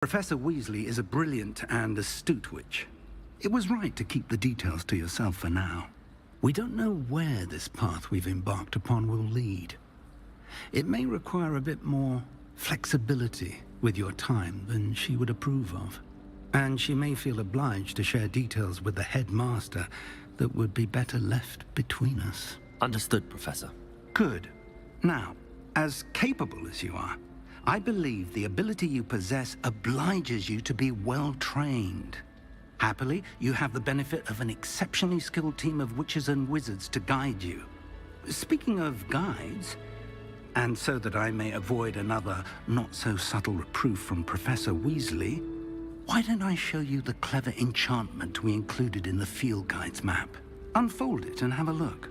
Professor Weasley is a brilliant and astute witch. It was right to keep the details to yourself for now. We don't know where this path we've embarked upon will lead. It may require a bit more flexibility with your time than she would approve of. And she may feel obliged to share details with the headmaster that would be better left between us. Understood, Professor. Good. Now, as capable as you are, I believe the ability you possess obliges you to be well trained. Happily, you have the benefit of an exceptionally skilled team of witches and wizards to guide you. Speaking of guides, and so that I may avoid another not-so-subtle reproof from Professor Weasley, why don't I show you the clever enchantment we included in the field guide's map? Unfold it and have a look.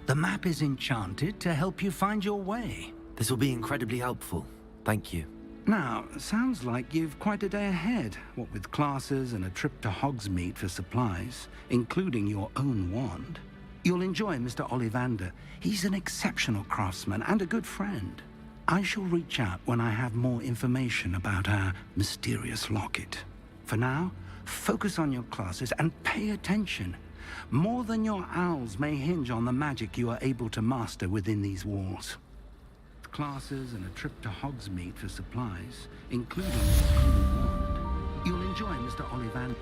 The map is enchanted to help you find your way. This will be incredibly helpful. Thank you. Now, sounds like you've quite a day ahead, what with classes and a trip to Hogsmeade for supplies, including your own wand. You'll enjoy Mr. Ollivander. He's an exceptional craftsman and a good friend. I shall reach out when I have more information about our mysterious locket. For now, focus on your classes and pay attention. More than your owls may hinge on the magic you are able to master within these walls. Classes and a trip to Hogsmeade for supplies, including your own wand. You'll enjoy Mr. Ollivander.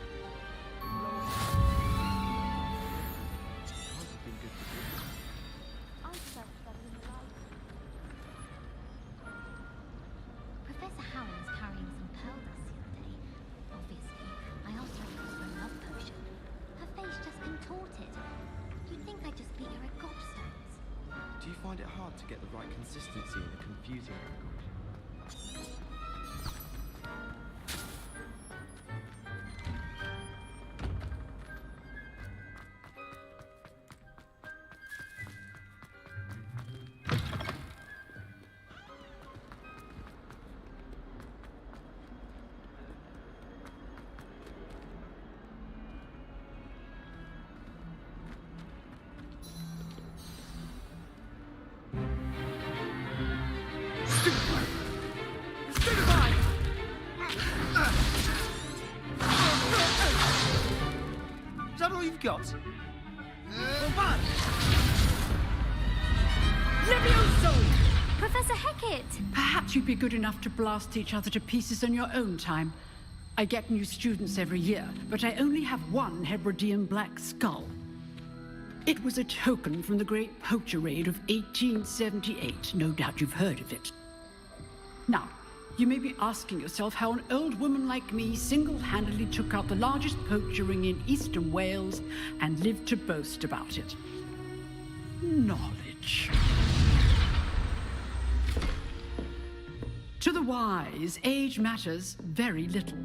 Professor Howard was carrying some pearl dust the other day. Obviously, I asked her to ask for a love potion. Her face just contorted. You'd think I'd just beat her at gobstones. Do you find it hard to get the right consistency in a confusing concoction? Is that all you've got? Levioso! Professor Hecat! Perhaps you'd be good enough to blast each other to pieces on your own time. I get new students every year, but I only have one Hebridean black skull. It was a token from the Great Poacher Raid of 1878. No doubt you've heard of it. Now, you may be asking yourself how an old woman like me single-handedly took out the largest poacher ring in eastern Wales and lived to boast about it. Knowledge. To the wise, age matters very little.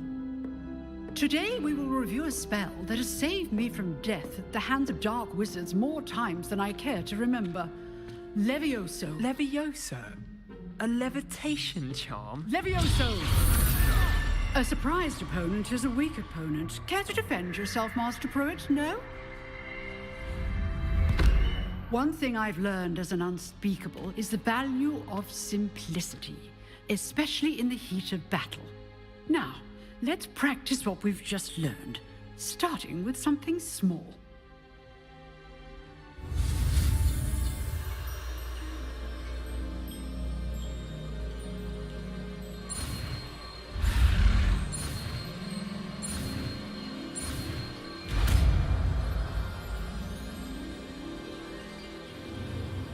Today we will review a spell that has saved me from death at the hands of dark wizards more times than I care to remember. Levioso. Levioso? A levitation charm? Levioso! A surprised opponent is a weak opponent. Care to defend yourself, Master Pruitt? No? One thing I've learned as an unspeakable is the value of simplicity, especially in the heat of battle. Now, let's practice what we've just learned, starting with something small.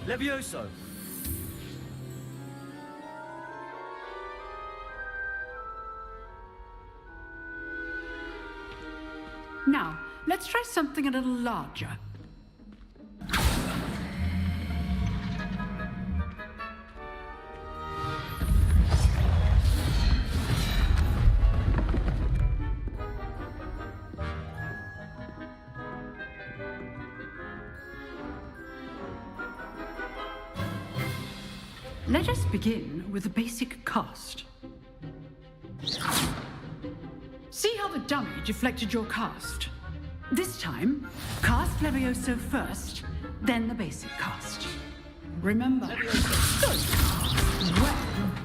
Levioso! Now, let's try something a little larger. Let us begin with a basic cast. See how the dummy deflected your cast? This time, cast Levioso first, then the basic cast. Remember, good. Well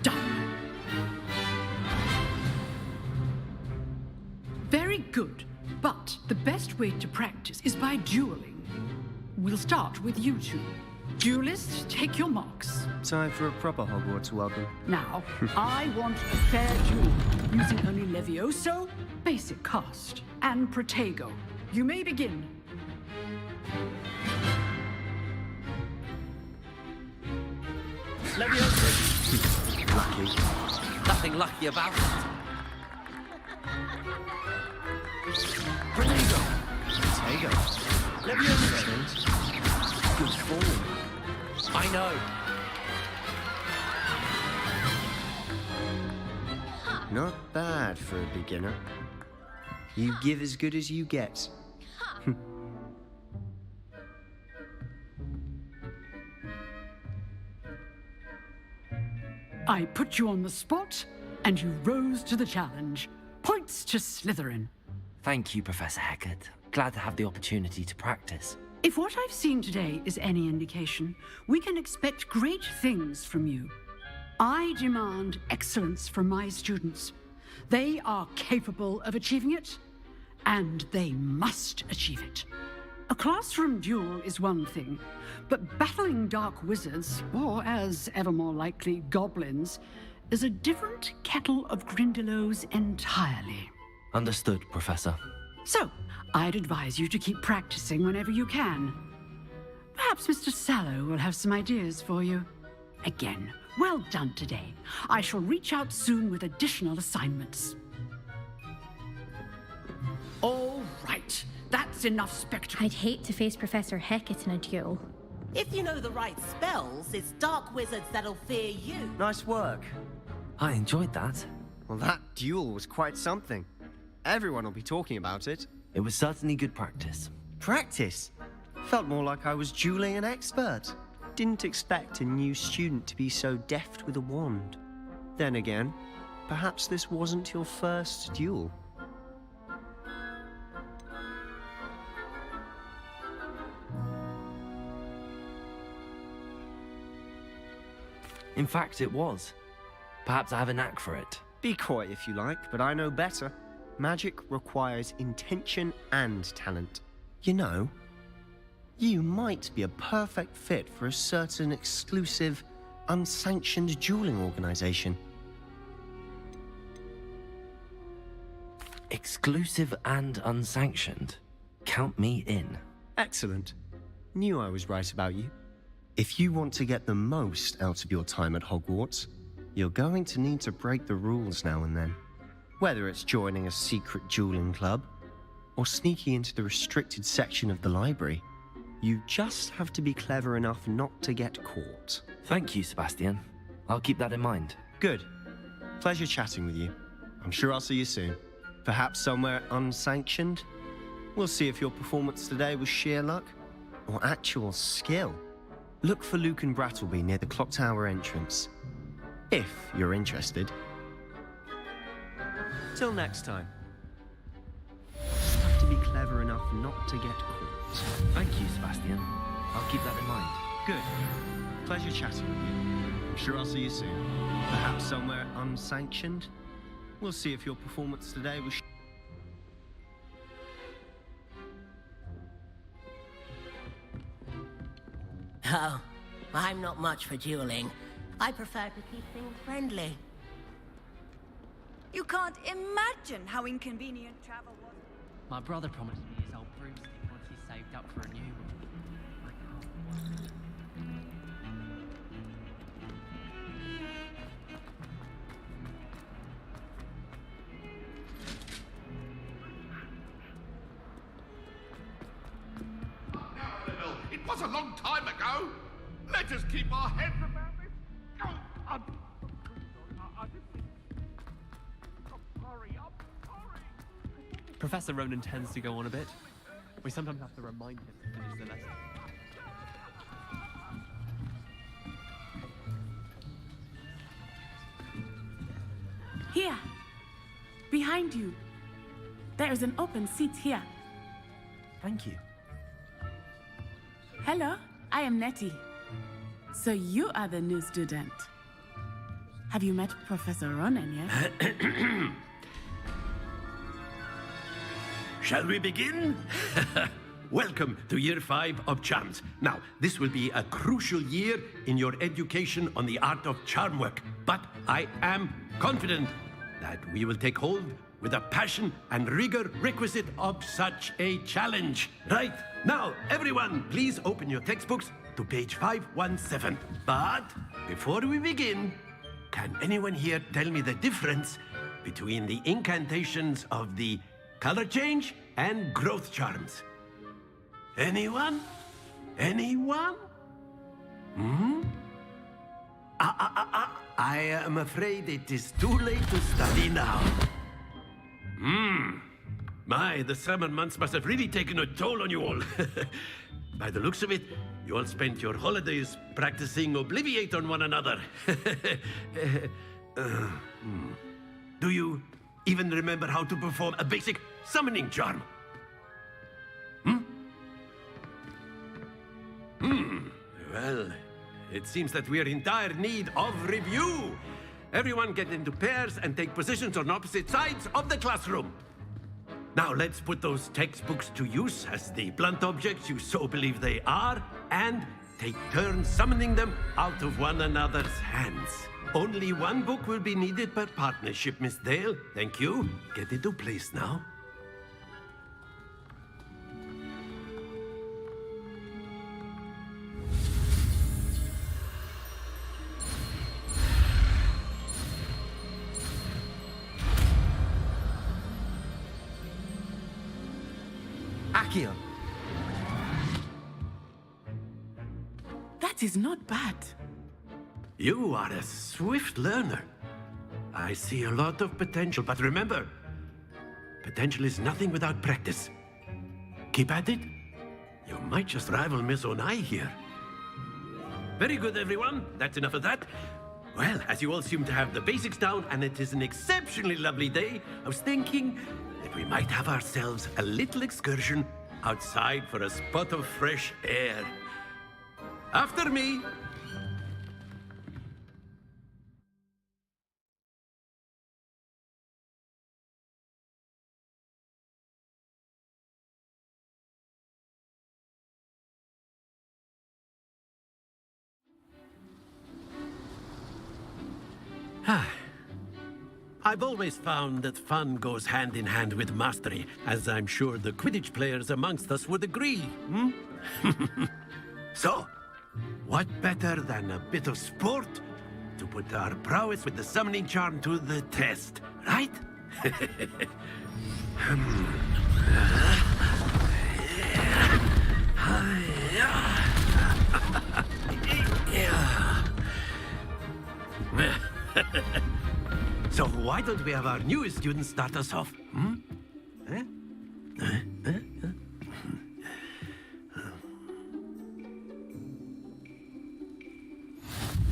done. Very good, but the best way to practice is by dueling. We'll start with you two. Duelists, take your marks. Time for a proper Hogwarts welcome. Now, I want a fair duel, using only Levioso, basic cast, and Protego. You may begin. Levioso! Lucky. Nothing lucky about it. Protego! Levioso! Good form. I know. Not bad for a beginner. You give as good as you get. I put you on the spot, and you rose to the challenge. Points to Slytherin. Thank you, Professor Hecat. Glad to have the opportunity to practice. If what I've seen today is any indication, we can expect great things from you. I demand excellence from my students. They are capable of achieving it, and they must achieve it. A classroom duel is one thing, but battling dark wizards, or as ever more likely, goblins, is a different kettle of Grindylows entirely. Understood, Professor. So, I'd advise you to keep practicing whenever you can. Perhaps Mr. Sallow will have some ideas for you. Again, well done today. I shall reach out soon with additional assignments. All right, that's enough spectacle. I'd hate to face Professor Hecat in a duel. If you know the right spells, it's dark wizards that'll fear you. Nice work. I enjoyed that. Well, that duel was quite something. Everyone will be talking about it. It was certainly good practice. Practice? Felt more like I was dueling an expert. Didn't expect a new student to be so deft with a wand. Then again, perhaps this wasn't your first duel. In fact, it was. Perhaps I have a knack for it. Be coy if you like, but I know better. Magic requires intention and talent. You know, you might be a perfect fit for a certain exclusive, unsanctioned dueling organization. Exclusive and unsanctioned. Count me in. Excellent. Knew I was right about you. If you want to get the most out of your time at Hogwarts, you're going to need to break the rules now and then. Whether it's joining a secret dueling club, or sneaking into the restricted section of the library, you just have to be clever enough not to get caught. Thank you, Sebastian. I'll keep that in mind. Good. Pleasure chatting with you. I'm sure I'll see you soon. Perhaps somewhere unsanctioned? We'll see if your performance today was sheer luck or actual skill. Look for Luke and Brattleby near the clock tower entrance, if you're interested. Till next time. Have to be clever enough not to get caught. Thank you, Sebastian. I'll keep that in mind. Good. Pleasure chatting with you. I'm sure I'll see you soon. Perhaps somewhere unsanctioned? We'll see if your performance today was... Oh, I'm not much for dueling. I prefer to keep things friendly. You can't imagine how inconvenient travel was. My brother promised me his old broomstick once he's saved up for a new one. It was a long time ago. Let us keep our heads about this. Oh, I'm sorry. Professor Ronan tends to go on a bit. We sometimes have to remind him to finish the lesson. Here, behind you. There is an open seat here. Thank you. Hello, I am Nettie. So you are the new student. Have you met Professor Ronan yet? Shall we begin? Welcome to Year 5 of Charms. Now, this will be a crucial year in your education on the art of charm work, but I am confident that we will take hold with the passion and rigor requisite of such a challenge. Right, now, everyone, please open your textbooks to page 517. But before we begin, can anyone here tell me the difference between the incantations of the color change and growth charms? Anyone? Anyone? I am afraid it is too late to study now. My, the summer months must have really taken a toll on you all. By the looks of it, you all spent your holidays practicing Obliviate on one another. Do you even remember how to perform a basic summoning charm? Well, it seems that we are in dire need of review. Everyone get into pairs and take positions on opposite sides of the classroom. Now let's put those textbooks to use as the blunt objects you so believe they are, and take turns summoning them out of one another's hands. Only one book will be needed per partnership, Miss Dale. Thank you. Get into place now. Accio. That is not bad. You are a swift learner. I see a lot of potential, but remember, potential is nothing without practice. Keep at it. You might just rival Miss Onai here. Very good, everyone. That's enough of that. Well, as you all seem to have the basics down, and it is an exceptionally lovely day, I was thinking that we might have ourselves a little excursion outside for a spot of fresh air. After me. I've always found that fun goes hand in hand with mastery, as I'm sure the Quidditch players amongst us would agree, So, what better than a bit of sport to put our prowess with the summoning charm to the test, right? So why don't we have our newest student start us off,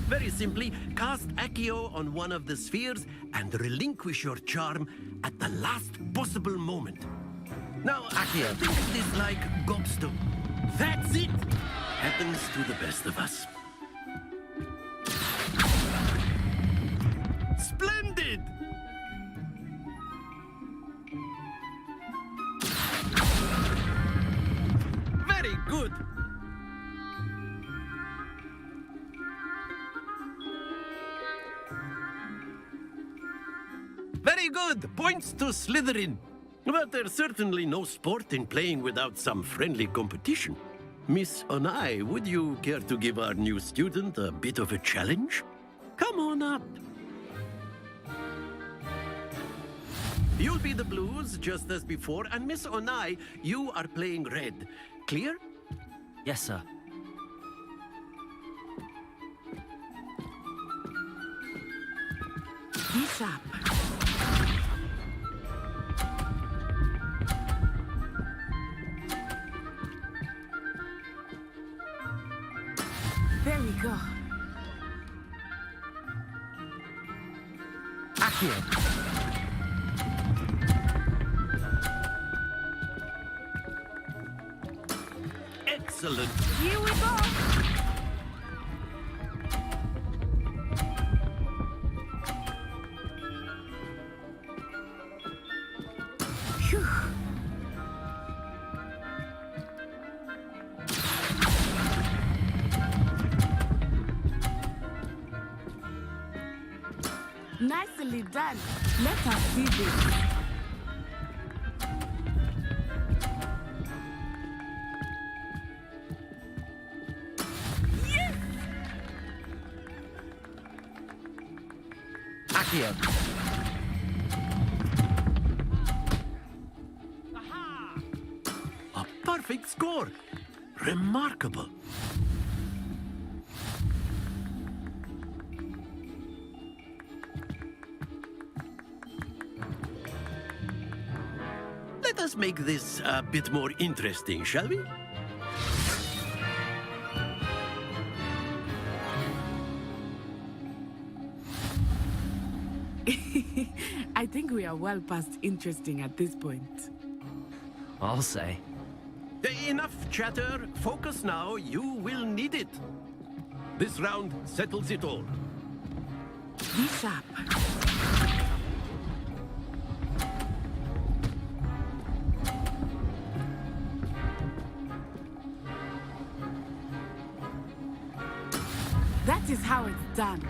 Very simply, cast Accio on one of the spheres and relinquish your charm at the last possible moment. Now, Accio, think of this like gobstone. That's it! Happens to the best of us. Splendid! Very good! Very good! Points to Slytherin. But there's certainly no sport in playing without some friendly competition. Miss Onai, would you care to give our new student a bit of a challenge? Come on up. You'll be the blues, just as before, and Miss Onai, you are playing red. Clear? Yes, sir. Be sharp. There we go. Accio. Excellent. Here we go. Phew. Nicely done. Let us see this. Yes! Accio. A perfect score. Remarkable. Let us make this a bit more interesting, shall we? I think we are well past interesting at this point. I'll say. Enough chatter. Focus now. You will need it. This round settles it all. Be sharp. That is how it's done.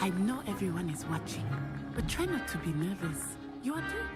I know everyone is watching, but try not to be nervous. You are too.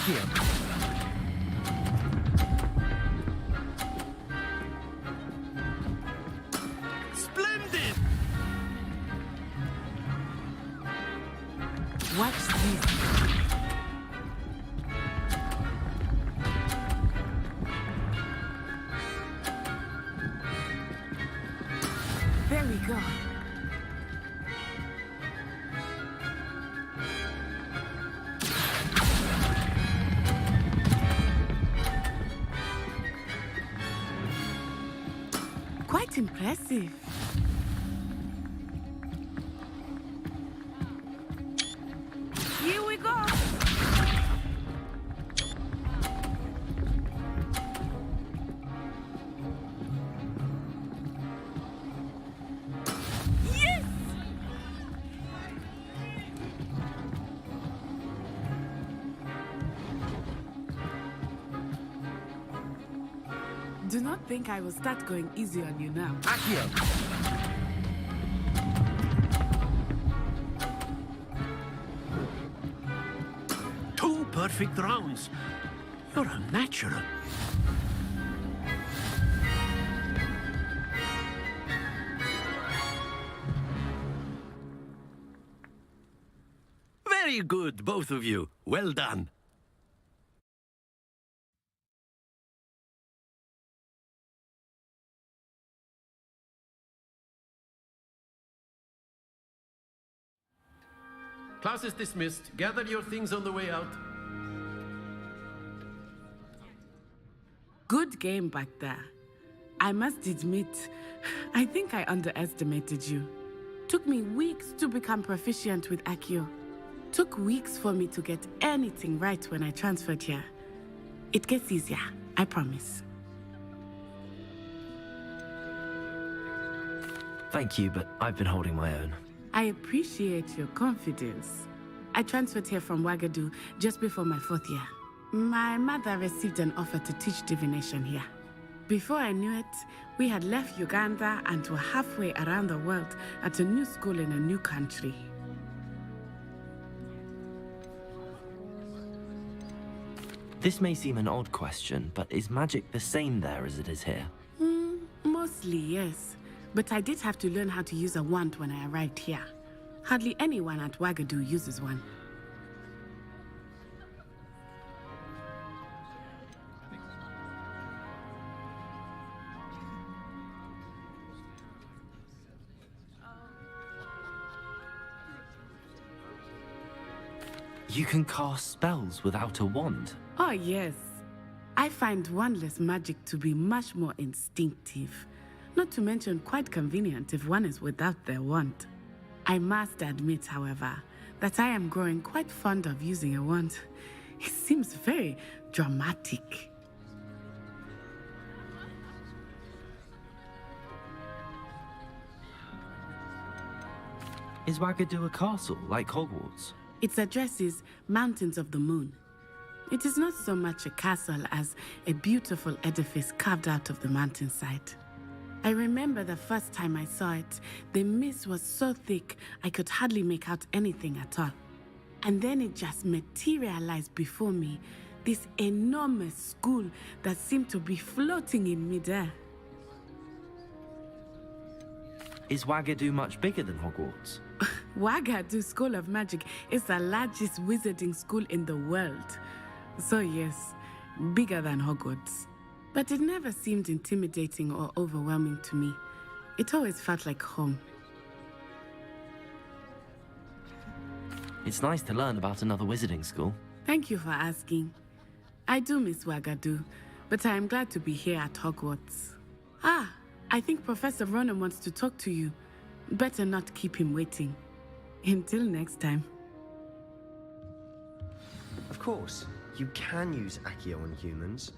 Accio. Splendid! Watch this. There we go. Quite impressive. Here we go. Yes! Do not think I will start going easy on you now. Accio. Two perfect rounds. You're a natural. Very good, both of you. Well done. Class is dismissed. Gather your things on the way out. Good game back there. I must admit, I think I underestimated you. Took me weeks to become proficient with Accio. Took weeks for me to get anything right when I transferred here. It gets easier, I promise. Thank you, but I've been holding my own. I appreciate your confidence. I transferred here from Wagadu just before my 4th year. My mother received an offer to teach divination here. Before I knew it, we had left Uganda and were halfway around the world at a new school in a new country. This may seem an odd question, but is magic the same there as it is here? Mostly, yes. But I did have to learn how to use a wand when I arrived here. Hardly anyone at Wagadu uses one. You can cast spells without a wand? Oh, yes. I find wandless magic to be much more instinctive. Not to mention quite convenient if one is without their wand. I must admit, however, that I am growing quite fond of using a wand. It seems very dramatic. Is Wagadu a castle, like Hogwarts? Its address is Mountains of the Moon. It is not so much a castle as a beautiful edifice carved out of the mountainside. I remember the first time I saw it, the mist was so thick I could hardly make out anything at all. And then it just materialized before me, this enormous school that seemed to be floating in midair. Is Wagadu much bigger than Hogwarts? Wagadu School of Magic is the largest wizarding school in the world. So yes, bigger than Hogwarts. But it never seemed intimidating or overwhelming to me. It always felt like home. It's nice to learn about another wizarding school. Thank you for asking. I do miss Wagadu, but I am glad to be here at Hogwarts. Ah, I think Professor Ronan wants to talk to you. Better not keep him waiting. Until next time. Of course, you can use Accio on humans,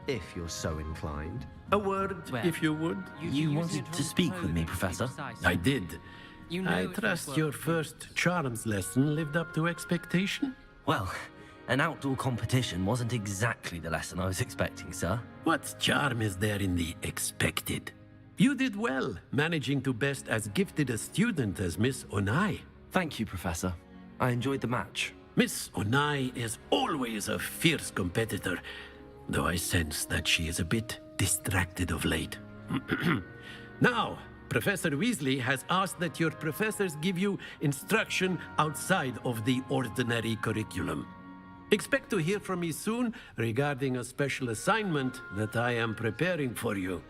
if you're so inclined. A word, Well, if you would. You wanted to speak with me, Professor? I did. You know I it was trust worth your it. first charms lesson lived up to expectation. Well, an outdoor competition wasn't exactly the lesson I was expecting, sir. What charm is there in the expected? You did well, managing to best as gifted a student as Miss Onai. Thank you, Professor. I enjoyed the match. Miss Onai is always a fierce competitor, though I sense that she is a bit distracted of late. Now, Professor Weasley has asked that your professors give you instruction outside of the ordinary curriculum. Expect to hear from me soon regarding a special assignment that I am preparing for you.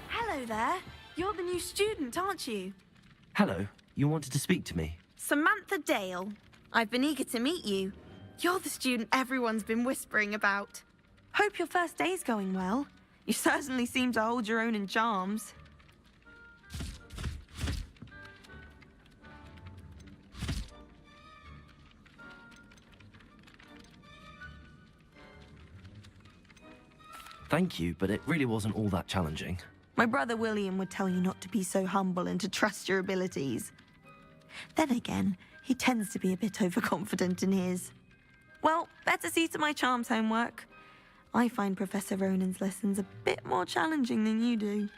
Hello there. You're the new student, aren't you? Hello, you wanted to speak to me? Samantha Dale. I've been eager to meet you. You're the student everyone's been whispering about. Hope your first day's going well. You certainly seem to hold your own in charms. Thank you, but it really wasn't all that challenging. My brother William would tell you not to be so humble and to trust your abilities. Then again, he tends to be a bit overconfident in his. Well, better see to my charms homework. I find Professor Ronan's lessons a bit more challenging than you do.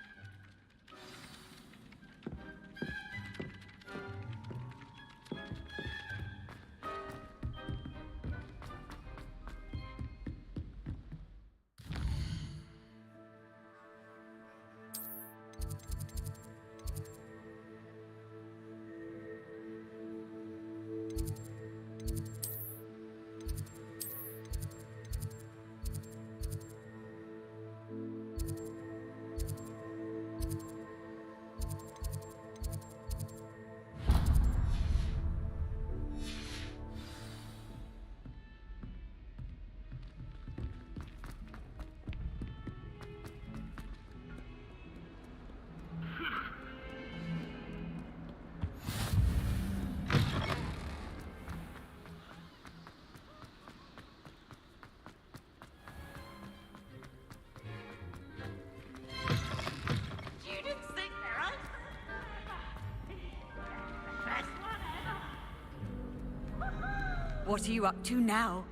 What are you up to now?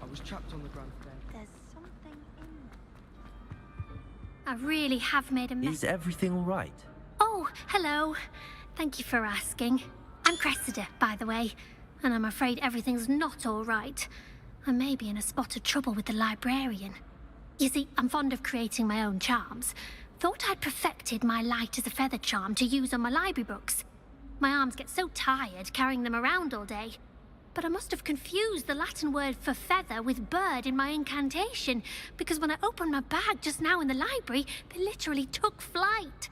I was trapped on the ground bed. There's something in I really have made a mess. Is everything all right? Oh, hello. Thank you for asking. I'm Cressida, by the way, and I'm afraid everything's not all right. I may be in a spot of trouble with the librarian. You see, I'm fond of creating my own charms. Thought I'd perfected my light as a feather charm to use on my library books. My arms get so tired carrying them around all day. But I must have confused the Latin word for feather with bird in my incantation, because when I opened my bag just now in the library, they literally took flight.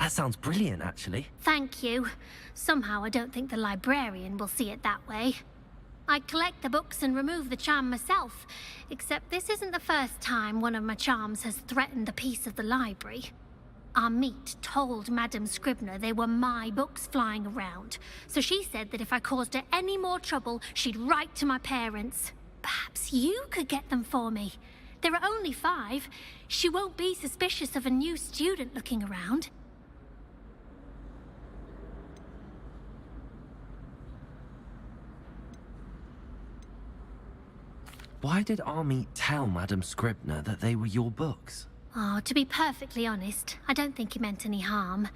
That sounds brilliant, actually. Thank you. Somehow I don't think the librarian will see it that way. I collect the books and remove the charm myself, except this isn't the first time one of my charms has threatened the peace of the library. Our meet told Madame Scribner they were my books flying around, so she said that if I caused her any more trouble, she'd write to my parents. Perhaps you could get them for me. There are only 5. She won't be suspicious of a new student looking around. Why did Army tell Madame Scribner that they were your books? Oh, to be perfectly honest, I don't think he meant any harm.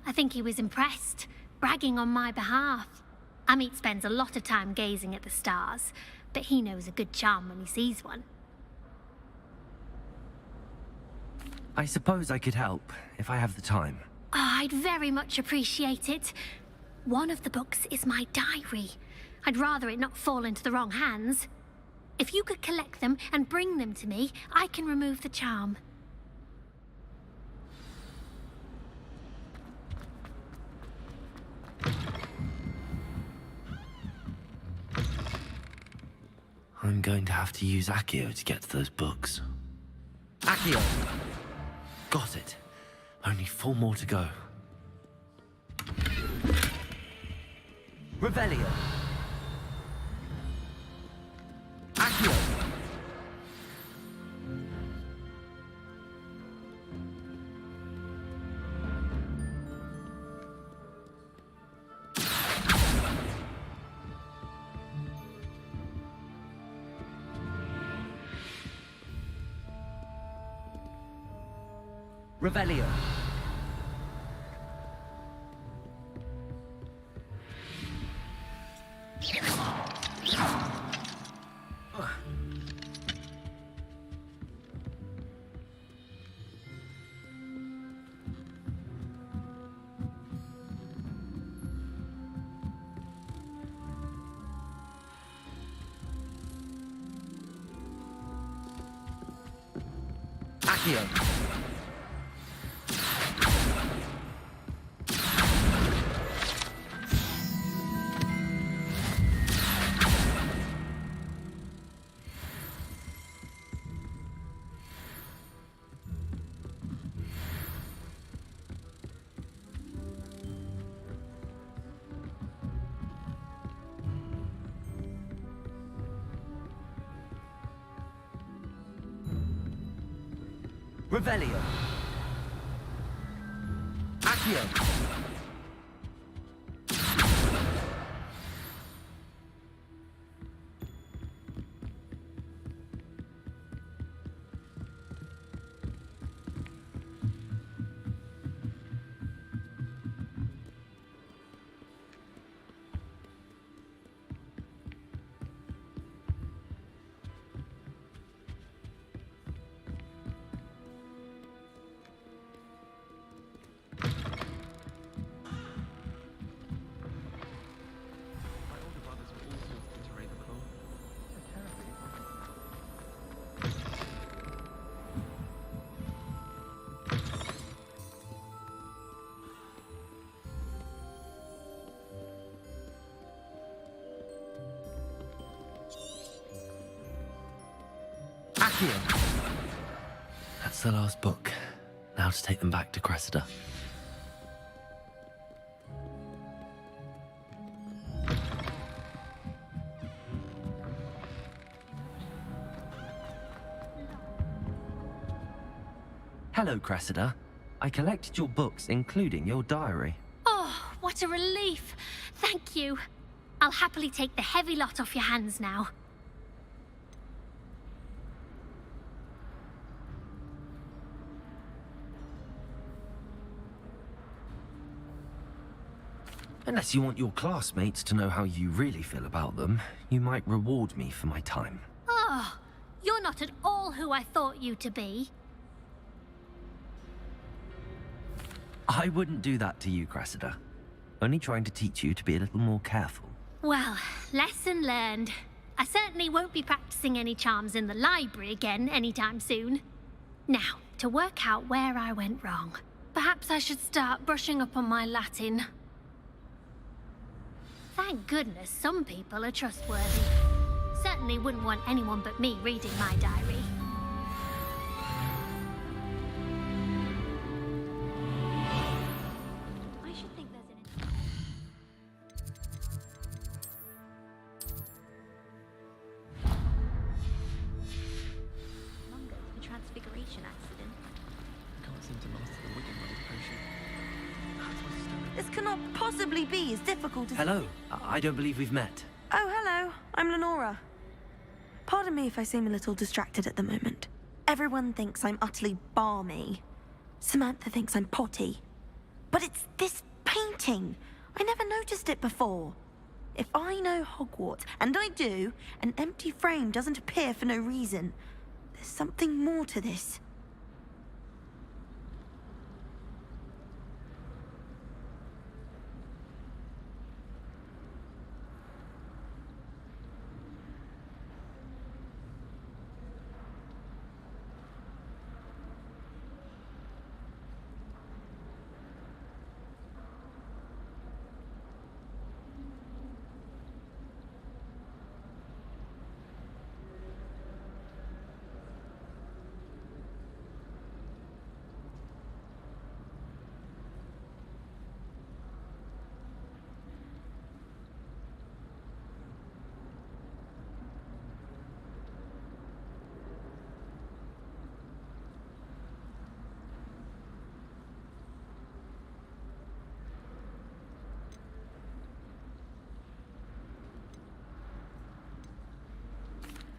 I think he was impressed, bragging on my behalf. Amit spends a lot of time gazing at the stars, but he knows a good charm when he sees one. I suppose I could help, if I have the time. Oh, I'd very much appreciate it. One of the books is my diary. I'd rather it not fall into the wrong hands. If you could collect them and bring them to me, I can remove the charm. I'm going to have to use Accio to get to those books. Accio! Got it. Only 4 more to go. Revelio. Accio. Revelio. Accio. Revelio. Accio. My older brothers were all forced into Ravenclaw. They're terribly young. Accio. That's the last book. Now to take them back to Cressida. Hello, Cressida. I collected your books, including your diary. Oh, what a relief. Thank you. I'll happily take the heavy lot off your hands now. Unless you want your classmates to know how you really feel about them, you might reward me for my time. Oh, you're not at all who I thought you to be. I wouldn't do that to you, Cressida. Only trying to teach you to be a little more careful. Well, lesson learned. I certainly won't be practicing any charms in the library again anytime soon. Now, to work out where I went wrong. Perhaps I should start brushing up on my Latin. Thank goodness some people are trustworthy. Certainly wouldn't want anyone but me reading my diary. I should think there's an... Longer for the Transfiguration accident. I can't seem to master the Wigan World potion. How's my stomach? This cannot possibly be as difficult as... Hello. I don't believe we've met. Oh, hello. I'm Lenora. Pardon me if I seem a little distracted at the moment. Everyone thinks I'm utterly balmy. Samantha thinks I'm potty. But it's this painting. I never noticed it before. If I know Hogwarts, and I do, an empty frame doesn't appear for no reason. There's something more to this.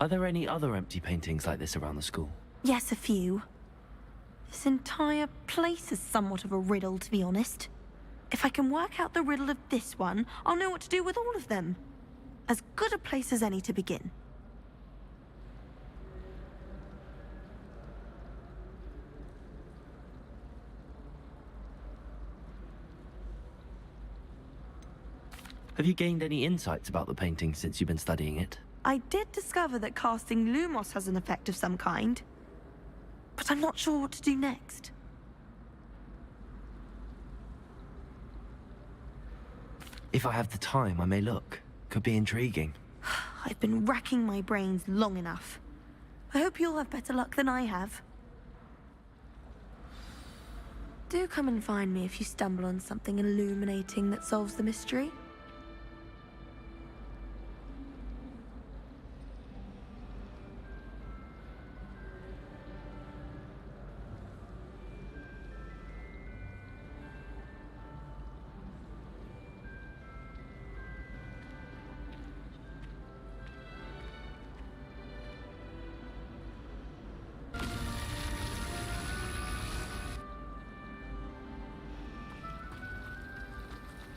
Are there any other empty paintings like this around the school? Yes, a few. This entire place is somewhat of a riddle, to be honest. If I can work out the riddle of this one, I'll know what to do with all of them. As good a place as any to begin. Have you gained any insights about the painting since you've been studying it? I did discover that casting Lumos has an effect of some kind, but I'm not sure what to do next. If I have the time, I may look. Could be intriguing. I've been racking my brains long enough. I hope you'll have better luck than I have. Do come and find me if you stumble on something illuminating that solves the mystery.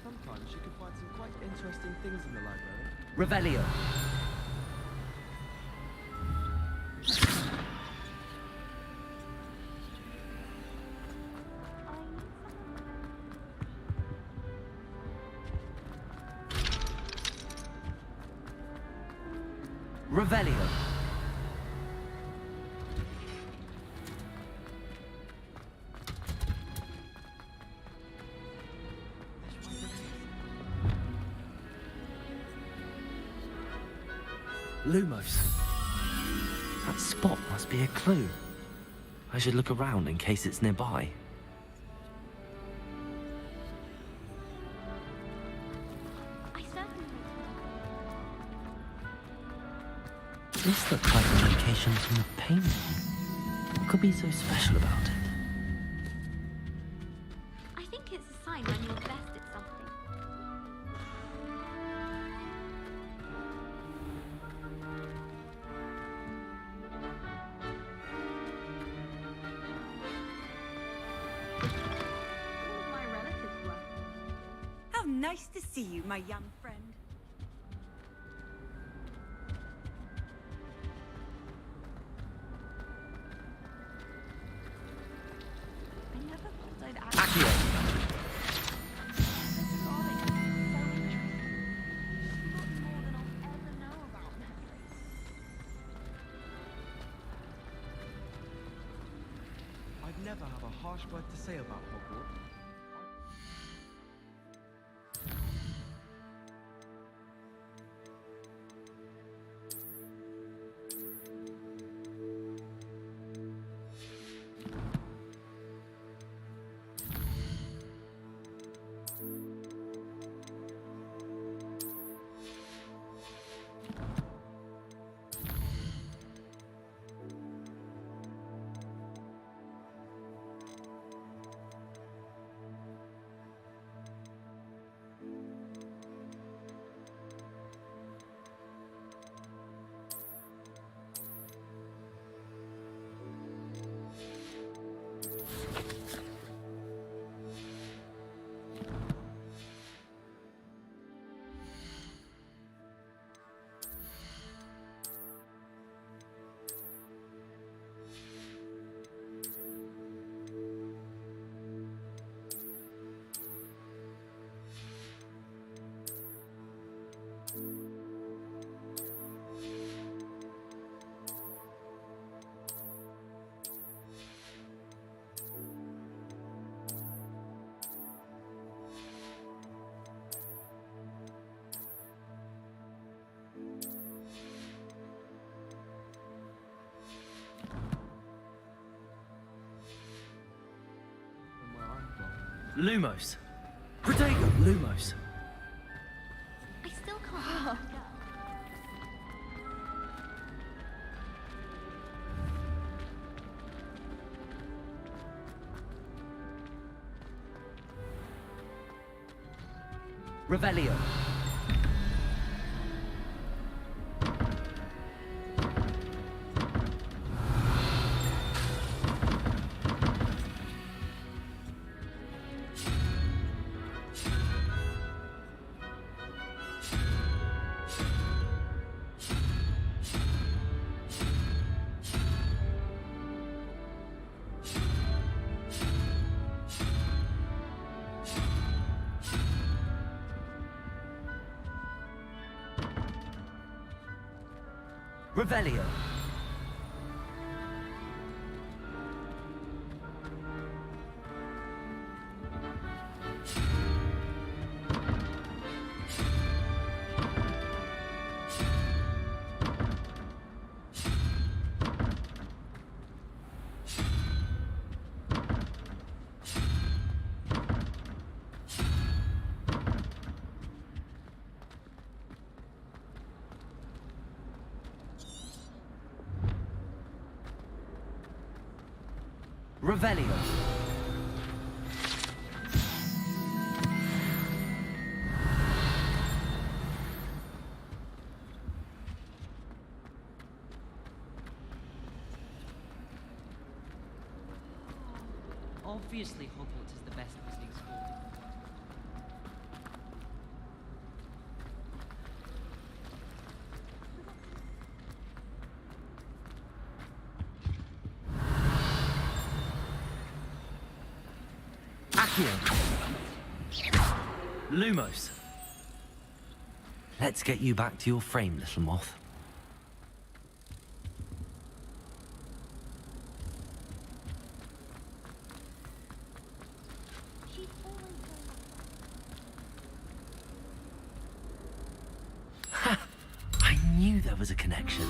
Sometimes you can find some quite interesting things in the library. Revelio. Revelio. Lumos. That spot must be a clue. I should look around in case it's nearby. This looks like a location from the painting. What could be so special about it? I think it's a sign when you're best at something. My relatives were. How nice to see you, my young friend. I'd never have a harsh word to say about Hogwarts. Lumos. Protego, Lumos. I still can't let it go. Revelio. Revelio. Revelio. Obviously, Hogwarts is the best visiting school. Lumos. Let's get you back to your frame, little moth. Ha! I knew there was a connection.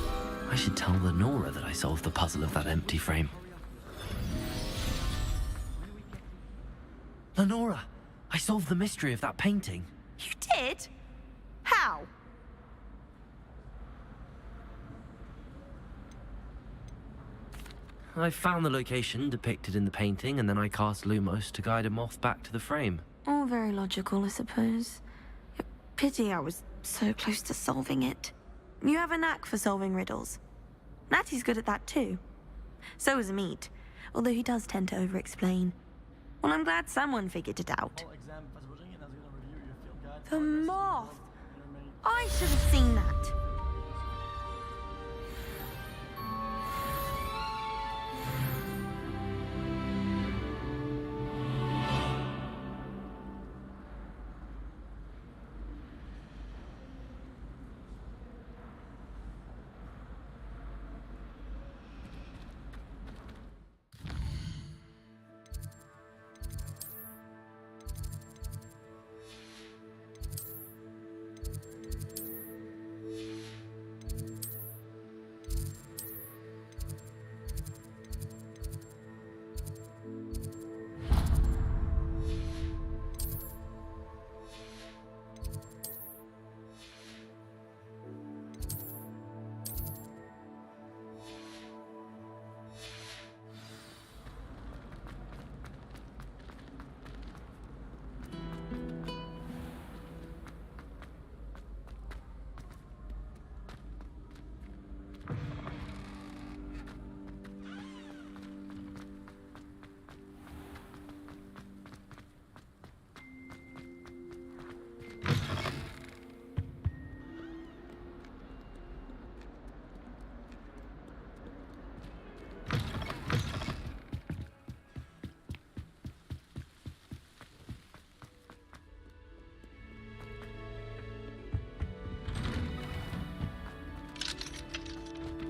I should tell Lenora that I solved the puzzle of that empty frame. Lenora! I solved the mystery of that painting. You did? How? I found the location depicted in the painting, and then I cast Lumos to guide a moth back to the frame. All very logical, I suppose. Pity I was so close to solving it. You have a knack for solving riddles. Natty's good at that too. So is Meat, although he does tend to over-explain. Well, I'm glad someone figured it out. The moth! I should have seen that.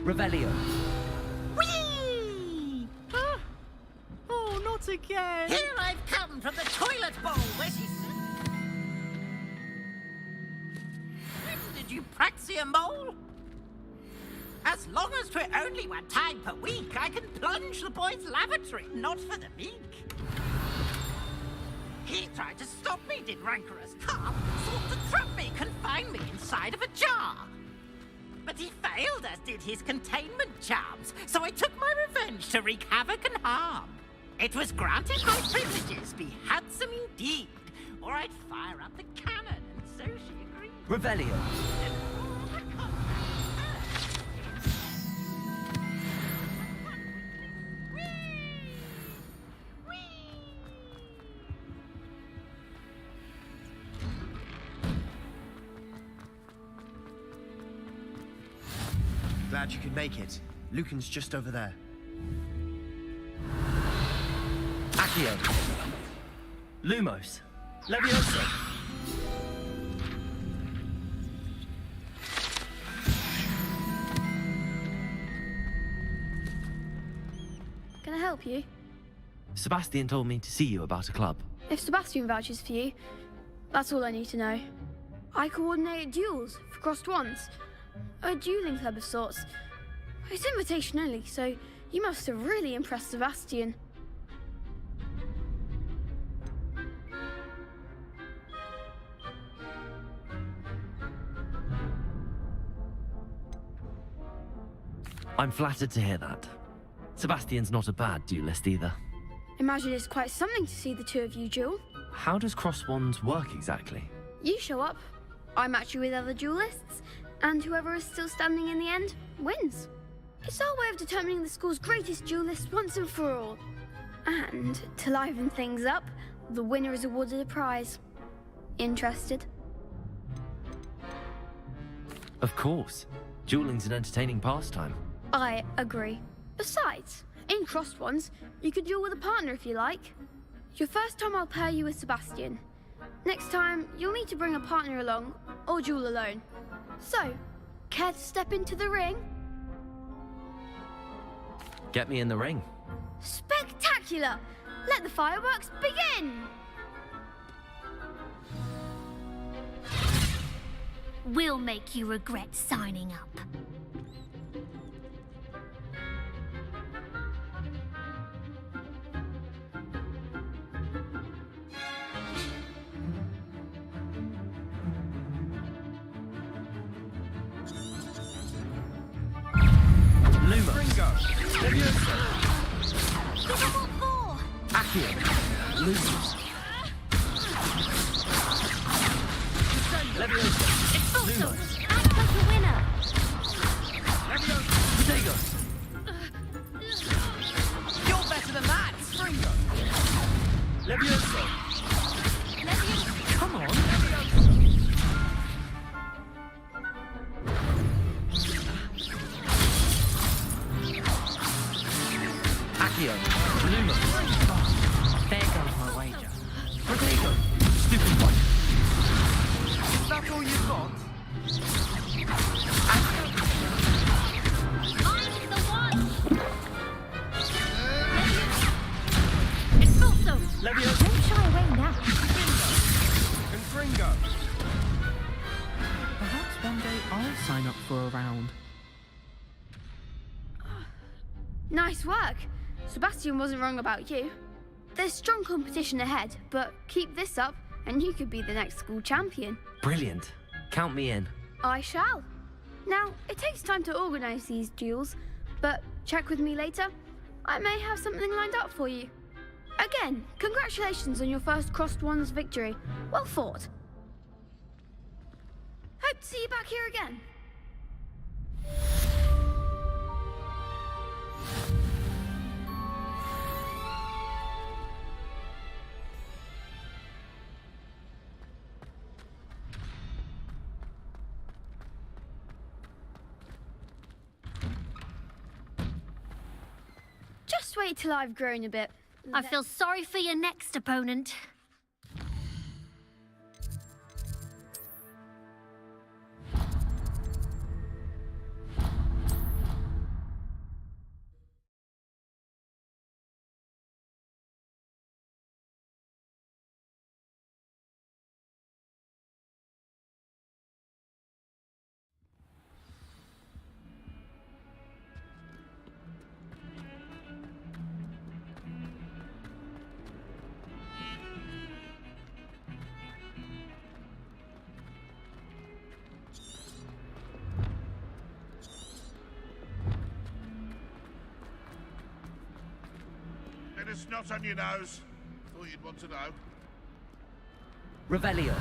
Revelio. Whee! Oh, not again! Here I've come from the toilet bowl where she said... When did you praxia mole? As long as we're only one time per week, I can plunge the boy's lavatory, not for the meek. He tried to stop me, did rancorous carp, sought to trap me, confine me inside of a jar. But he failed, as did his containment charms, so I took my revenge to wreak havoc and harm. It was granted my privileges be handsome indeed, or I'd fire up the cannon, and so she agreed. Revelio. Glad you could make it. Lucan's just over there. Accio. Lumos. Levioso. help you? Sebastian told me to see you about a club. If Sebastian vouches for you, that's all I need to know. I coordinate duels for crossed wands. A dueling club of sorts. It's invitation only, so you must have really impressed Sebastian. I'm flattered to hear that. Sebastian's not a bad duelist either. Imagine it's quite something to see the two of you duel. How does cross wands work exactly? You show up, I match you with other duelists, and whoever is still standing in the end wins. It's our way of determining the school's greatest duelist once and for all. And to liven things up, the winner is awarded a prize. Interested? Of course. Dueling's an entertaining pastime. I agree. Besides, in crossed ones, you could duel with a partner if you like. Your first time I'll pair you with Sebastian. Next time, you'll need to bring a partner along, or duel alone. So, care to step into the ring? Get me in the ring. Spectacular! Let the fireworks begin! We'll make you regret signing up. Ringo! Leviosa! Double four! Accio! Lumos! Leviosa! Expulso! Act like a winner! Leviosa! Protego! You're better than that! Ringo! Leviosa! Come on! Accio! Lumos! There goes my wager. Protego! Stupid one! Is that all you've got? I'm the one! Expulso! Leviosa! Don't shy away now. And Ringo! Perhaps one day I'll sign up for a round. Nice work. Sebastian wasn't wrong about you. There's strong competition ahead, but keep this up and you could be the next school champion. Brilliant. Count me in. I shall. Now, it takes time to organise these duels, but check with me later. I may have something lined up for you. Again, congratulations on your first crossed wands victory. Well fought. Hope to see you back here again. Just wait till I've grown a bit. I feel sorry for your next opponent. Bit of snot on your nose. Thought you'd want to know. Revelio.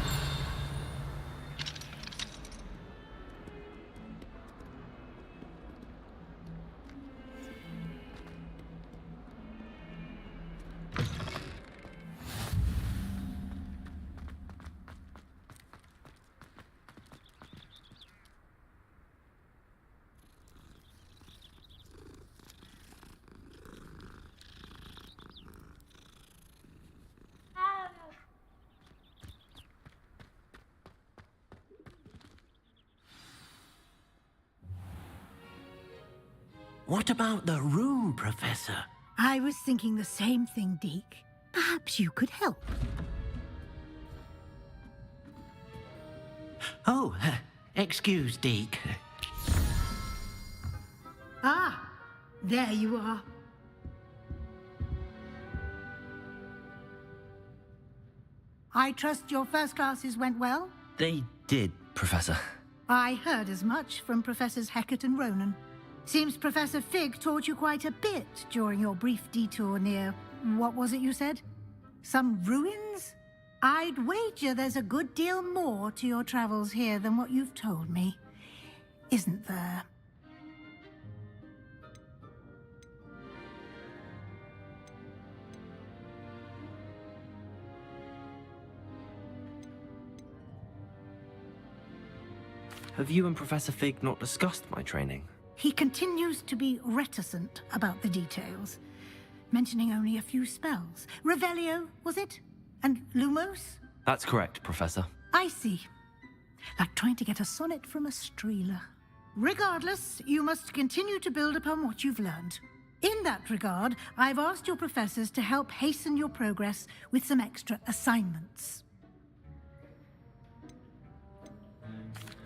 What about the room, Professor? I was thinking the same thing, Deke. Perhaps you could help. Oh, excuse, Deke. Ah, there you are. I trust your first classes went well? They did, Professor. I heard as much from Professors Hecat and Ronan. Seems Professor Fig taught you quite a bit during your brief detour near... what was it you said? Some ruins? I'd wager there's a good deal more to your travels here than what you've told me. Isn't there? Have you and Professor Fig not discussed my training? He continues to be reticent about the details, mentioning only a few spells. Revelio, was it? And Lumos? That's correct, Professor. I see. Like trying to get a sonnet from a streeler. Regardless, you must continue to build upon what you've learned. In that regard, I've asked your professors to help hasten your progress with some extra assignments.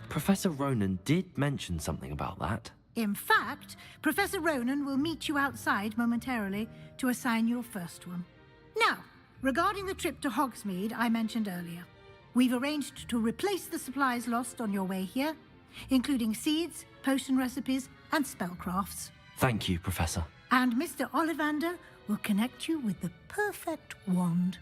Professor Ronan did mention something about that. In fact, Professor Ronan will meet you outside momentarily to assign your first one. Now, regarding the trip to Hogsmeade I mentioned earlier, we've arranged to replace the supplies lost on your way here, including seeds, potion recipes, and spellcrafts. Thank you, Professor. And Mr. Ollivander will connect you with the perfect wand.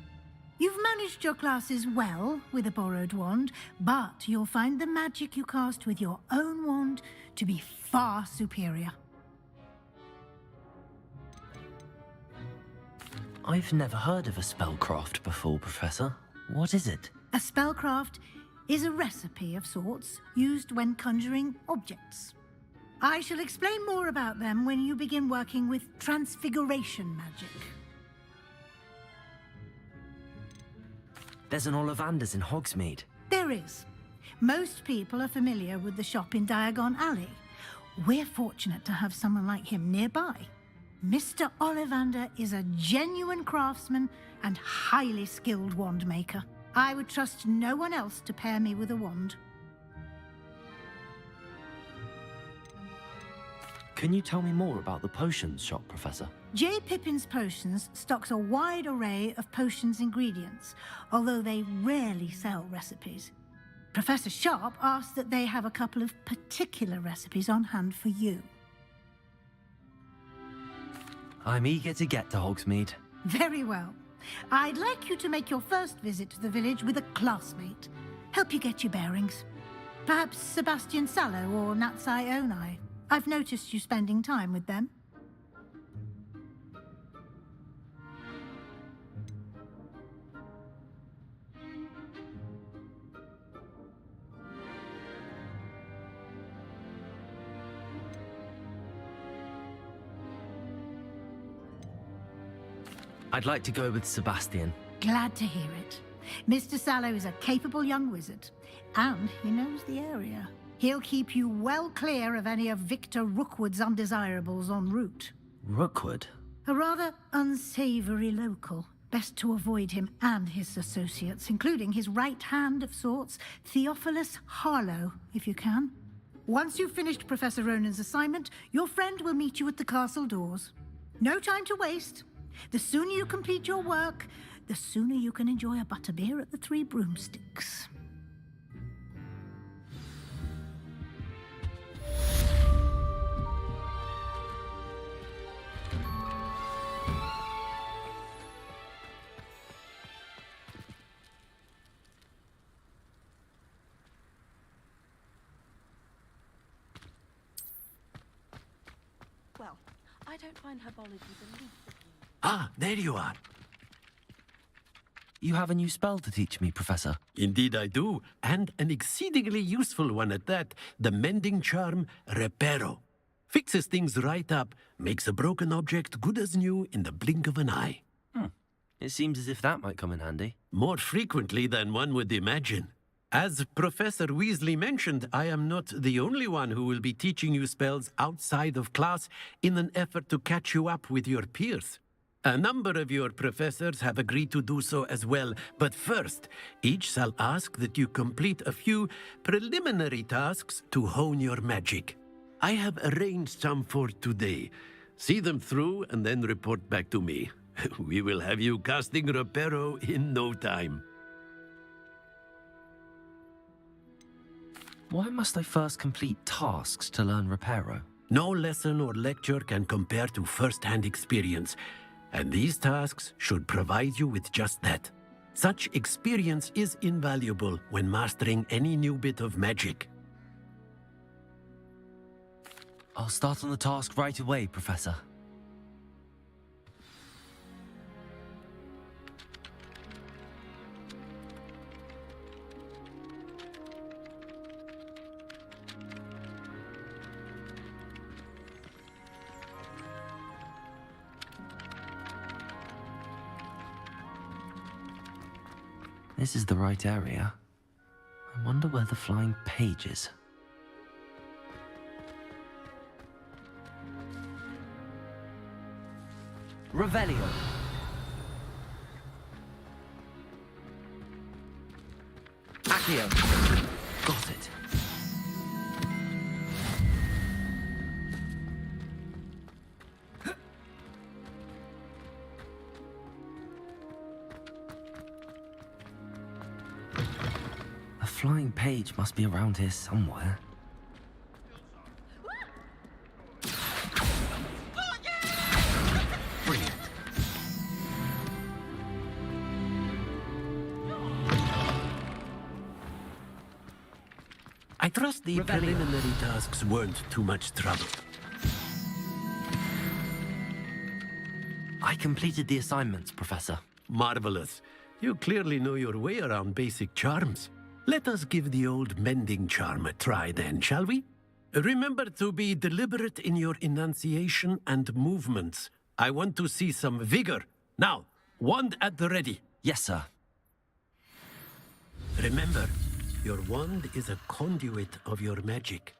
You've managed your classes well with a borrowed wand, but you'll find the magic you cast with your own wand to be far superior. I've never heard of a spellcraft before, Professor. What is it? A spellcraft is a recipe of sorts used when conjuring objects. I shall explain more about them when you begin working with transfiguration magic. There's an Ollivander's in Hogsmeade. There is. Most people are familiar with the shop in Diagon Alley. We're fortunate to have someone like him nearby. Mr. Ollivander is a genuine craftsman and highly skilled wand maker. I would trust no one else to pair me with a wand. Can you tell me more about the potions shop, Professor? J. Pippin's Potions stocks a wide array of potions ingredients, although they rarely sell recipes. Professor Sharp asked that they have a couple of particular recipes on hand for you. I'm eager to get to Hogsmeade. Very well. I'd like you to make your first visit to the village with a classmate. Help you get your bearings. Perhaps Sebastian Sallow or Natsai Onai. I've noticed you spending time with them. I'd like to go with Sebastian. Glad to hear it. Mr. Sallow is a capable young wizard, and he knows the area. He'll keep you well clear of any of Victor Rookwood's undesirables en route. Rookwood? A rather unsavory local. Best to avoid him and his associates, including his right hand of sorts, Theophilus Harlow, if you can. Once you've finished Professor Ronan's assignment, your friend will meet you at the castle doors. No time to waste. The sooner you complete your work, the sooner you can enjoy a butterbeer at the Three Broomsticks. Well, I don't find herbology the least. Ah, there you are. You have a new spell to teach me, Professor. Indeed I do, and an exceedingly useful one at that. The mending charm, Reparo. Fixes things right up, makes a broken object good as new in the blink of an eye. It seems as if that might come in handy. More frequently than one would imagine. As Professor Weasley mentioned, I am not the only one who will be teaching you spells outside of class in an effort to catch you up with your peers. A number of your professors have agreed to do so as well, but first, each shall ask that you complete a few preliminary tasks to hone your magic. I have arranged some for today. See them through and then report back to me. We will have you casting Reparo in no time. Why must I first complete tasks to learn Reparo? No lesson or lecture can compare to first-hand experience, and these tasks should provide you with just that. Such experience is invaluable when mastering any new bit of magic. I'll start on the task right away, Professor. This is the right area. I wonder where the flying page is. Revelio. Accio. Got it. A flying page must be around here somewhere. Brilliant. I trust the preliminary tasks weren't too much trouble. I completed the assignments, Professor. Marvelous. You clearly know your way around basic charms. Let us give the old mending charm a try then, shall we? Remember to be deliberate in your enunciation and movements. I want to see some vigor. Now, wand at the ready. Yes, sir. Remember, your wand is a conduit of your magic.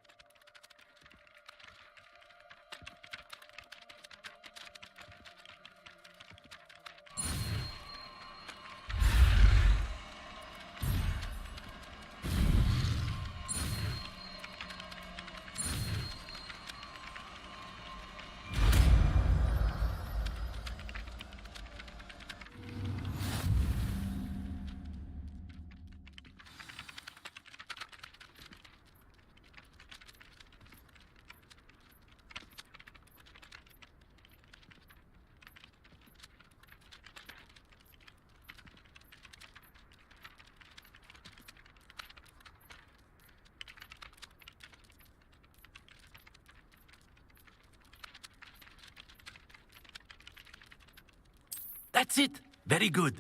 That's it. Very good.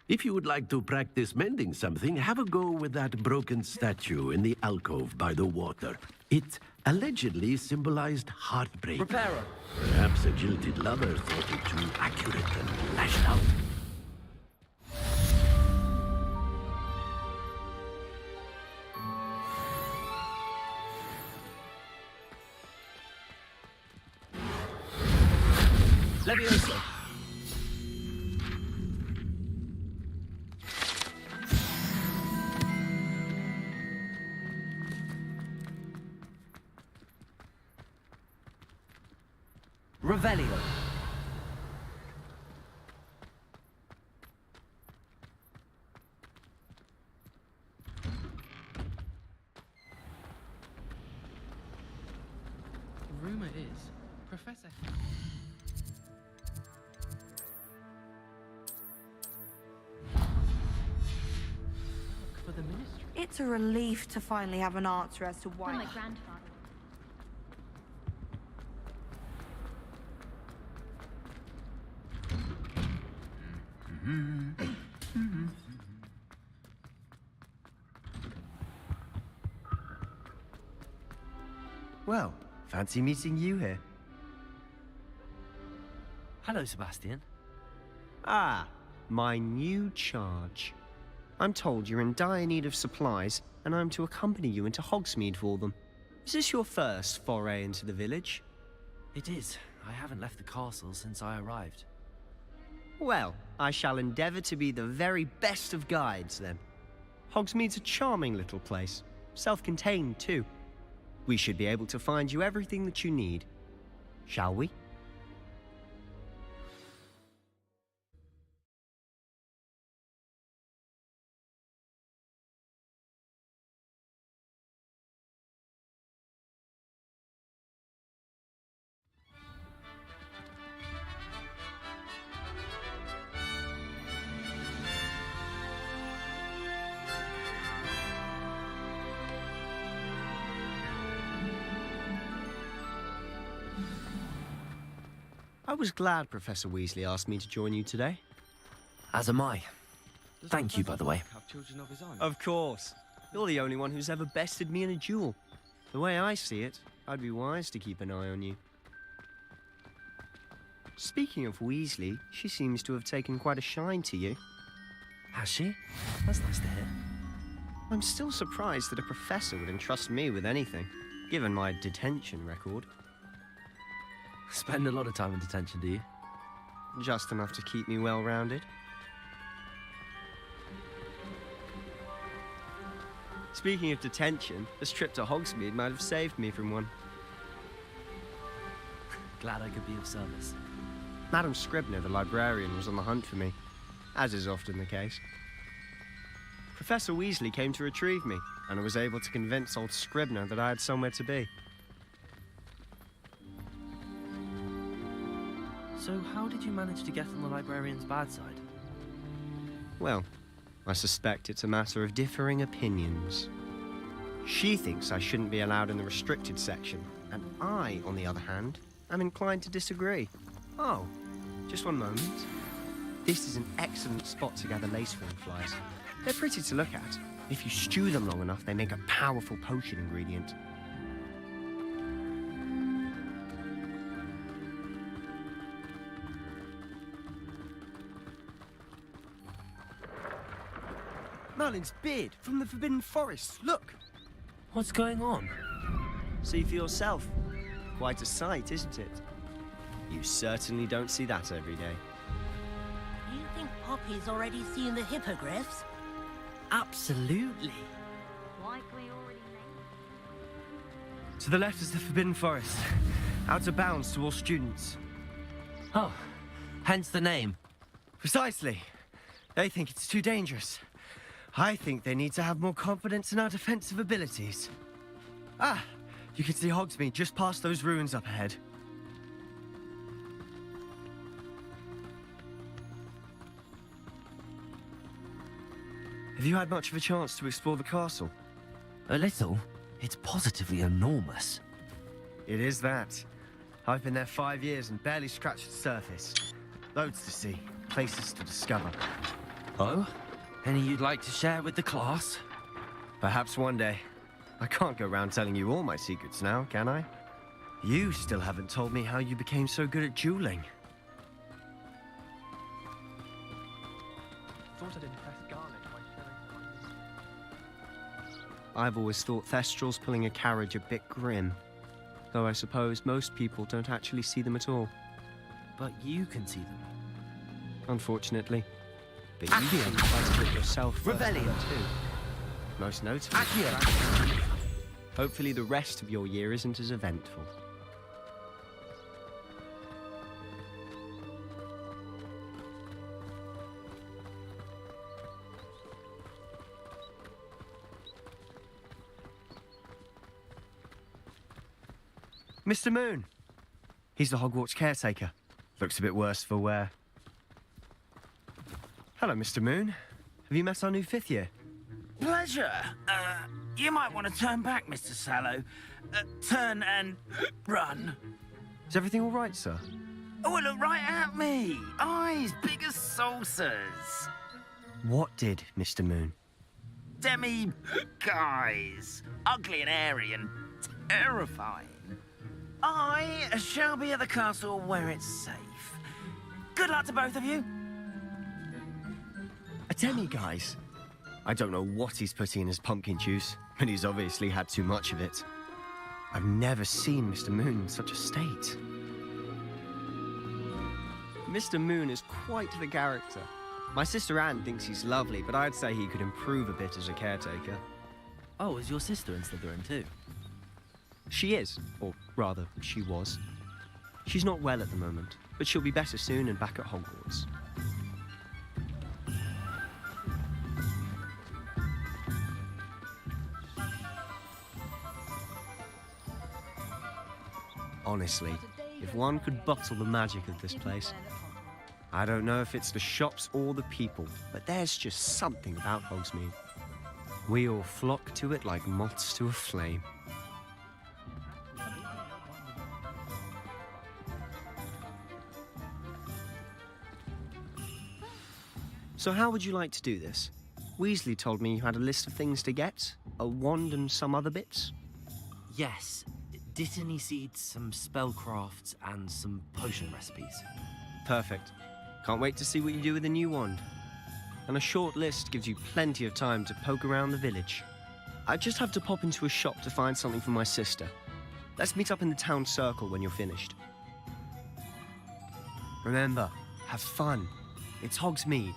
If you would like to practice mending something, have a go with that broken statue in the alcove by the water. It allegedly symbolized heartbreak. Reparo. Perhaps a jilted lover thought it too accurate and lashed out. Levioso. Revelio. Rumor is, Professor... for the ministry. It's a relief to finally have an answer as to why. From my grandfather. Well, fancy meeting you here. Hello, Sebastian. Ah, my new charge. I'm told you're in dire need of supplies, and I'm to accompany you into Hogsmeade for them. Is this your first foray into the village? It is. I haven't left the castle since I arrived. Well, I shall endeavour to be the very best of guides, then. Hogsmeade's a charming little place. Self-contained, too. We should be able to find you everything that you need. Shall we? I was glad Professor Weasley asked me to join you today. As am I. Thank you, by the way. Have children of his own? Of course. You're the only one who's ever bested me in a duel. The way I see it, I'd be wise to keep an eye on you. Speaking of Weasley, she seems to have taken quite a shine to you. Has she? That's nice to hear. I'm still surprised that a professor would entrust me with anything, given my detention record. Spend a lot of time in detention, do you? Just enough to keep me well-rounded. Speaking of detention, this trip to Hogsmeade might have saved me from one. Glad I could be of service. Madam Scribner, the librarian, was on the hunt for me, as is often the case. Professor Weasley came to retrieve me, and I was able to convince old Scribner that I had somewhere to be. So how did you manage to get on the librarian's bad side? Well, I suspect it's a matter of differing opinions. She thinks I shouldn't be allowed in the restricted section, and I, on the other hand, am inclined to disagree. Oh, just one moment. This is an excellent spot to gather lacewing flies. They're pretty to look at. If you stew them long enough, they make a powerful potion ingredient. Merlin's beard from the Forbidden Forest. Look! What's going on? See for yourself. Quite a sight, isn't it? You certainly don't see that every day. Do you think Poppy's already seen the hippogriffs? Absolutely. Like we already To the left is the Forbidden Forest. Out of bounds to all students. Oh, hence the name. Precisely. They think it's too dangerous. I think they need to have more confidence in our defensive abilities. Ah, you can see Hogsmeade just past those ruins up ahead. Have you had much of a chance to explore the castle? A little. It's positively enormous. It is that. I've been there 5 years and barely scratched the surface. Loads to see, places to discover. Oh? Any you'd like to share with the class? Perhaps one day. I can't go around telling you all my secrets now, can I? You still haven't told me how you became so good at dueling. Thought I'd impress Garlic by sharing my... I've always thought Thestral's pulling a carriage a bit grim. Though I suppose most people don't actually see them at all. But you can see them. Unfortunately. But you be able to try to do it yourself first, Rebellion. too. Most notably. Hopefully the rest of your year isn't as eventful. Mr. Moon. He's the Hogwarts caretaker. Looks a bit worse for wear. Hello, Mr. Moon. Have you met our new 5th year? Pleasure. You might want to turn back, Mr. Sallow. Turn and run. Is everything all right, sir? Oh, look right at me. Eyes big as saucers. What did, Mr. Moon? Guys. Ugly and airy and terrifying. I shall be at the castle where it's safe. Good luck to both of you. A demi-guise? I don't know what he's putting in his pumpkin juice, but he's obviously had too much of it. I've never seen Mr. Moon in such a state. Mr. Moon is quite the character. My sister Anne thinks he's lovely, but I'd say he could improve a bit as a caretaker. Oh, is your sister in Slytherin too? She is, or rather, she was. She's not well at the moment, but she'll be better soon and back at Hogwarts. Honestly, if one could bottle the magic of this place. I don't know if it's the shops or the people, but there's just something about Hogsmeade. We all flock to it like moths to a flame. So how would you like to do this? Weasley told me you had a list of things to get, a wand and some other bits. Yes. Didn't he seed some spellcrafts and some potion recipes? Perfect. Can't wait to see what you do with the new wand. And a short list gives you plenty of time to poke around the village. I just have to pop into a shop to find something for my sister. Let's meet up in the town circle when you're finished. Remember, have fun. It's Hogsmeade.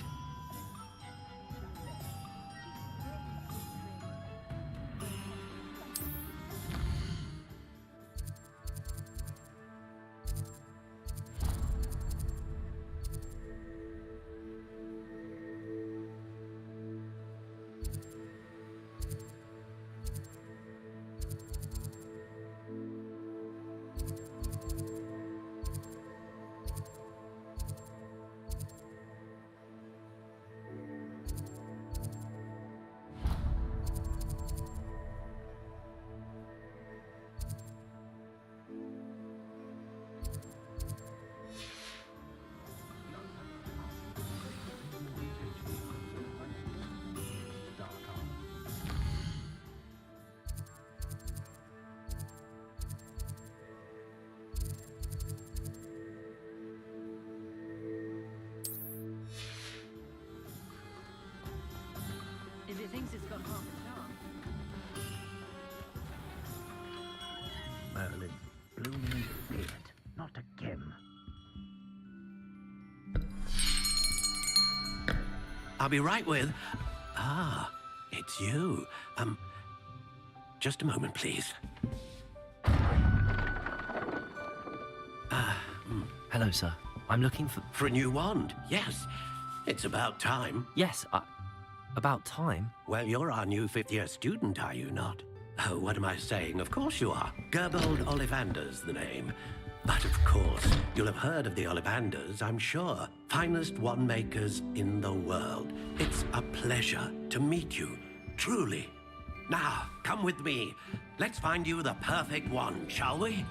If it thinks it's got half a chance. Merlin, blooming beard, not again. I'll be right with... Ah, it's you. Just a moment, please. Hello, sir. I'm looking for... For a new wand, yes. It's about time. Yes, about time? Well, you're our new fifth-year student, are you not? Oh, what am I saying? Of course you are. Gerbold Ollivander's the name. But of course, you'll have heard of the Ollivanders, I'm sure. Finest wand makers in the world. It's a pleasure to meet you, truly. Now, come with me. Let's find you the perfect wand, shall we?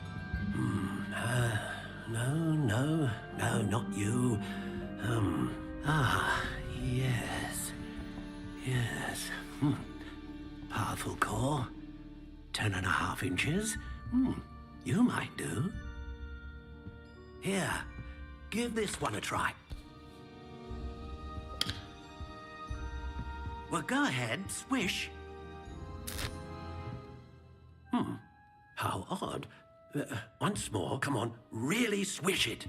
No, not you. Yes. Powerful core. 10.5 inches. You might do. Here, give this one a try. Well, go ahead, swish. How odd. Once more, come on, really swish it.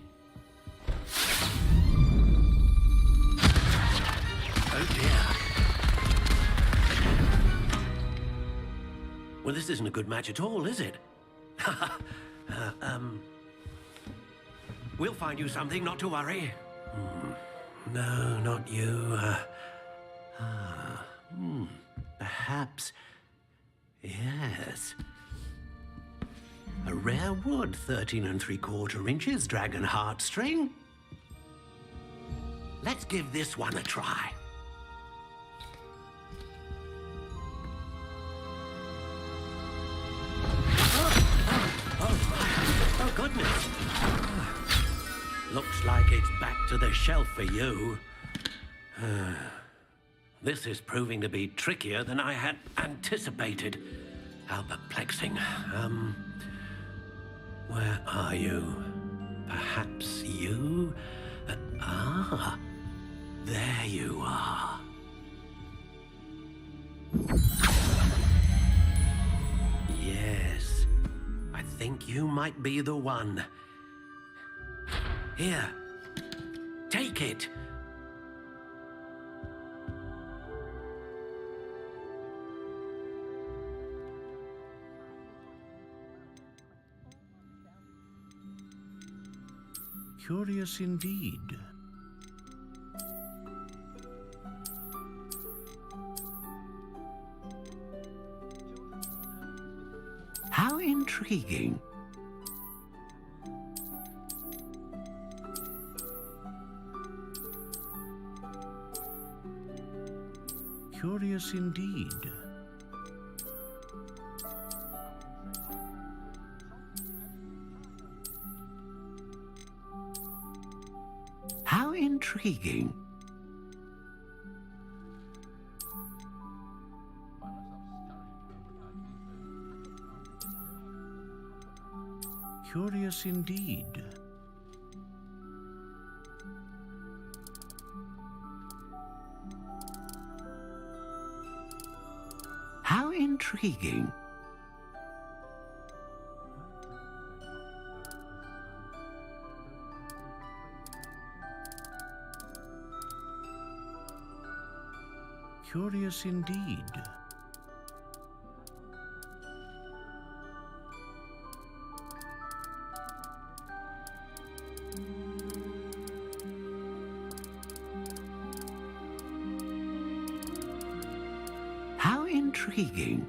Oh dear. Well, this isn't a good match at all, is it? We'll find you something, not to worry. No, not you. Perhaps. Yes. A rare wood, 13 3/4 inches, dragon heartstring. Let's give this one a try. Oh, goodness. Looks like it's back to the shelf for you. This is proving to be trickier than I had anticipated. How perplexing. Where are you? Perhaps you? There you are. think you might be the one. Here, take it. Curious indeed. How intriguing. Curious indeed. How intriguing. Curious indeed. How intriguing. Curious indeed. How intriguing.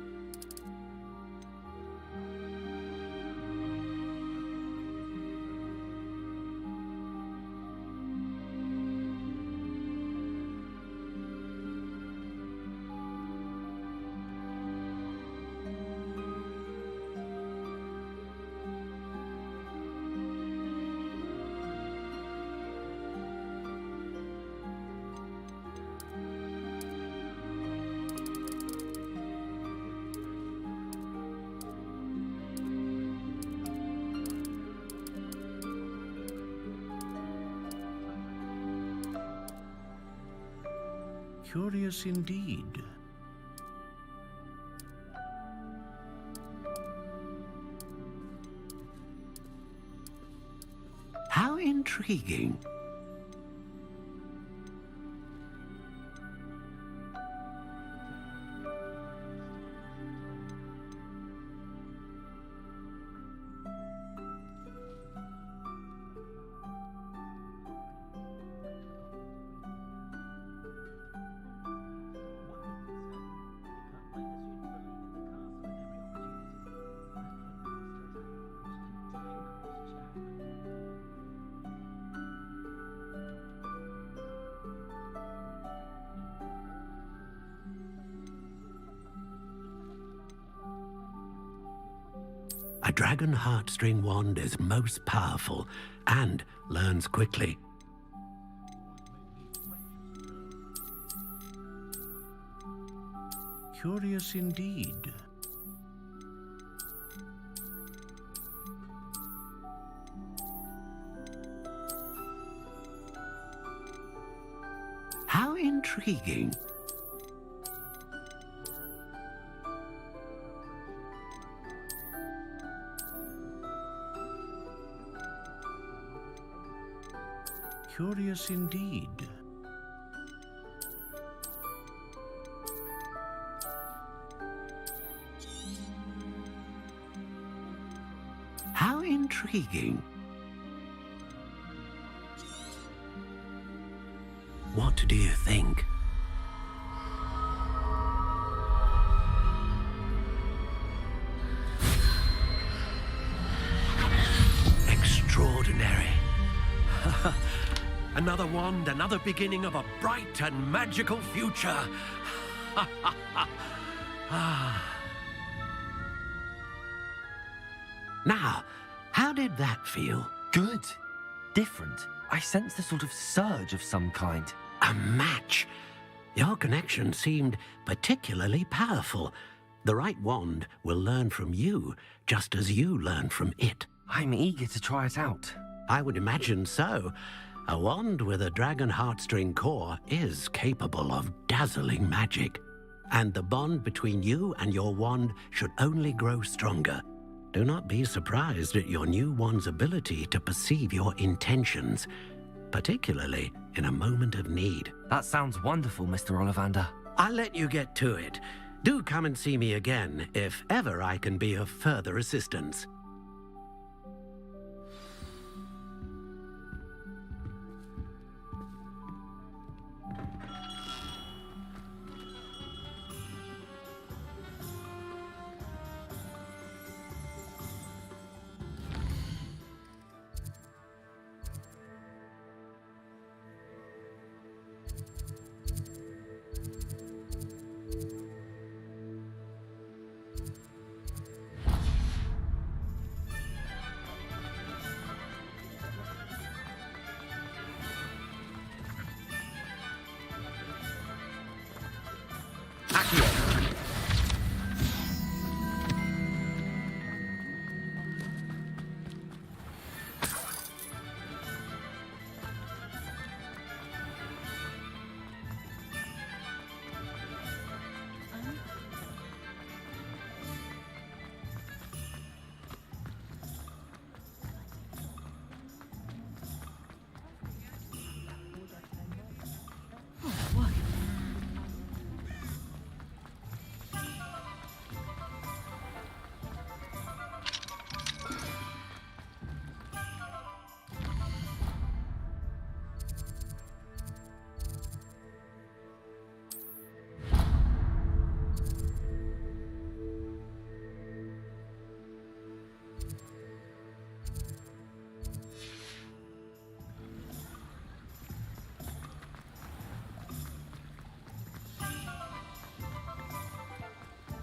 Curious indeed. How intriguing. A dragon heartstring wand is most powerful and learns quickly. Curious indeed. How intriguing. Curious indeed. How intriguing. What do you think? Extraordinary. Another wand, another beginning of a bright and magical future. Now, how did that feel? Good. Different. I sensed a sort of surge of some kind. A match. Your connection seemed particularly powerful. The right wand will learn from you, just as you learn from it. I'm eager to try it out. I would imagine so. A wand with a dragon heartstring core is capable of dazzling magic. And the bond between you and your wand should only grow stronger. Do not be surprised at your new one's ability to perceive your intentions, particularly in a moment of need. That sounds wonderful, Mr. Ollivander. I'll let you get to it. Do come and see me again if ever I can be of further assistance.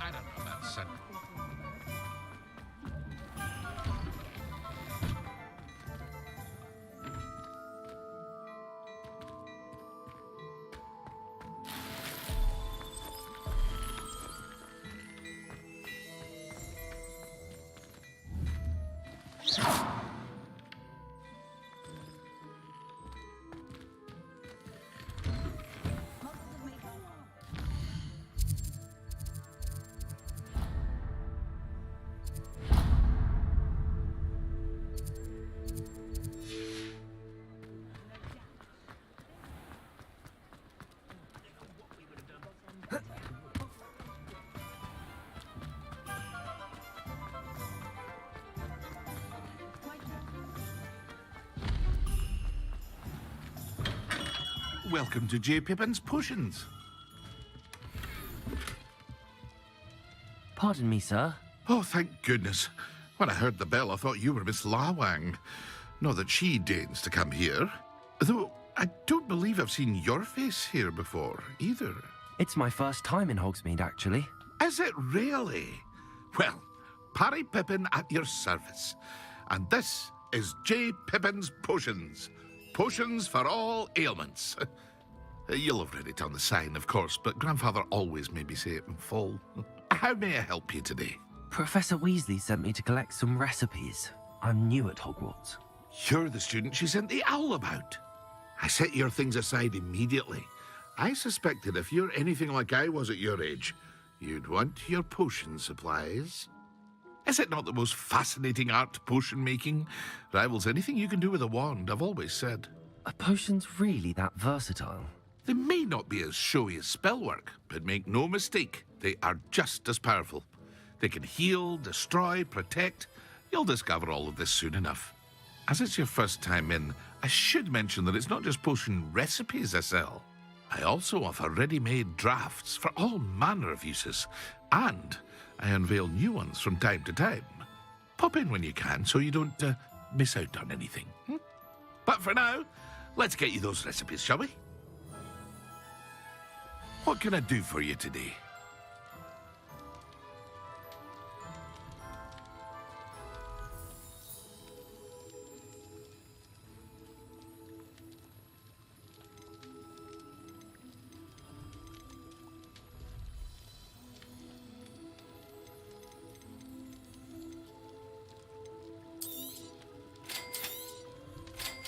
I don't know about Sunday. Welcome to J. Pippin's Potions. Pardon me, sir. Oh, thank goodness. When I heard the bell, I thought you were Miss Lawang. Not that she deigns to come here. Though I don't believe I've seen your face here before, either. It's my first time in Hogsmeade, actually. Is it really? Well, Parry Pippin at your service. And this is J. Pippin's Potions. Potions for all ailments. You'll have read it on the sign, of course, but Grandfather always made me say it in full. How may I help you today? Professor Weasley sent me to collect some recipes. I'm new at Hogwarts. You're the student she sent the owl about. I set your things aside immediately. I suspected if you're anything like I was at your age, you'd want your potion supplies. Is it not the most fascinating art, potion making? Rivals anything you can do with a wand, I've always said. Are potions really that versatile? They may not be as showy as spellwork, but make no mistake, they are just as powerful. They can heal, destroy, protect. You'll discover all of this soon enough. As it's your first time in, I should mention that it's not just potion recipes I sell. I also offer ready-made drafts for all manner of uses, and I unveil new ones from time to time. Pop in when you can so you don't miss out on anything. But for now, let's get you those recipes, shall we? What can I do for you today?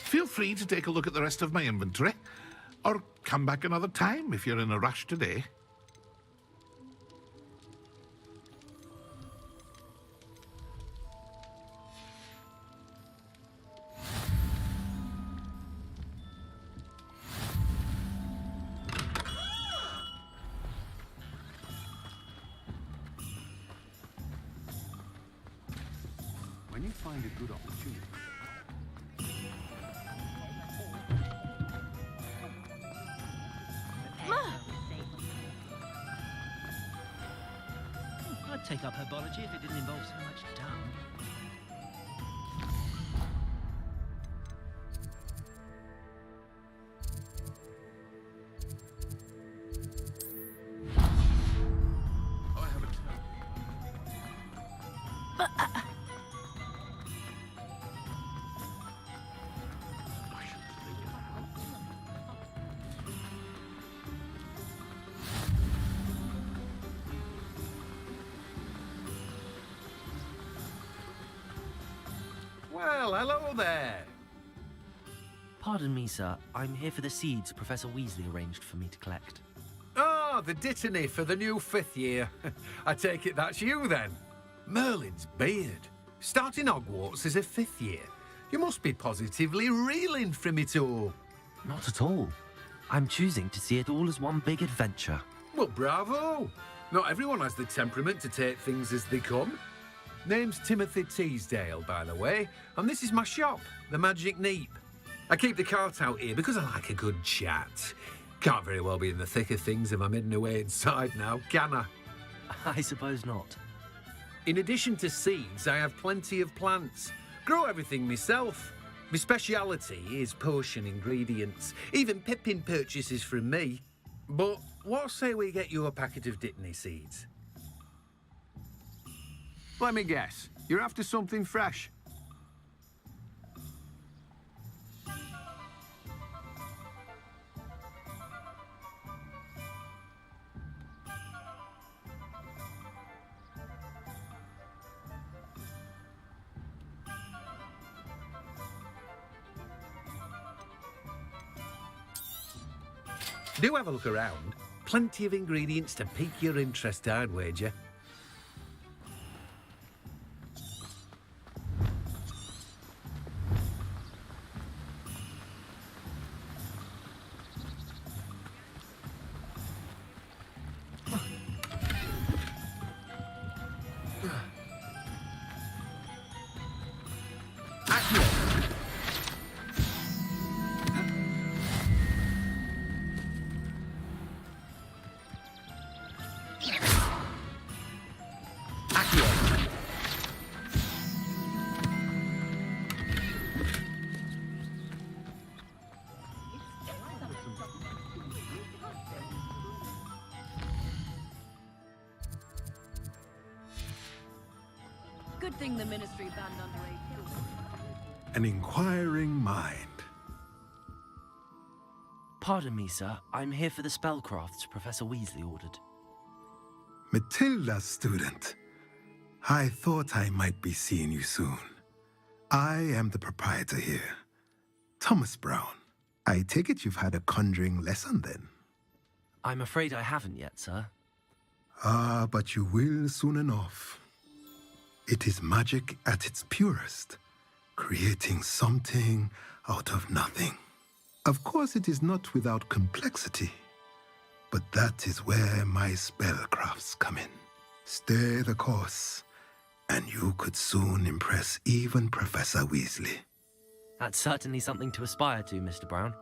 Feel free to take a look at the rest of my inventory, or come back another time if you're in a rush today. you find a good opportunity. I'd take up herbology if it didn't involve so much dung. Oh, I haven't. Well, hello there. Pardon me, sir. I'm here for the seeds Professor Weasley arranged for me to collect. Ah, the dittany for the new 5th year. I take it that's you then. Merlin's beard. Starting Hogwarts as a 5th year. You must be positively reeling from it all. Not at all. I'm choosing to see it all as one big adventure. Well, bravo. Not everyone has the temperament to take things as they come. Name's Timothy Teasdale, by the way, and this is my shop, the Magic Neep. I keep the cart out here because I like a good chat. Can't very well be in the thick of things if I'm hidden away inside now, can I? I suppose not. In addition to seeds, I have plenty of plants. Grow everything myself. My speciality is potion ingredients. Even Pippin purchases from me. But what say we get you a packet of Dittany seeds? Let me guess. You're after something fresh. Do have a look around. Plenty of ingredients to pique your interest, I'd wager. Good thing the Ministry banned underage. An inquiring mind. Pardon me, sir. I'm here for the spellcrafts Professor Weasley ordered. Matilda, student. I thought I might be seeing you soon. I am the proprietor here, Thomas Brown. I take it you've had a conjuring lesson then? I'm afraid I haven't yet, sir. Ah, but you will soon enough. It is magic at its purest, creating something out of nothing. Of course, it is not without complexity, but that is where my spellcrafts come in. Stay the course, and you could soon impress even Professor Weasley. That's certainly something to aspire to, Mr. Brown.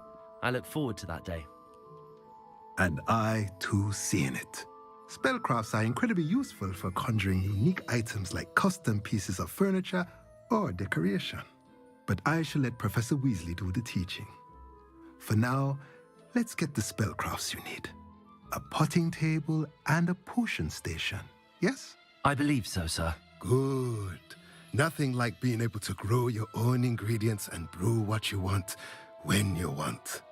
I look forward to that day. And I, too, seeing it. Spellcrafts are incredibly useful for conjuring unique items like custom pieces of furniture or decoration. But I shall let Professor Weasley do the teaching. For now, let's get the spellcrafts you need. A potting table and a potion station, yes? I believe so, sir. Good. Nothing like being able to grow your own ingredients and brew what you want when you want.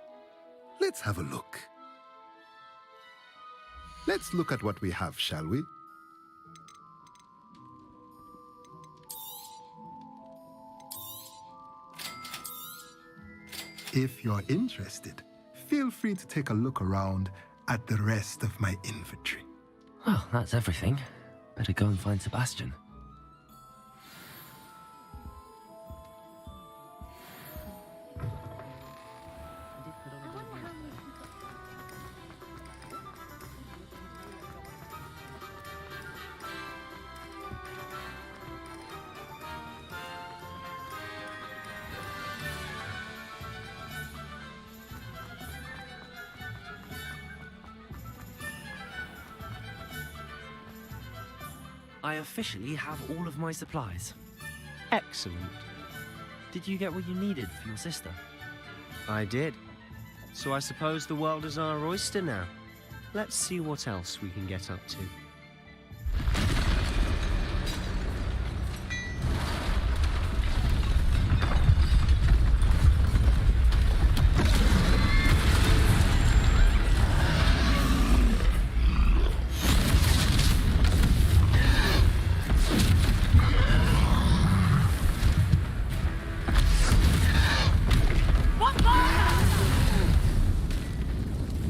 Let's have a look. Let's look at what we have, shall we? If you're interested, feel free to take a look around at the rest of my inventory. Well, that's everything. Better go and find Sebastian. I officially have all of my supplies. Excellent. Did you get what you needed for your sister? I did. So I suppose the world is our oyster now. Let's see what else we can get up to.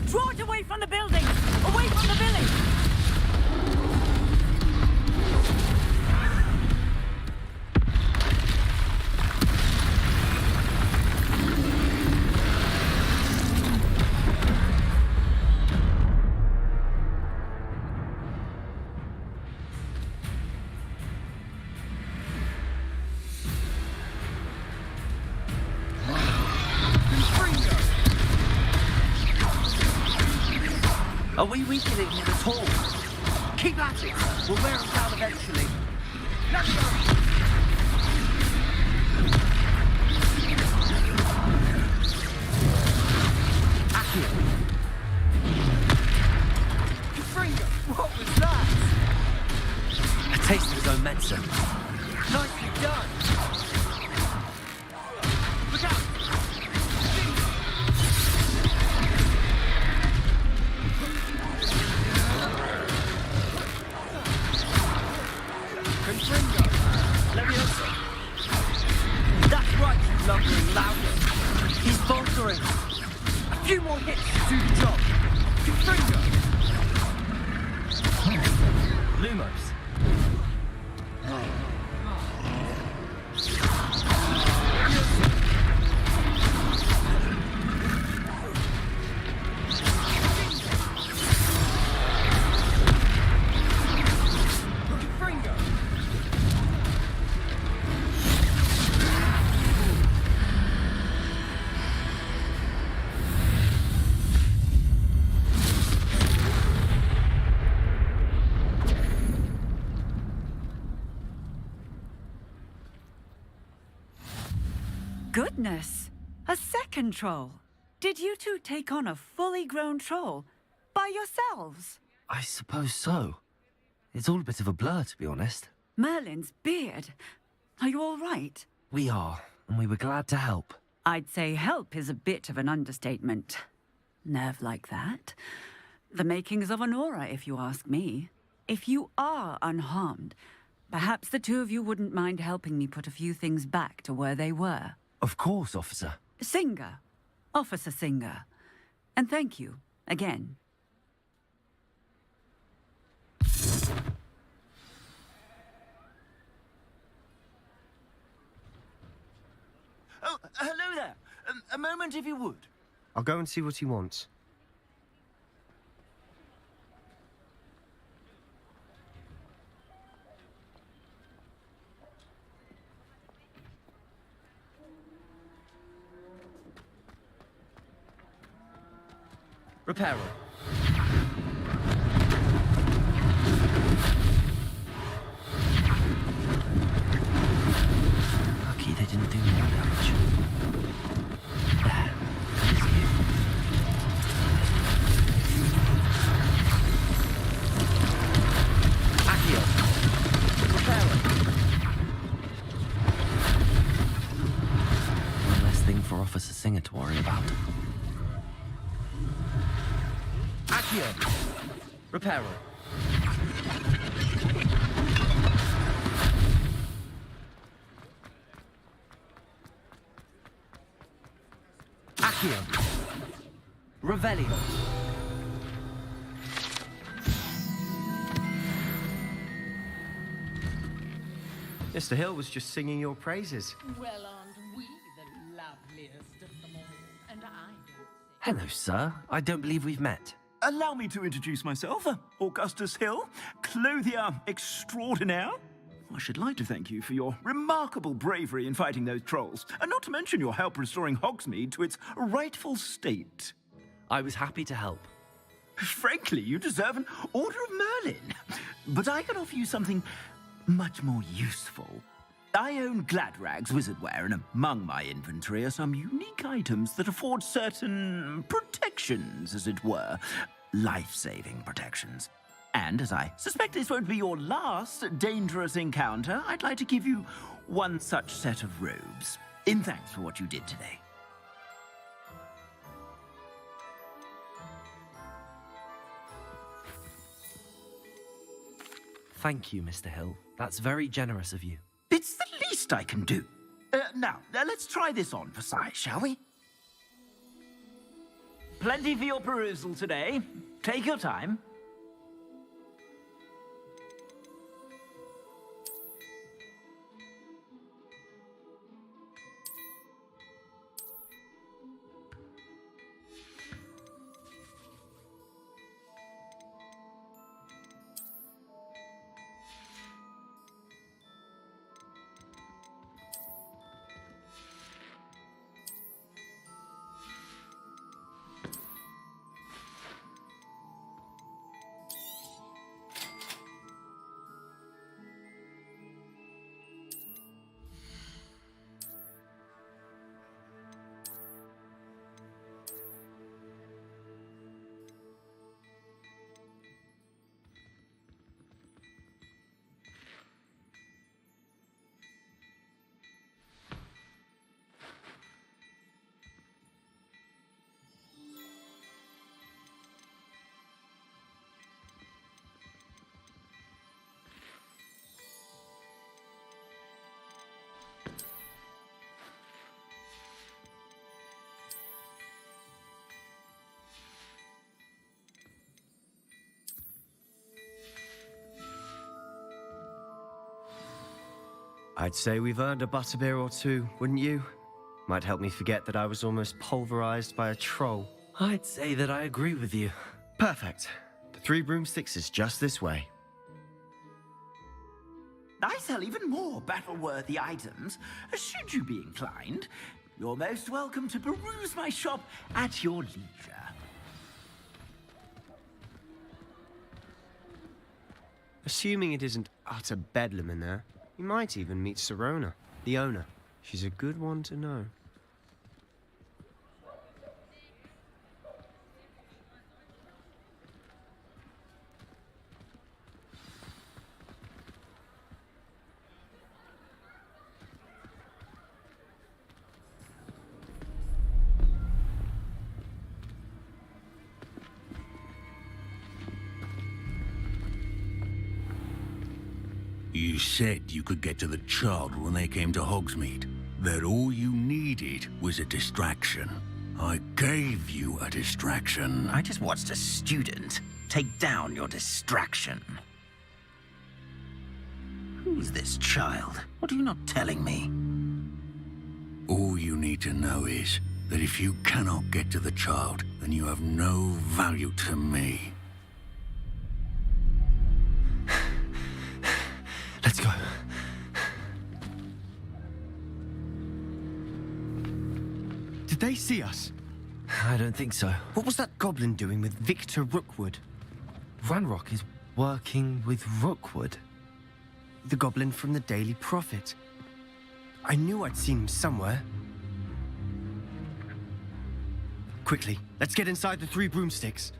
Draw it away from the building! Away from the village! Are we weakening him at all? Keep at it! We'll wear him down eventually. Let's go! Accio! Fringo, what was that? A taste of his own medicine. Nicely done! Look out! Confringo! Leviosa! That's right, you lumbering loudness! He's faltering! A few more hits to do the job! Confringo! Lumos. Confringo! Goodness! A second troll! Did you two take on a fully grown troll? By yourselves? I suppose so. It's all a bit of a blur, to be honest. Merlin's beard. Are you all right? We are, and we were glad to help. I'd say help is a bit of an understatement. Nerve like that. The makings of an aura, if you ask me. If you are unharmed, perhaps the two of you wouldn't mind helping me put a few things back to where they were. Of course, officer. Singer. Officer Singer. And thank you, again. Oh, hello there. A moment, if you would. I'll go and see what he wants. Reparo. Lucky they didn't do more damage. There. There's you. Accio. Reparo. One less thing for Officer Singer to worry about. Accio. Reparo. Accio. Revelio. Mr. Hill was just singing your praises. Well, aren't we the loveliest of them all? And I don't Hello, sir. I don't believe we've met. Allow me to introduce myself, Augustus Hill, clothier extraordinaire. I should like to thank you for your remarkable bravery in fighting those trolls, and not to mention your help restoring Hogsmeade to its rightful state. I was happy to help. Frankly, you deserve an Order of Merlin. But I can offer you something much more useful. I own Gladrag's wizardware, and among my inventory are some unique items that afford certain protections, as it were. Life-saving protections. And as I suspect this won't be your last dangerous encounter, I'd like to give you one such set of robes, in thanks for what you did today. Thank you, Mr. Hill. That's very generous of you. It's the least I can do. Now, let's try this on for size, shall we? Plenty for your perusal today. Take your time. I'd say we've earned a butterbeer or two, wouldn't you? Might help me forget that I was almost pulverized by a troll. I'd say that I agree with you. Perfect. The 3 broomsticks is just this way. I sell even more battle-worthy items. Should you be inclined, you're most welcome to peruse my shop at your leisure. Assuming it isn't utter bedlam in there, you might even meet Sirona, the owner. She's a good one to know. You said you could get to the child when they came to Hogsmeade. That all you needed was a distraction. I gave you a distraction. I just watched a student take down your distraction. Who's this child? What are you not telling me? All you need to know is that if you cannot get to the child, then you have no value to me. Let's go. Did they see us? I don't think so. What was that goblin doing with Victor Rookwood? Ranrock is working with Rookwood. The goblin from the Daily Prophet. I knew I'd seen him somewhere. Quickly, let's get inside the 3 broomsticks.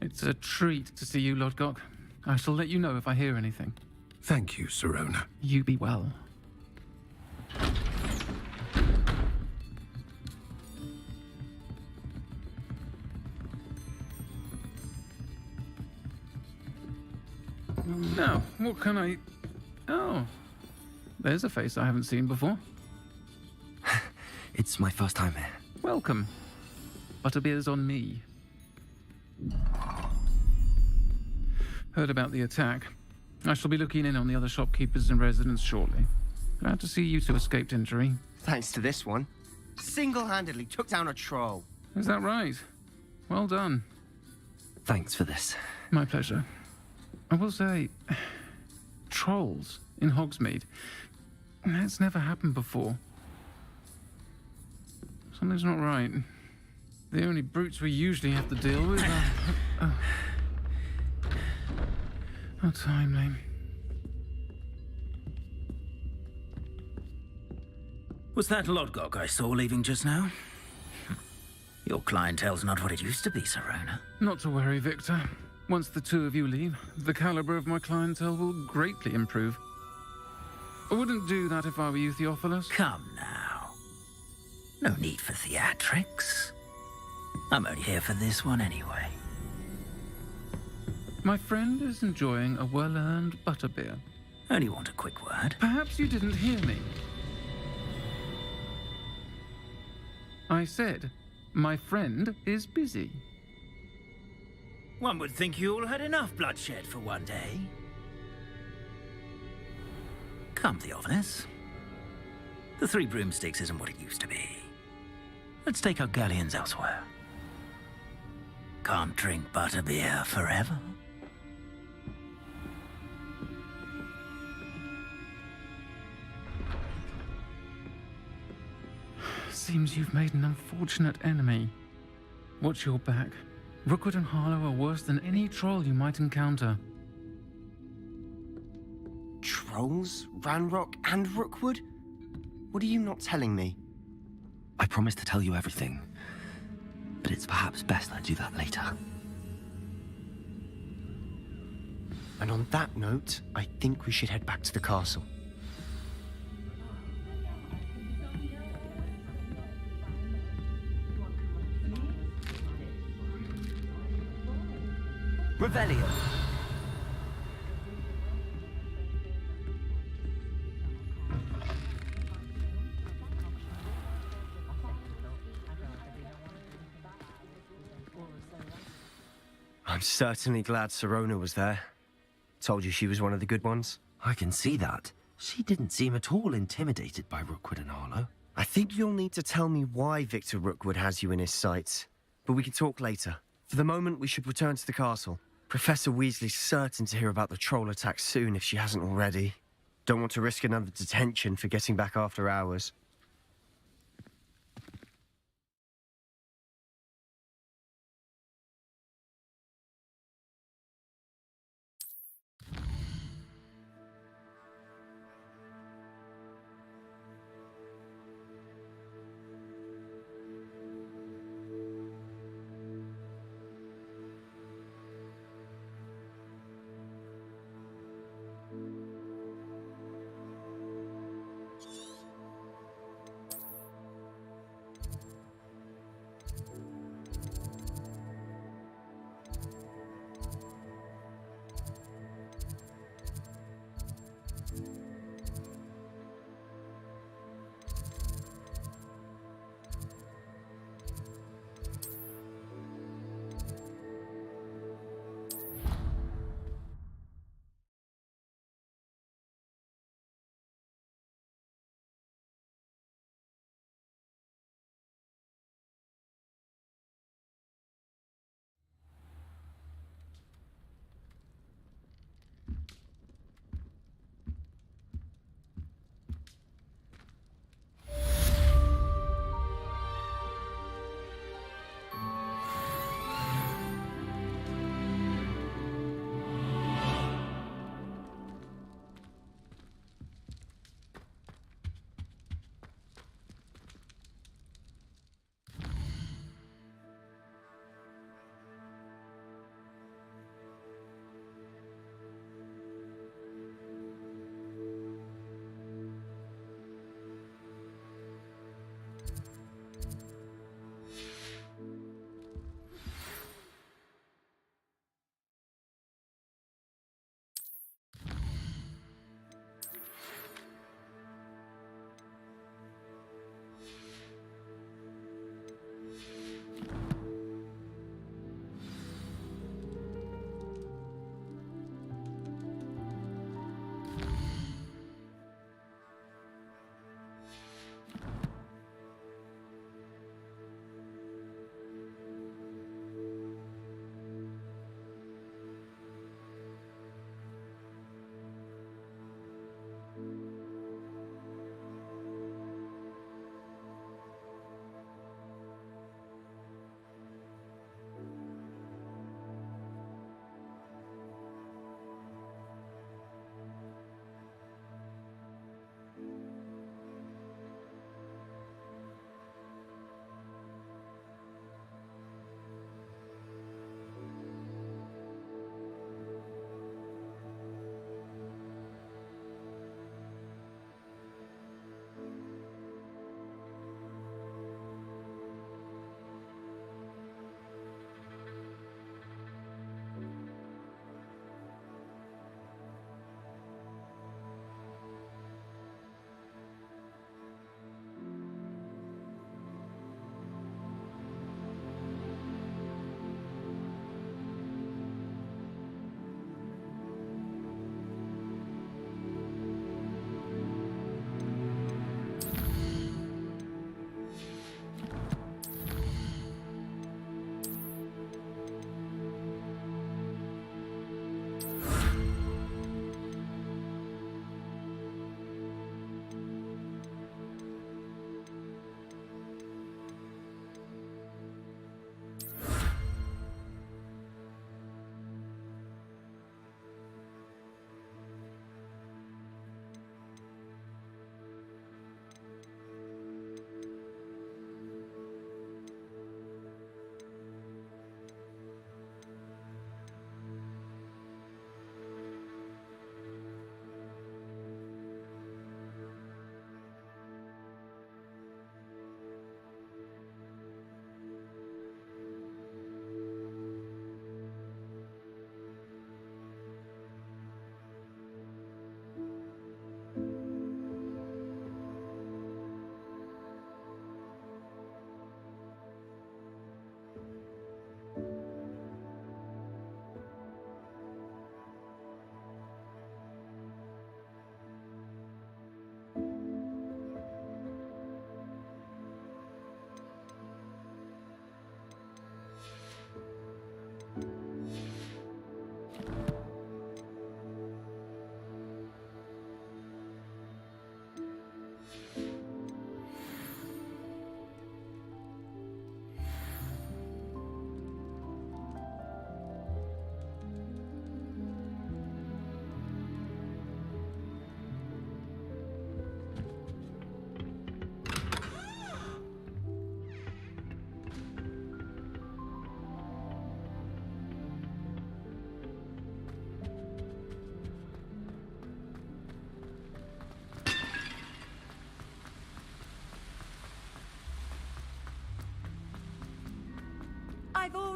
It's a treat to see you, Lodgok. I shall let you know if I hear anything. Thank you, Sirona. You be well. Now, what can I... Oh, there's a face I haven't seen before. It's my first time here. Welcome. Butterbeer's on me. Heard about the attack. I shall be looking in on the other shopkeepers and residents shortly. Glad to see you two escaped injury. Thanks to this one. Single-handedly took down a troll. Is that right? Well done. Thanks for this. My pleasure. I will say, trolls in Hogsmeade. That's never happened before. Something's not right. The only brutes we usually have to deal with are... How timely. Was that Lodgok I saw leaving just now? Your clientele's not what it used to be, Serona. Not to worry, Victor. Once the two of you leave, the caliber of my clientele will greatly improve. I wouldn't do that if I were you, Theophilus. Come now. No need for theatrics. I'm only here for this one anyway. My friend is enjoying a well-earned butterbeer. Only want a quick word. Perhaps you didn't hear me. I said, my friend is busy. One would think you all had enough bloodshed for one day. Come, Theophilus. The Three Broomsticks isn't what it used to be. Let's take our galleons elsewhere. Can't drink butterbeer forever. Seems you've made an unfortunate enemy. Watch your back. Rookwood and Harlow are worse than any troll you might encounter. Trolls? Ranrock and Rookwood? What are you not telling me? I promised to tell you everything, but it's perhaps best I do that later. And on that note, I think we should head back to the castle. Revelio. I'm certainly glad Serona was there. Told you she was one of the good ones. I can see that. She didn't seem at all intimidated by Rookwood and Harlow. I think you'll need to tell me why Victor Rookwood has you in his sights. But we can talk later. For the moment, we should return to the castle. Professor Weasley's certain to hear about the troll attack soon if she hasn't already. Don't want to risk another detention for getting back after hours.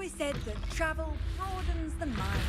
always said that travel broadens the mind.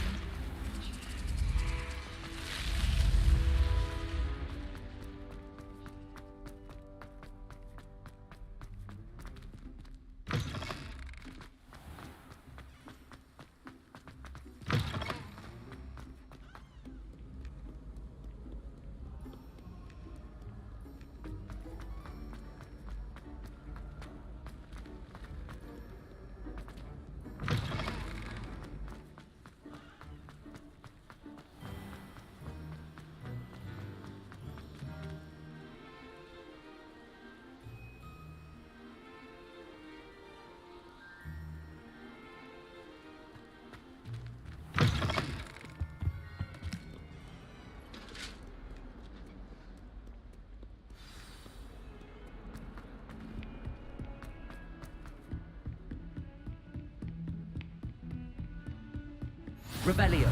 Rebellion.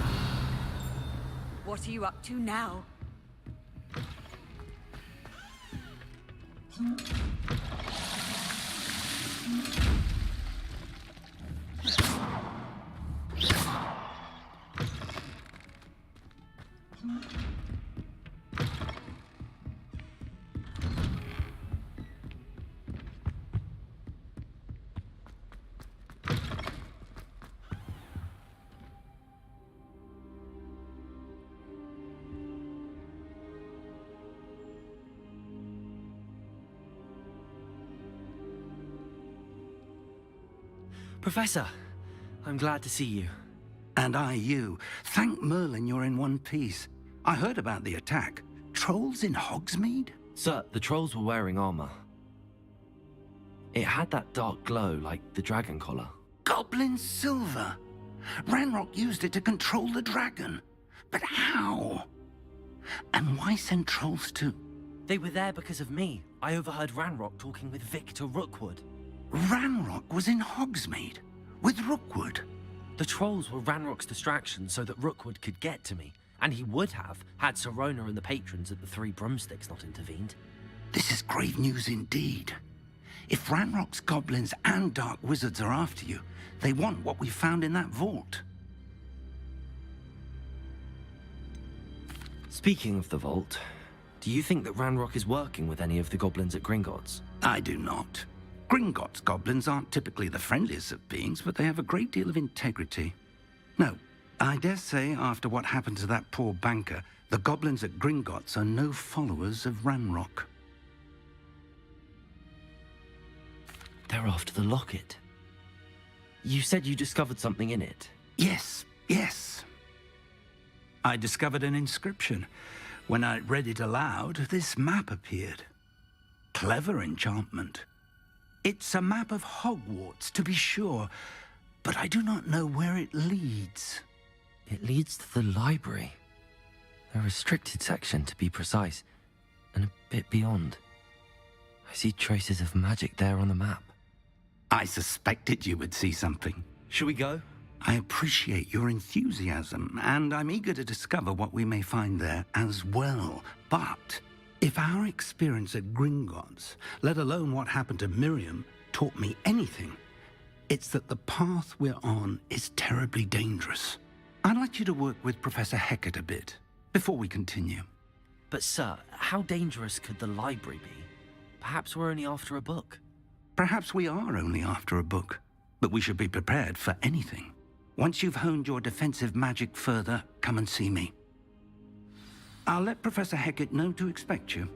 What are you up to now? Professor, I'm glad to see you. And I you. Thank Merlin you're in one piece. I heard about the attack. Trolls in Hogsmeade? Sir, the trolls were wearing armor. It had that dark glow like the dragon collar. Goblin silver. Ranrock used it to control the dragon. But how? And why send trolls to... They were there because of me. I overheard Ranrock talking with Victor Rookwood. Ranrock was in Hogsmeade with Rookwood. The trolls were Ranrock's distraction so that Rookwood could get to me, and he would have had Sirona and the patrons at the Three Broomsticks not intervened. This is grave news indeed. If Ranrock's goblins and dark wizards are after you, they want what we found in that vault. Speaking of the vault, do you think that Ranrock is working with any of the goblins at Gringotts? I do not. Gringotts goblins aren't typically the friendliest of beings, but they have a great deal of integrity. No, I dare say after what happened to that poor banker, the goblins at Gringotts are no followers of Ranrock. They're after the locket. You said you discovered something in it. Yes. I discovered an inscription. When I read it aloud, this map appeared. Clever enchantment. It's a map of Hogwarts, to be sure, but I do not know where it leads. It leads to the library. A restricted section, to be precise, and a bit beyond. I see traces of magic there on the map. I suspected you would see something. Shall we go? I appreciate your enthusiasm, and I'm eager to discover what we may find there as well. But if our experience at Gringotts, let alone what happened to Miriam, taught me anything, it's that the path we're on is terribly dangerous. I'd like you to work with Professor Hecat a bit before we continue. But sir, how dangerous could the library be? Perhaps we're only after a book. Perhaps we are only after a book, but we should be prepared for anything. Once you've honed your defensive magic further, come and see me. I'll let Professor Hecat know to expect you.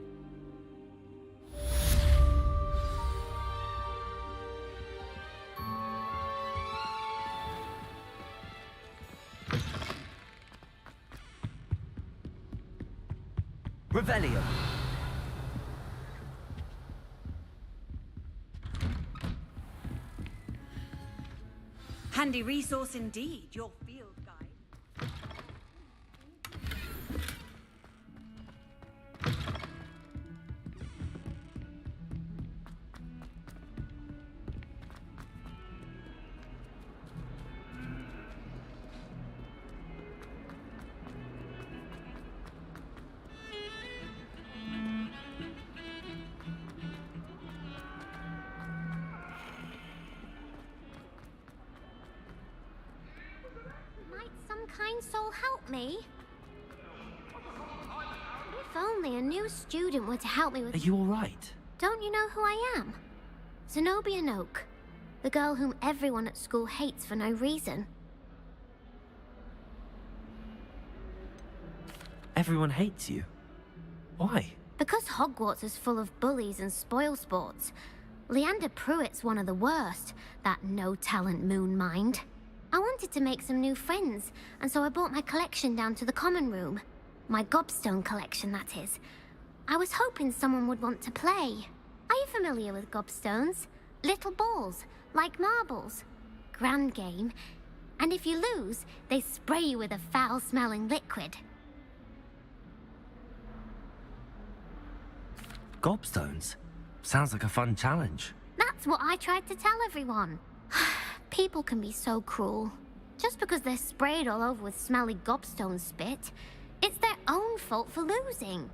Revelio. Handy resource indeed, your field guide. kind soul help me? If only a new student were to help me with... Are you alright? Don't you know who I am? Zenobia Noak, the girl whom everyone at school hates for no reason. Everyone hates you. Why? Because Hogwarts is full of bullies and spoilsports. Leander Pruitt's one of the worst, that no-talent moon mind. I wanted to make some new friends, and so I brought my collection down to the common room. My gobstone collection, that is. I was hoping someone would want to play. Are you familiar with gobstones? Little balls, like marbles. Grand game. And if you lose, they spray you with a foul-smelling liquid. Gobstones? Sounds like a fun challenge. That's what I tried to tell everyone. People can be so cruel. Just because they're sprayed all over with smelly gobstone spit, it's their own fault for losing.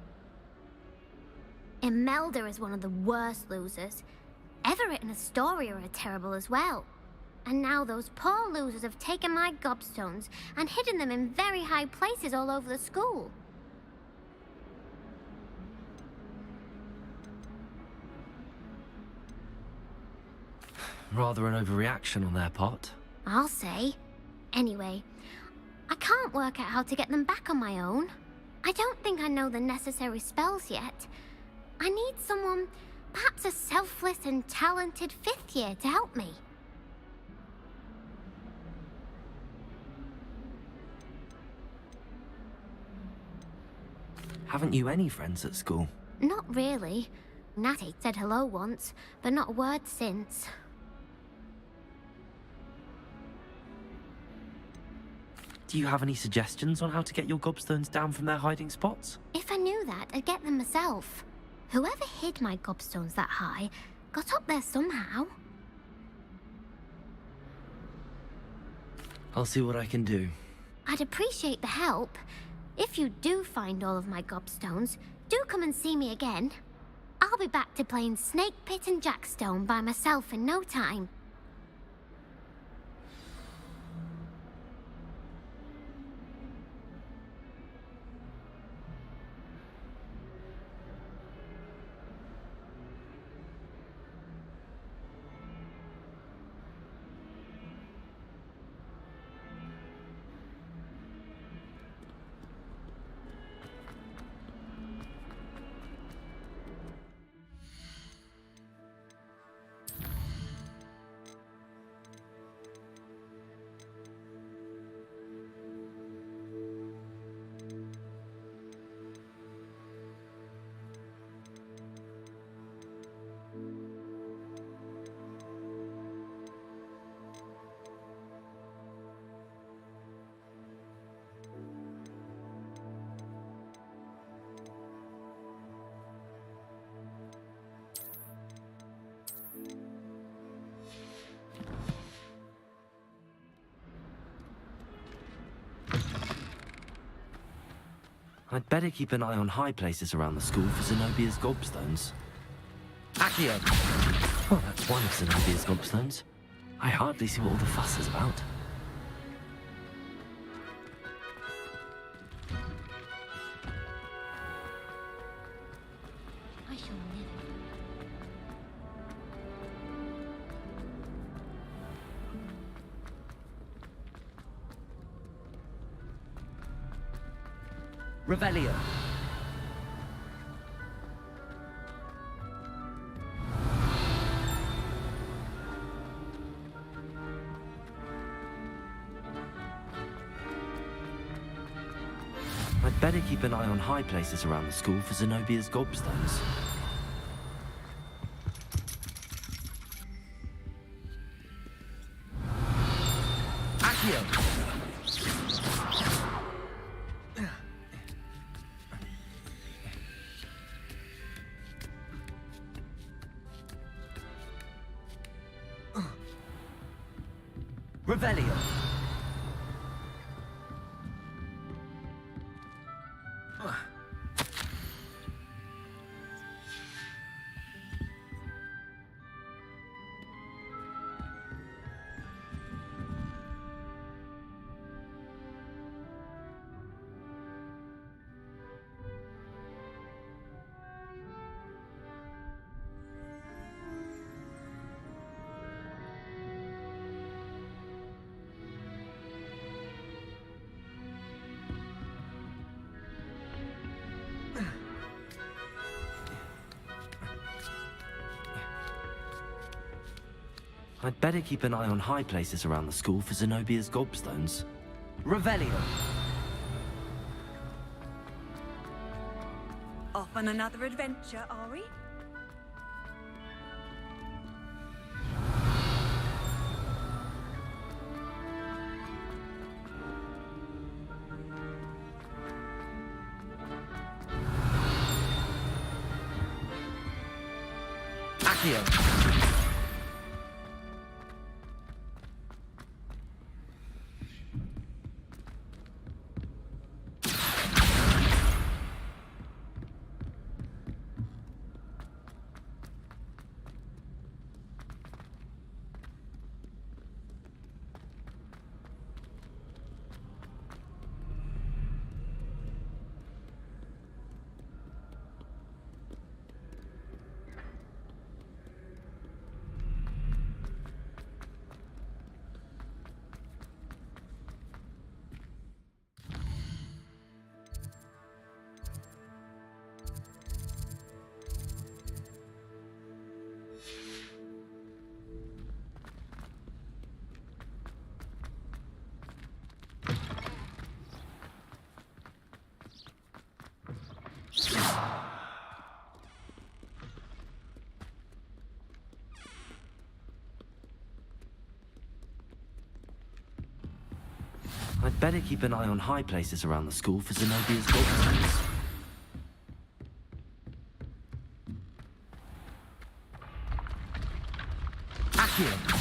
Imelda is one of the worst losers. Everett and Astoria are terrible as well. And now those poor losers have taken my gobstones and hidden them in very high places all over the school. Rather an overreaction on their part. I'll say. Anyway, I can't work out how to get them back on my own. I don't think I know the necessary spells yet. I need someone, perhaps a selfless and talented 5th year to help me. Haven't you any friends at school? Not really. Natty said hello once, but not a word since. Do you have any suggestions on how to get your gobstones down from their hiding spots? If I knew that, I'd get them myself. Whoever hid my gobstones that high got up there somehow. I'll see what I can do. I'd appreciate the help. If you do find all of my gobstones, do come and see me again. I'll be back to playing Snake Pit and Jackstone by myself in no time. I'd better keep an eye on high places around the school for Zenobia's gobstones. Accio! Oh, that's one of Zenobia's gobstones. I hardly see what all the fuss is about. I shall never. Revelio. I'd better keep an eye on high places around the school for Zenobia's gobstones. Accio. Revelio. I'd better keep an eye on high places around the school for Zenobia's gobstones. Revelio. Off on another adventure, are we? Accio. I'd better keep an eye on high places around the school for Zenobia's gobstones. Accio.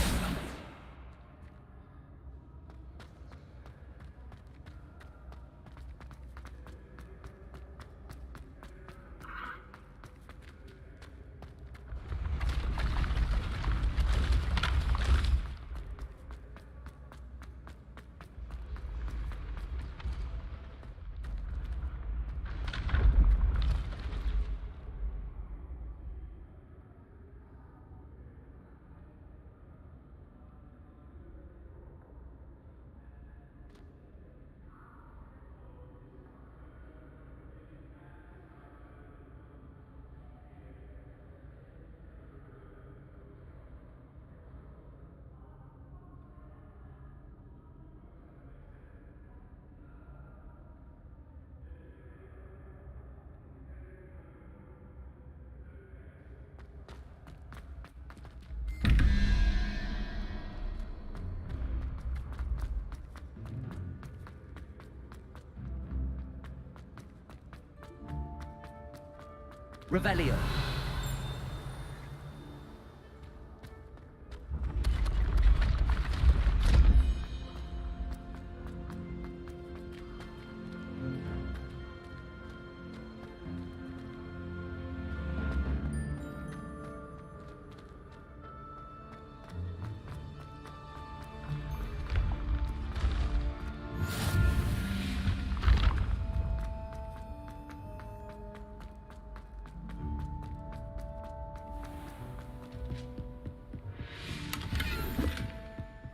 Revelio.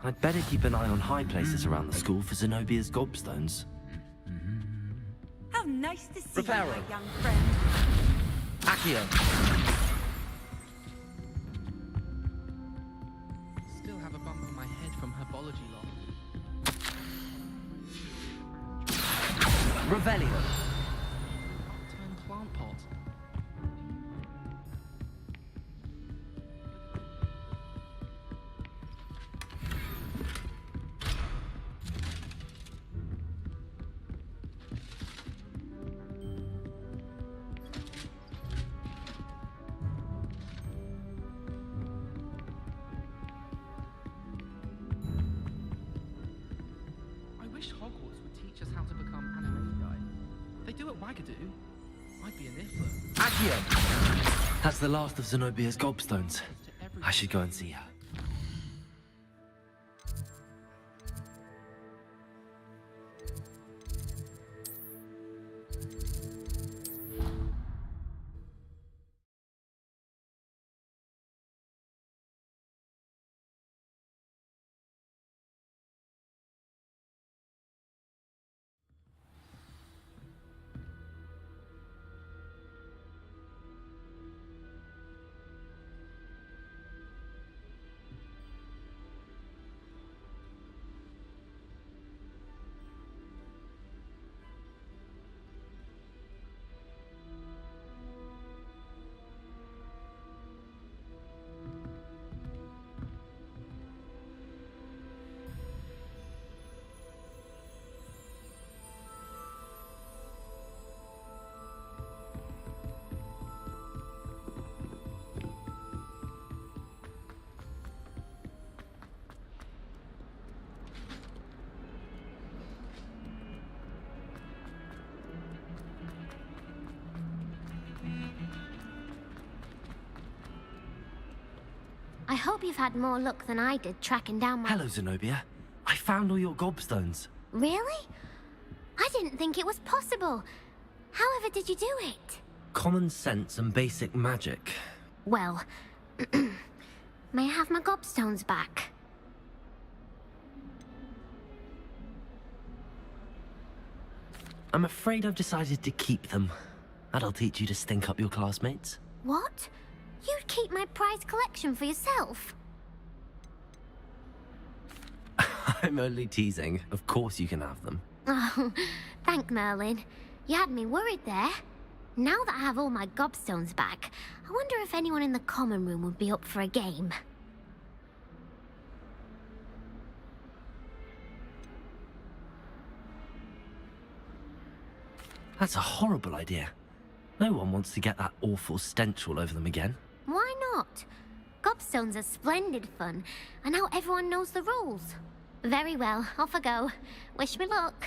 I'd better keep an eye on high places around the school for Zenobia's gobstones. How nice to see you, Reparo. my young friend. Accio. Still have a bump on my head from herbology law. Revelio. Turn plant pot. I wish Hogwarts would teach us how to become anime guy. They do at Wagadoo. I'd be an Ifler. Accio! That's the last of Zenobia's gobstones. I should go and see her. I hope you've had more luck than I did tracking down my... Hello, Zenobia. I found all your gobstones. Really? I didn't think it was possible. However did you do it? Common sense and basic magic. Well, may I have my gobstones back? I'm afraid I've decided to keep them. That'll teach you to stink up your classmates. What? You'd keep my prized collection for yourself? I'm only teasing. Of course you can have them. Oh, thank Merlin. You had me worried there. Now that I have all my gobstones back, I wonder if anyone in the common room would be up for a game. That's a horrible idea. No one wants to get that awful stench all over them again. Why not? Gobstones are splendid fun, and now everyone knows the rules. Very well, off I go. Wish me luck.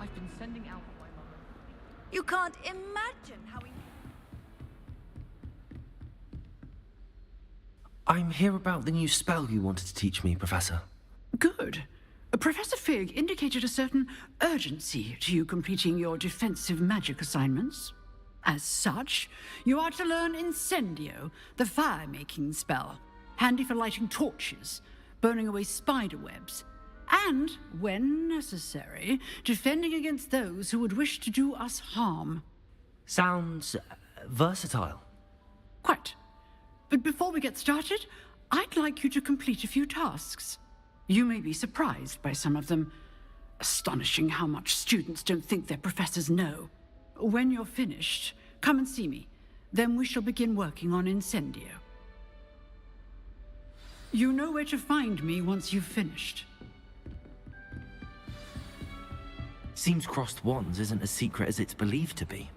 I've been sending out for my mother. You can't imagine how he... I'm here about the new spell you wanted to teach me, Professor. Good. Professor Fig indicated a certain urgency to you completing your defensive magic assignments. As such, you are to learn Incendio, the fire-making spell, handy for lighting torches, burning away spider webs, and, when necessary, defending against those who would wish to do us harm. Sounds versatile. Quite. But before we get started, I'd like you to complete a few tasks. You may be surprised by some of them. Astonishing how much students don't think their professors know. When you're finished, come and see me. Then we shall begin working on Incendio. You know where to find me once you've finished. Seems crossed wands isn't as secret as it's believed to be.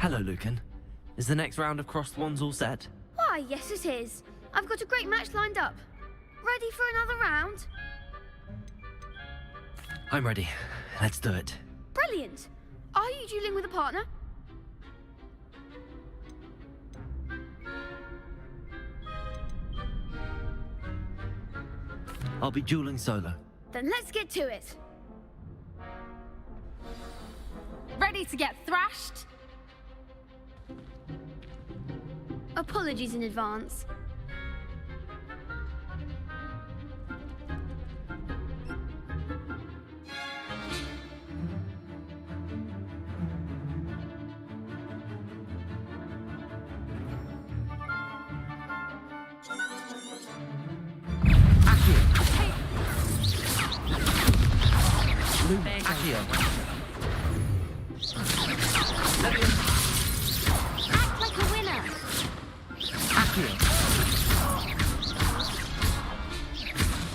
Hello, Lucan. Is the next round of Crossed Wands all set? Why, yes it is. I've got a great match lined up. Ready for another round? I'm ready. Let's do it. Brilliant. Are you dueling with a partner? I'll be dueling solo. Then let's get to it. Ready to get thrashed? Apologies in advance. Accio. Act like a winner. Accio.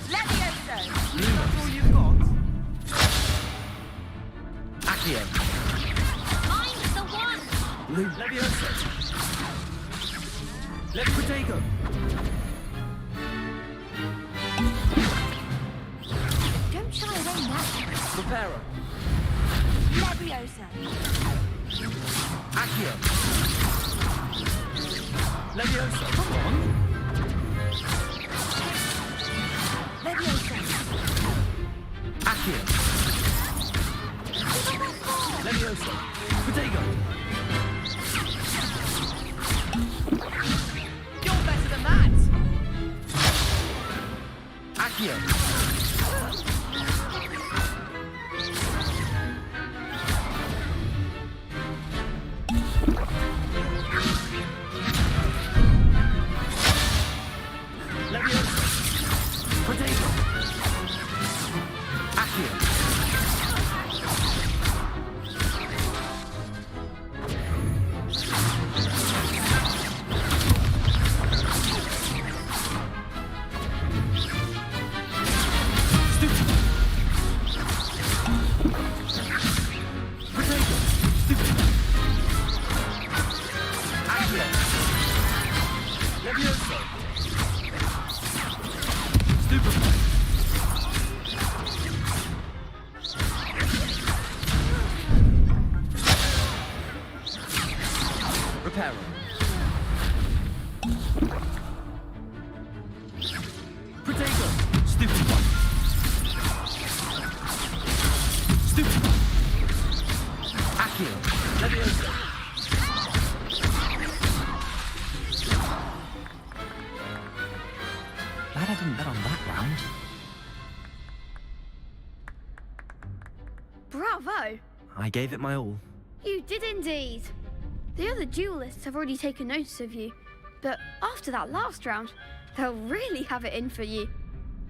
Levioso! That's all you've got? Accio. Mine's the one. Levioso. Protego. Don't shy away now. Reparo. Levioso! Accio. Levioso. Come on. Levioso! Accio. Levioso. Protego. You're better than that! Accio. Glad I didn't bet on that round. Bravo! I gave it my all. You did indeed. The other duelists have already taken notice of you, but after that last round, they'll really have it in for you.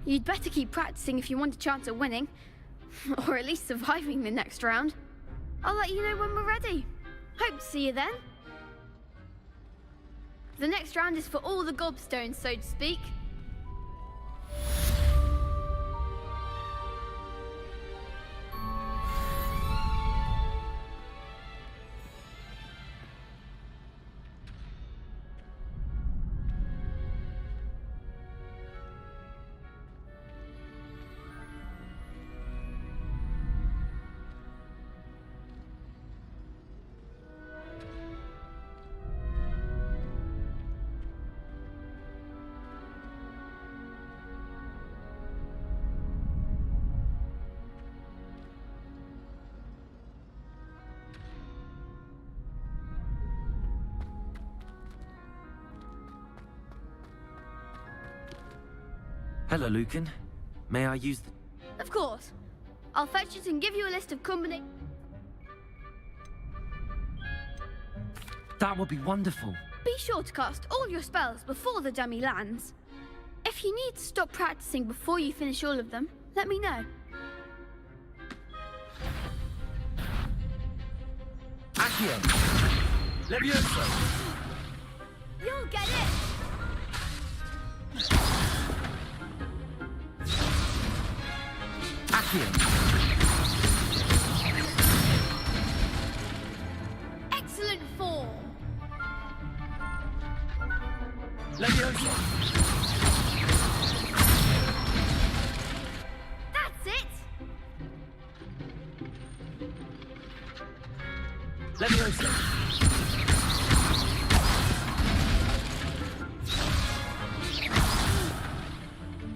You'd better keep practicing if you want a chance at winning, or at least surviving the next round. I'll let you know when we're ready. Hope to see you then. The next round is for all the gobstones, so to speak. Hello, Lucan. May I use the... Of course. I'll fetch it and give you a list of combinations. That would be wonderful. Be sure to cast all your spells before the dummy lands. If you need to stop practicing before you finish all of them, let me know. Accio. Levioso. You'll get it! Accio. Excellent form! Leviosa! That's it! Leviosa!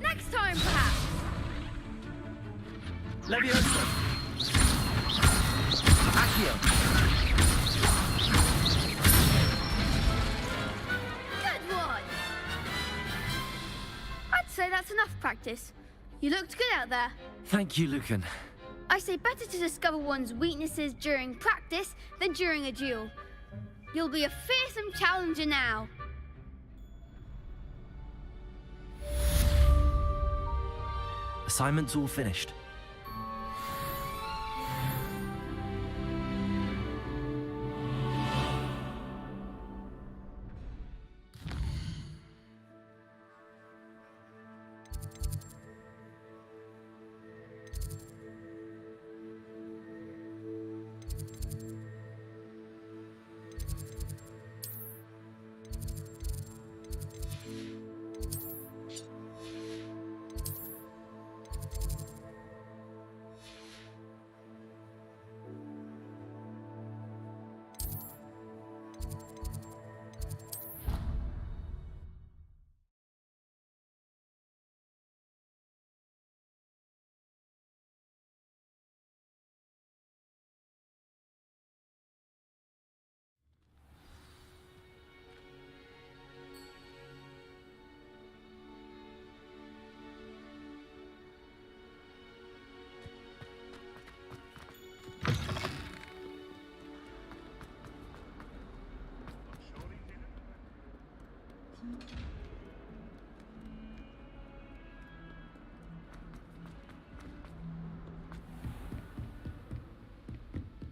Next time, perhaps! Leviosa! Accio! Good one! I'd say that's enough practice. You looked good out there. Thank you, Lucan. I say better to discover one's weaknesses during practice than during a duel. You'll be a fearsome challenger now. Assignment's all finished.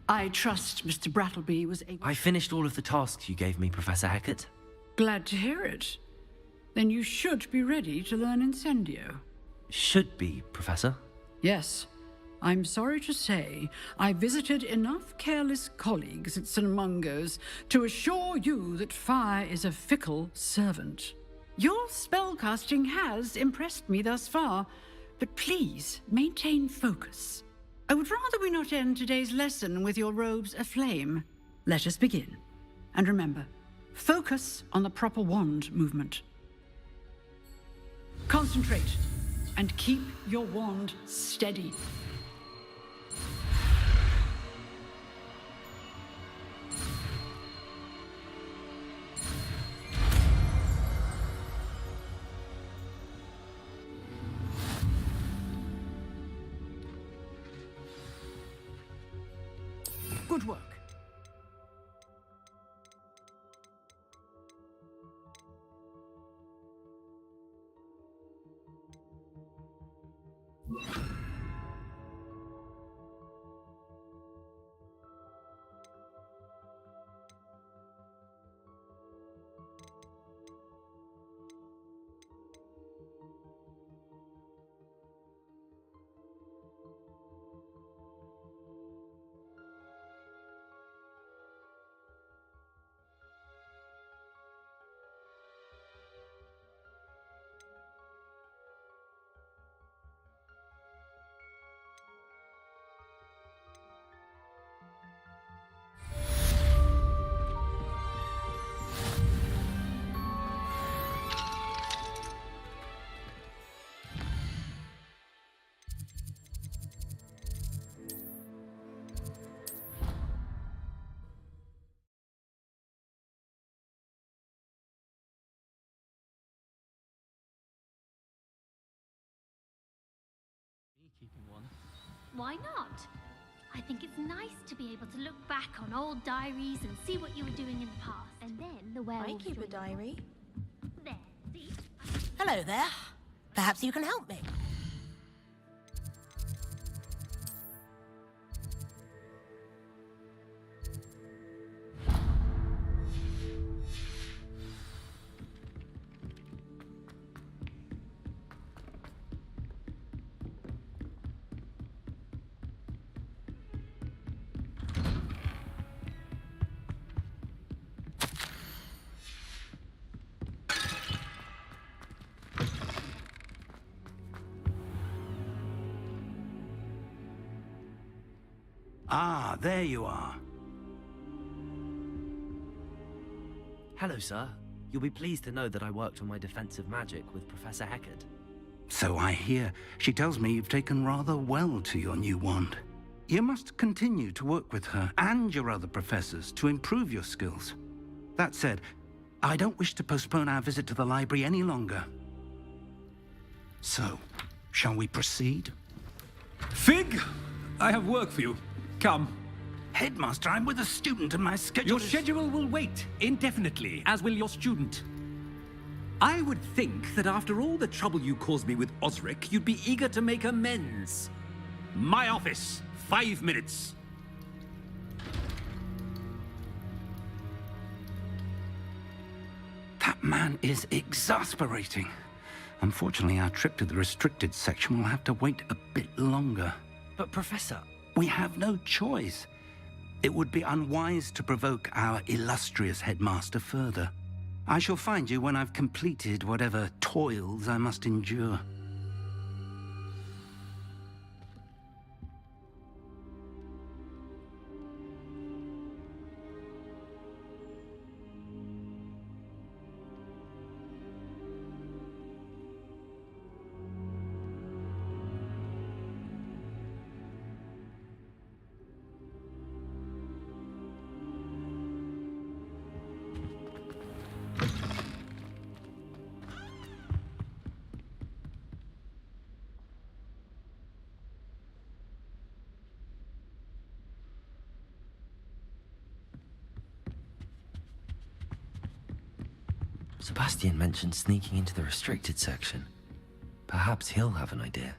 I trust Mr. Brattleby was able... I finished all of the tasks you gave me, Professor Hecat. Glad to hear it. Then you should be ready to learn Incendio. Should be, Professor. Yes. I'm sorry to say, I visited enough careless colleagues at St. Mungo's to assure you that fire is a fickle servant. Your spellcasting has impressed me thus far, but please maintain focus. I would rather we not end today's lesson with your robes aflame. Let us begin. And remember, focus on the proper wand movement. Concentrate, and keep your wand steady. Good work. Why not? I think it's nice to be able to look back on old diaries and see what you were doing in the past. And then the werewolves... I keep a diary. There, see? Hello there. Perhaps you can help me. Ah, there you are. Hello, sir. You'll be pleased to know that I worked on my defensive magic with Professor Heckard. So I hear. She tells me you've taken rather well to your new wand. You must continue to work with her and your other professors to improve your skills. That said, I don't wish to postpone our visit to the library any longer. So, shall we proceed? Fig! I have work for you. Come. Headmaster, I'm with a student and my schedule Your schedule will wait indefinitely, as will your student. I would think that after all the trouble you caused me with Osric, you'd be eager to make amends. My office, 5 minutes. That man is exasperating. Unfortunately, our trip to the restricted section will have to wait a bit longer. But, Professor... We have no choice. It would be unwise to provoke our illustrious headmaster further. I shall find you when I've completed whatever toils I must endure. Sebastian mentioned sneaking into the restricted section. Perhaps he'll have an idea.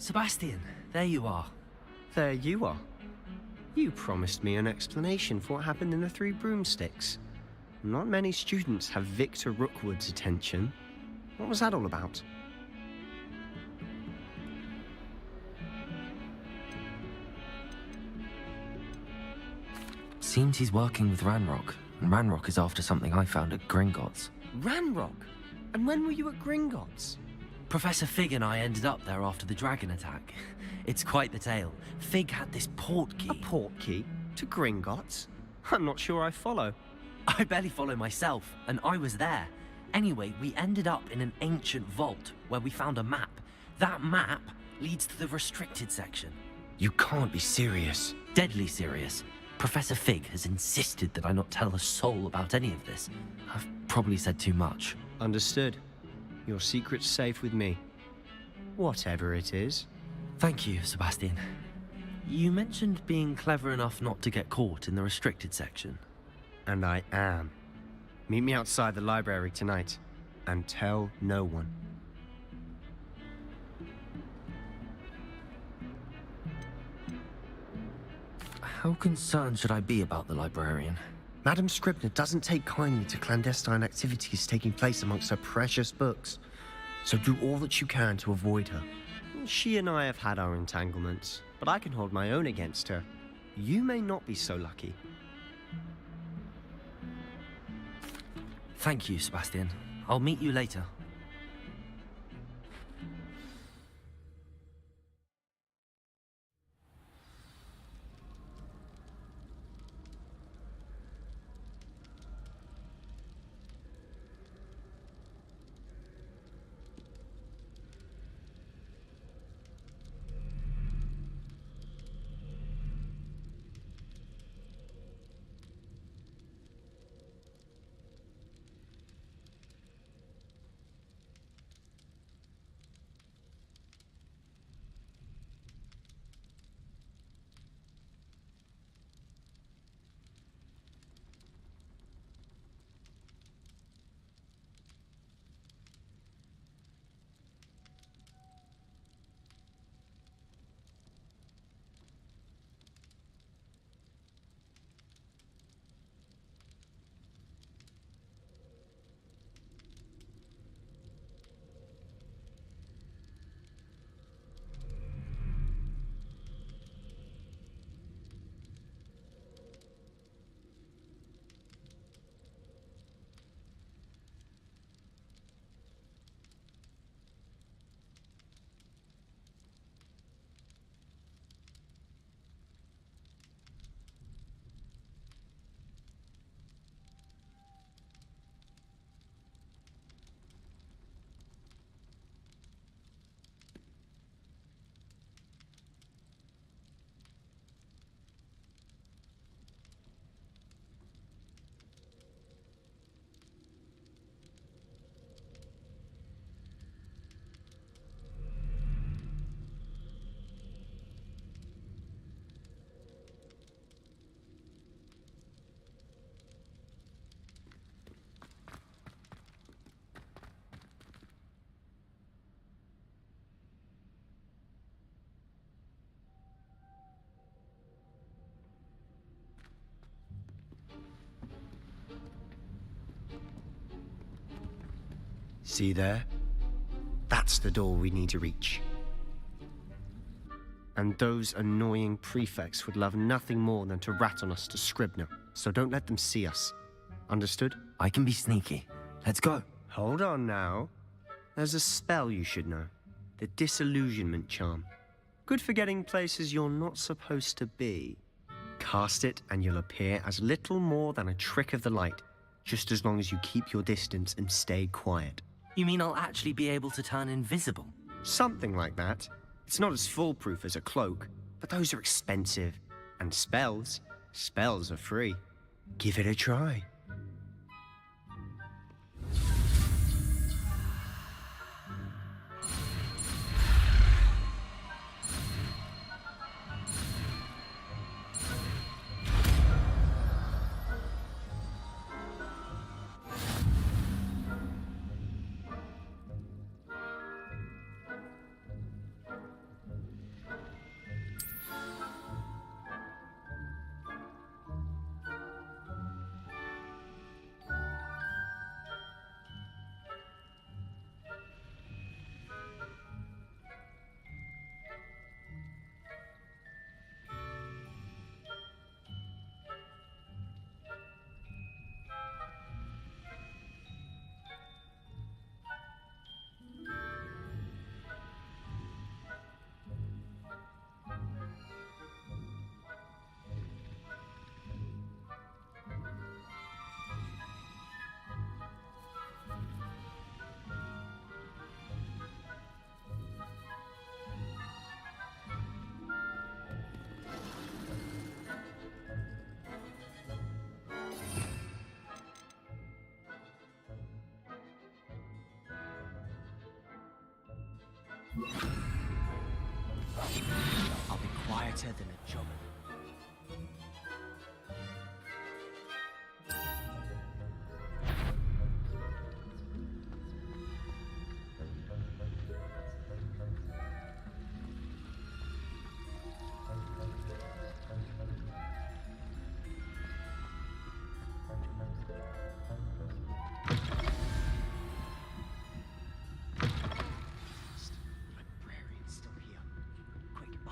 Sebastian, there you are. There you are. You promised me an explanation for what happened in the Three Broomsticks. Not many students have Victor Rookwood's attention. What was that all about? Seems he's working with Ranrock, and Ranrock is after something I found at Gringotts. Ranrock? And when were you at Gringotts? Professor Fig and I ended up there after the dragon attack. It's quite the tale. Fig had this port key. A port key? To Gringotts? I'm not sure I follow. I barely follow myself, and I was there. Anyway, we ended up in an ancient vault where we found a map. That map leads to the restricted section. You can't be serious. Deadly serious. Professor Fig has insisted that I not tell a soul about any of this. I've probably said too much. Understood. Your secret's safe with me. Whatever it is. Thank you, Sebastian. You mentioned being clever enough not to get caught in the restricted section. And I am. Meet me outside the library tonight. and tell no one. How concerned should I be about the librarian? Madame Scribner doesn't take kindly to clandestine activities taking place amongst her precious books, so do all that you can to avoid her. She and I have had our entanglements, but I can hold my own against her. You may not be so lucky. Thank you, Sebastian. I'll meet you later. See there? That's the door we need to reach. And those annoying prefects would love nothing more than to rat on us to Scribner, so don't let them see us. Understood? I can be sneaky. Let's go. Hold on now. There's a spell you should know. The Disillusionment Charm. Good for getting places you're not supposed to be. Cast it and you'll appear as little more than a trick of the light, just as long as you keep your distance and stay quiet. You mean I'll actually be able to turn invisible? Something like that. It's not as foolproof as a cloak, but those are expensive. And spells are free. Give it a try. I'll be quieter than a job.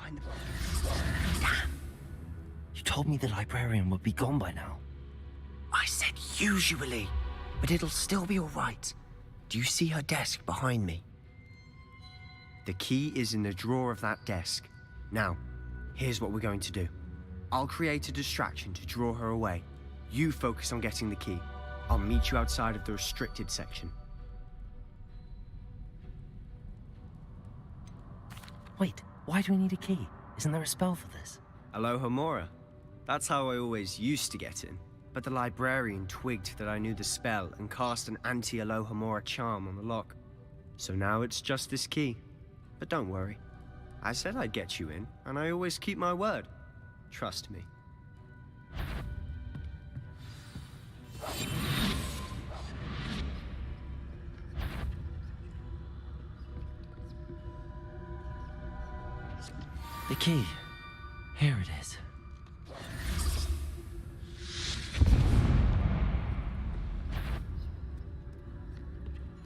behind the... Damn! You told me the librarian would be gone by now. I said usually, but it'll still be all right. Do you see her desk behind me? The key is in the drawer of that desk. Now, here's what we're going to do. I'll create a distraction to draw her away. You focus on getting the key. I'll meet you outside of the restricted section. Wait, why do we need a key? Isn't there a spell for this? Aloha Mora. That's how I always used to get in. But the librarian twigged that I knew the spell and cast an anti-Aloha Mora charm on the lock. So now it's just this key. But don't worry. I said I'd get you in, and I always keep my word. Trust me. The key. Here it is.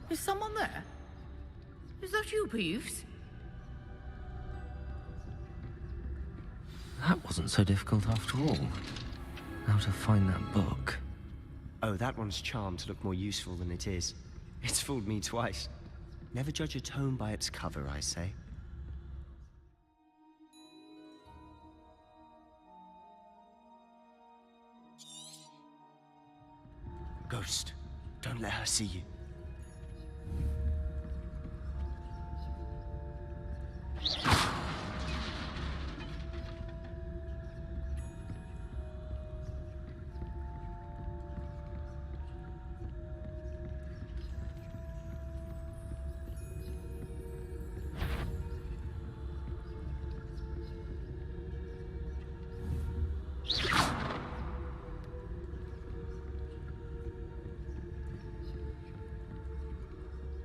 Is someone there? Is that you, Peeves? That wasn't so difficult after all. How to find that book. Oh, that one's charmed to look more useful than it is. It's fooled me twice. Never judge a tome by its cover, I say. Ghost, don't let her see you.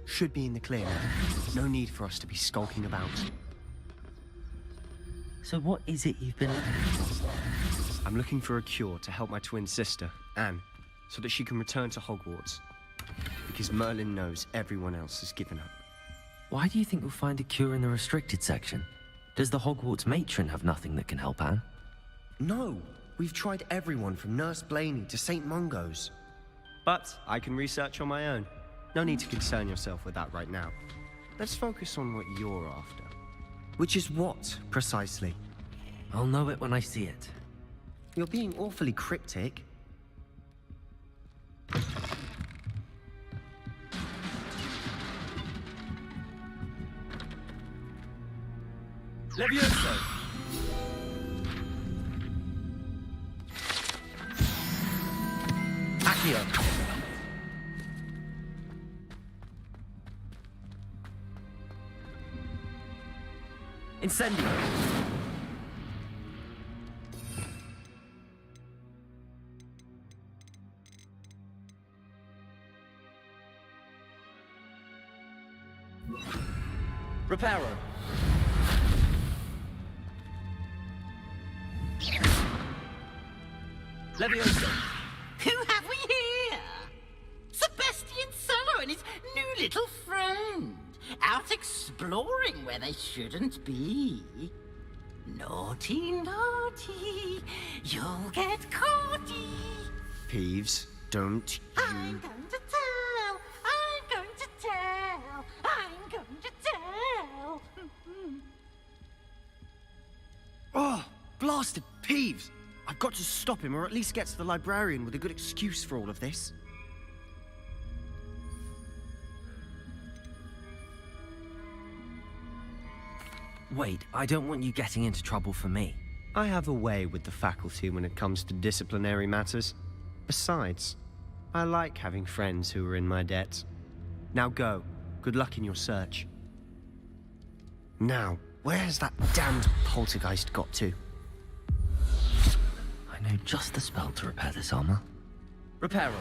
Should be in the clear now. No need for us to be skulking about. So what is it you've been looking for? I'm looking for a cure to help my twin sister, Anne, so that she can return to Hogwarts. Because Merlin knows everyone else has given up. Why do you think we'll find a cure in the restricted section? Does the Hogwarts matron have nothing that can help Anne? No! We've tried everyone from Nurse Blaney to St. Mungo's. But I can research on my own. No need to concern yourself with that right now. Let's focus on what you're after. Which is what, precisely? I'll know it when I see it. You're being awfully cryptic. Levioso! Accio! Incendio! Reparo! Levioso! Who have we here? Sebastian Solo and his new little friend. Out exploring where they shouldn't be. Naughty, naughty, you'll get caughty. Peeves, don't you... I'm going to tell, I'm going to tell, I'm going to tell. Oh, blasted Peeves! I've got to stop him, or at least get to the librarian with a good excuse for all of this. Wait, I don't want you getting into trouble for me. I have a way with the faculty when it comes to disciplinary matters. Besides, I like having friends who are in my debt. Now go. Good luck in your search. Now, where's that damned poltergeist got to? I know just the spell to repair this armor. Reparo!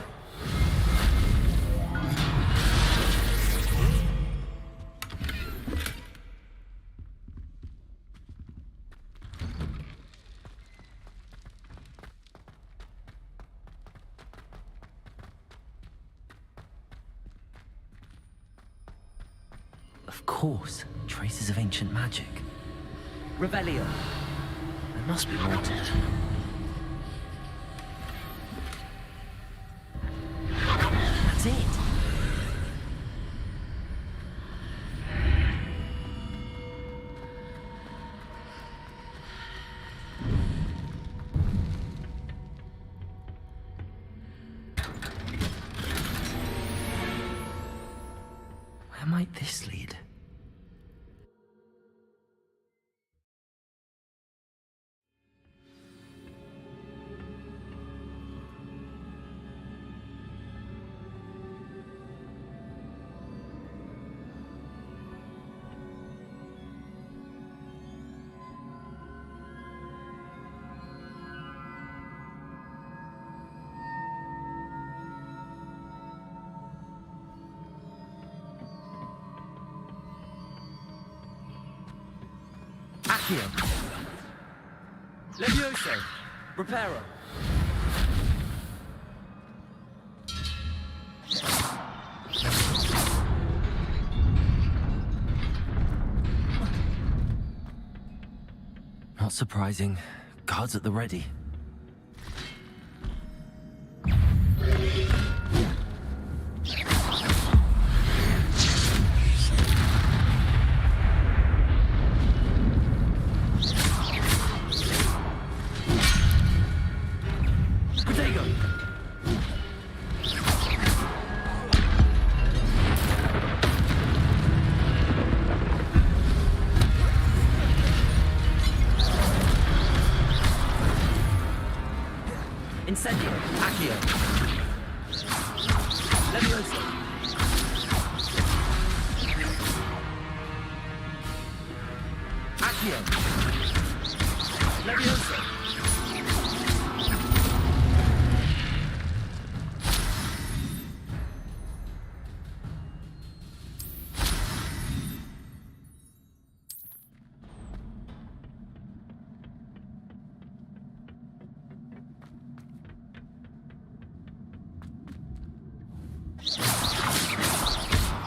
Of course, traces of ancient magic. Revelio. There must be more to it. That's it. Where might this lead? Accio. Levioso. Reparo. Not surprising. Guards at the ready. Incendio. Accio. Levioso. Accio. Levioso.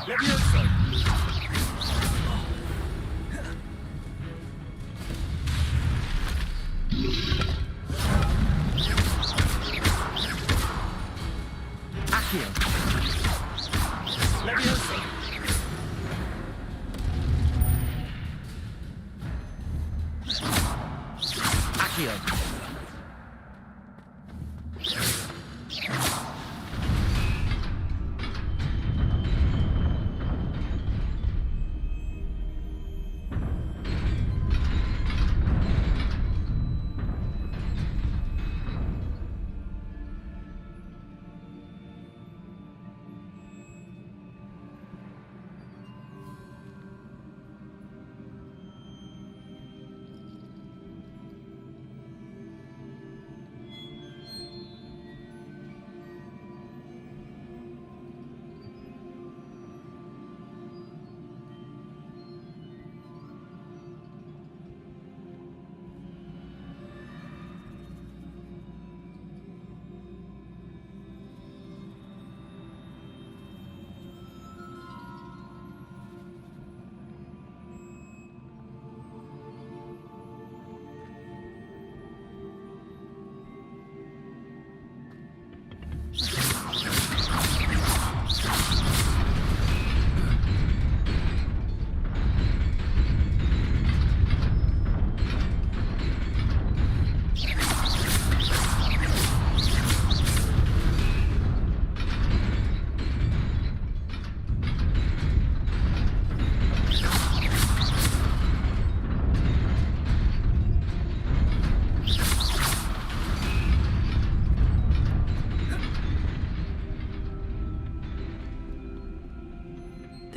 Levioso. Accio. Levioso. Accio.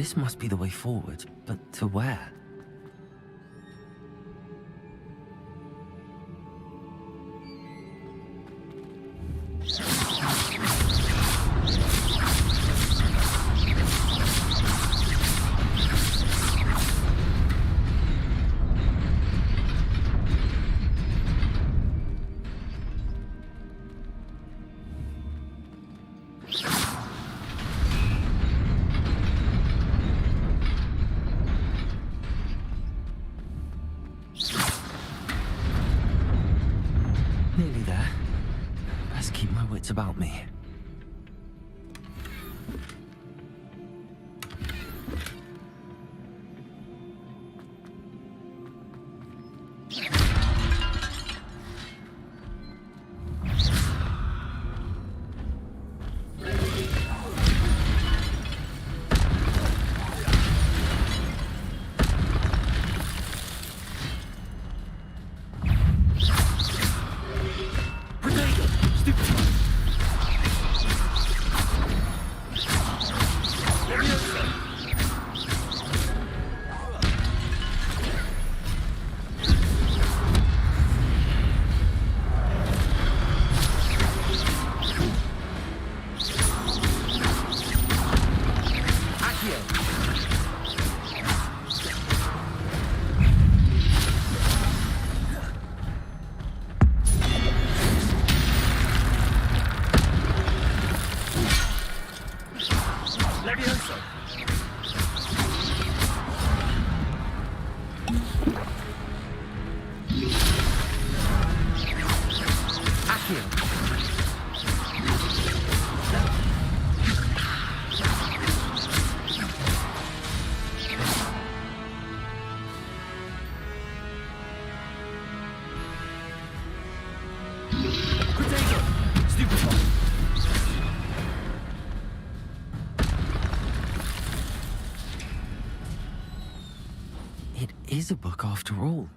This must be the way forward, but to where? Nearly there. Best keep my wits about me. It is a book after all.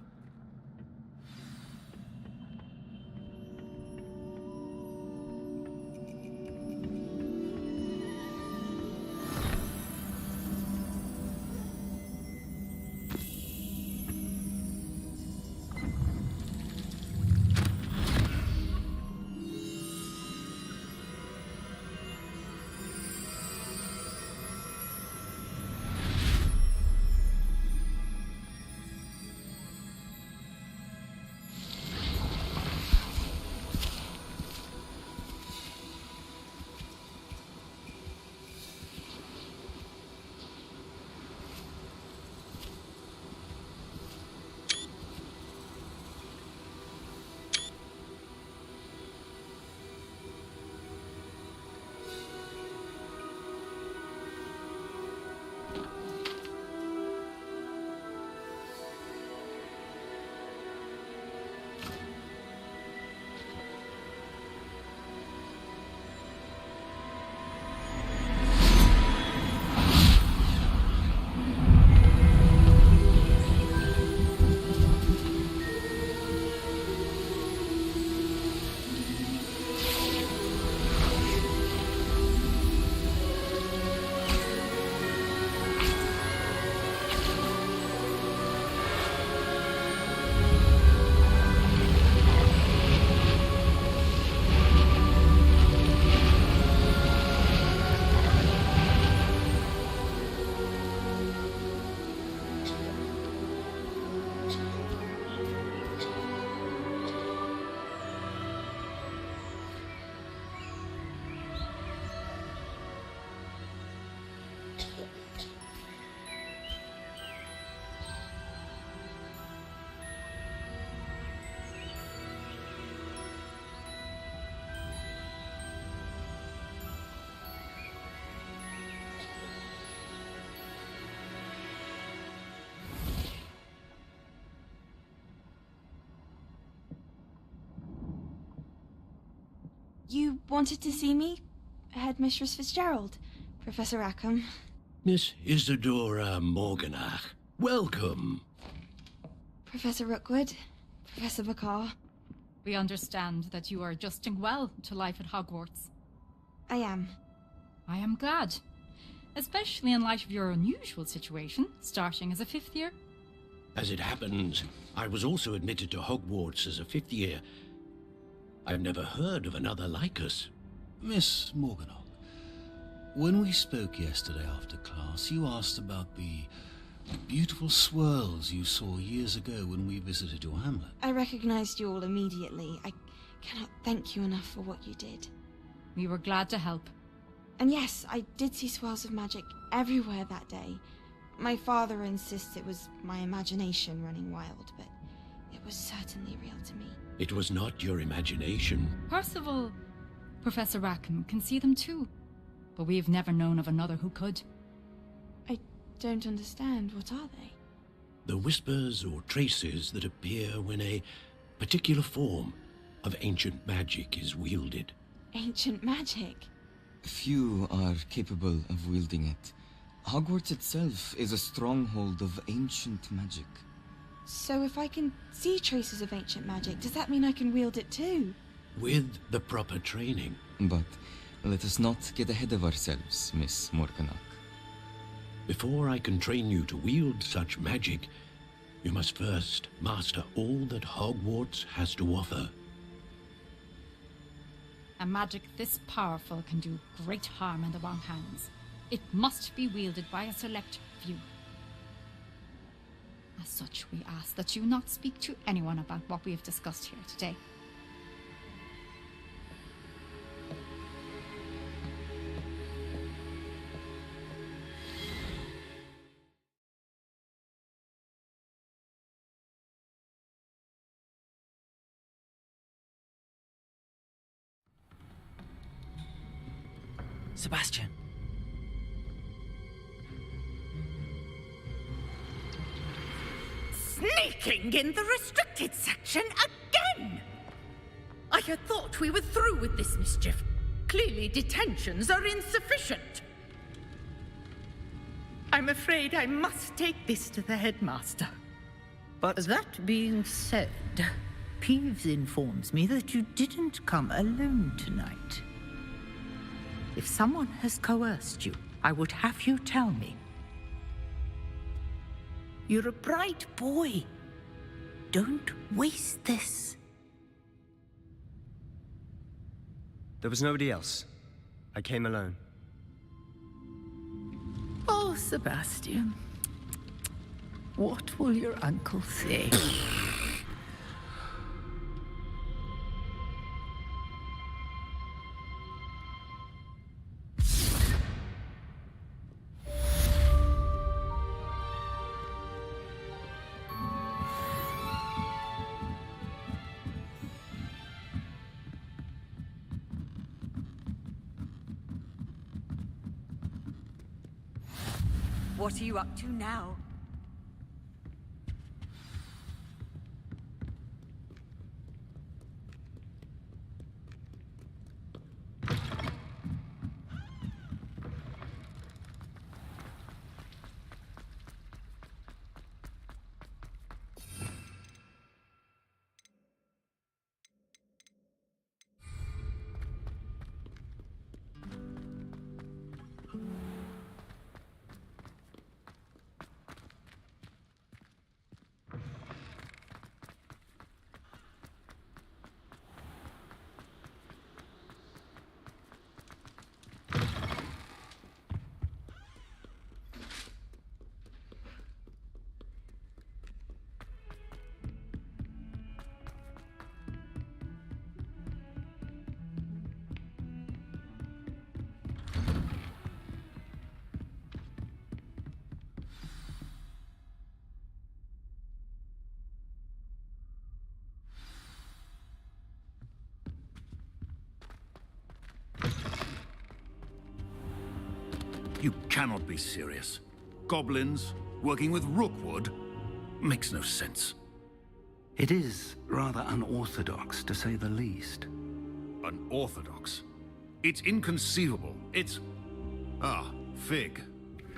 You wanted to see me? Headmistress Fitzgerald, Professor Rackham. Miss Isadora Morganach, welcome. Professor Rookwood, Professor Bakar. We understand that you are adjusting well to life at Hogwarts. I am. I am glad. Especially in light of your unusual situation, starting as a 5th year. As it happens, I was also admitted to Hogwarts as a 5th year. I've never heard of another like us. Miss Morganach, when we spoke yesterday after class, you asked about the beautiful swirls you saw years ago when we visited your hamlet. I recognized you all immediately. I cannot thank you enough for what you did. We were glad to help. And yes, I did see swirls of magic everywhere that day. My father insists it was my imagination running wild, but it was certainly real to me. It was not your imagination. Percival, Professor Rackham can see them too. But we've never known of another who could. I don't understand. What are they? The whispers or traces that appear when a particular form of ancient magic is wielded. Ancient magic? Few are capable of wielding it. Hogwarts itself is a stronghold of ancient magic. So if I can see traces of ancient magic, does that mean I can wield it too? With the proper training. But let us not get ahead of ourselves, Miss Morganach. Before I can train you to wield such magic, you must first master all that Hogwarts has to offer. A magic this powerful can do great harm in the wrong hands. It must be wielded by a select few. As such, we ask that you not speak to anyone about what we have discussed here today. Sebastian. Sneaking in the restricted section again! I had thought we were through with this mischief. Clearly detentions are insufficient. I'm afraid I must take this to the headmaster. But that being said, Peeves informs me that you didn't come alone tonight. If someone has coerced you, I would have you tell me. You're a bright boy. Don't waste this. There was nobody else. I came alone. Oh, Sebastian. What will your uncle say? What are you up to now? You cannot be serious. Goblins working with Rookwood? Makes no sense. It is rather unorthodox, to say the least. Unorthodox? It's inconceivable. It's... Ah, Fig.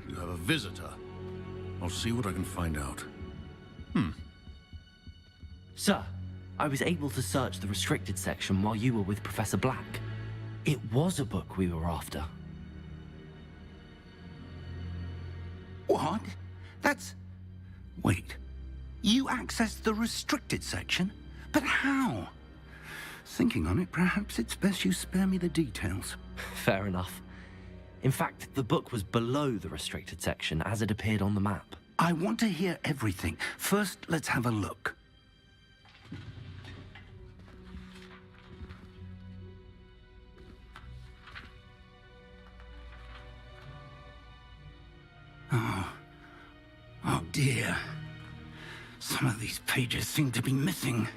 You have a visitor. I'll see what I can find out. Sir, I was able to search the restricted section while you were with Professor Black. It was a book we were after. What? That's... Wait. You accessed the restricted section? But how? Thinking on it, perhaps it's best you spare me the details. Fair enough. In fact, the book was below the restricted section as it appeared on the map. I want to hear everything. First, let's have a look. Oh dear. So Some of these pages seem to be missing.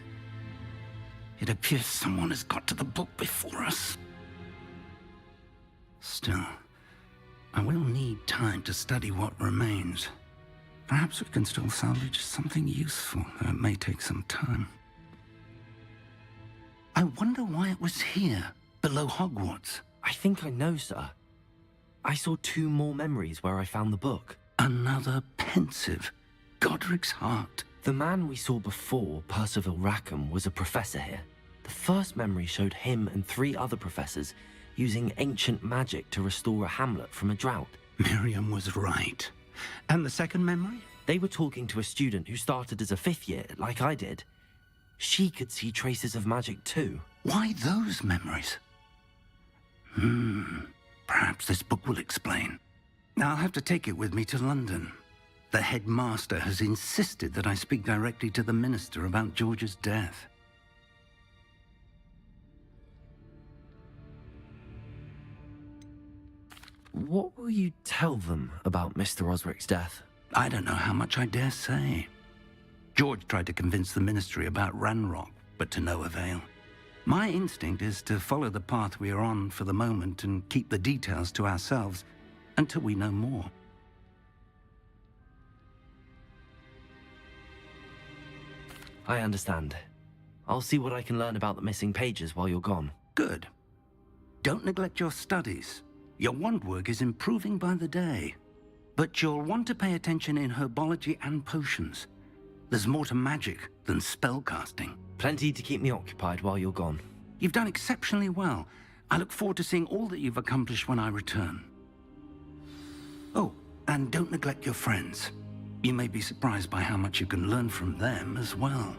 It appears someone has got to the book before us. Still, I will need time to study what remains. Perhaps we can still salvage something useful, though it may take some time. I wonder why it was here, below Hogwarts. I think I know, sir. I saw 2 more memories where I found the book. Another pensive. Godric's heart. The man we saw before, Percival Rackham, was a professor here. The first memory showed him and 3 other professors using ancient magic to restore a hamlet from a drought. Miriam was right. And the second memory? They were talking to a student who started as a 5th year, like I did. She could see traces of magic too. Why those memories? Perhaps this book will explain. I'll have to take it with me to London. The headmaster has insisted that I speak directly to the minister about George's death. What will you tell them about Mr. Osric's death? I don't know how much I dare say. George tried to convince the ministry about Ranrock, but to no avail. My instinct is to follow the path we are on for the moment and keep the details to ourselves until we know more. I understand. I'll see what I can learn about the missing pages while you're gone. Good. Don't neglect your studies. Your wand work is improving by the day. But you'll want to pay attention in herbology and potions. There's more to magic than spellcasting. Plenty to keep me occupied while you're gone. You've done exceptionally well. I look forward to seeing all that you've accomplished when I return. Oh, and don't neglect your friends. You may be surprised by how much you can learn from them as well.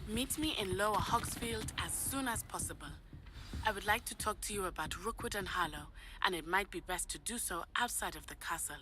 Meet me in Lower Hogsfield as soon as possible. I would like to talk to you about Rookwood and Harlow, and it might be best to do so outside of the castle.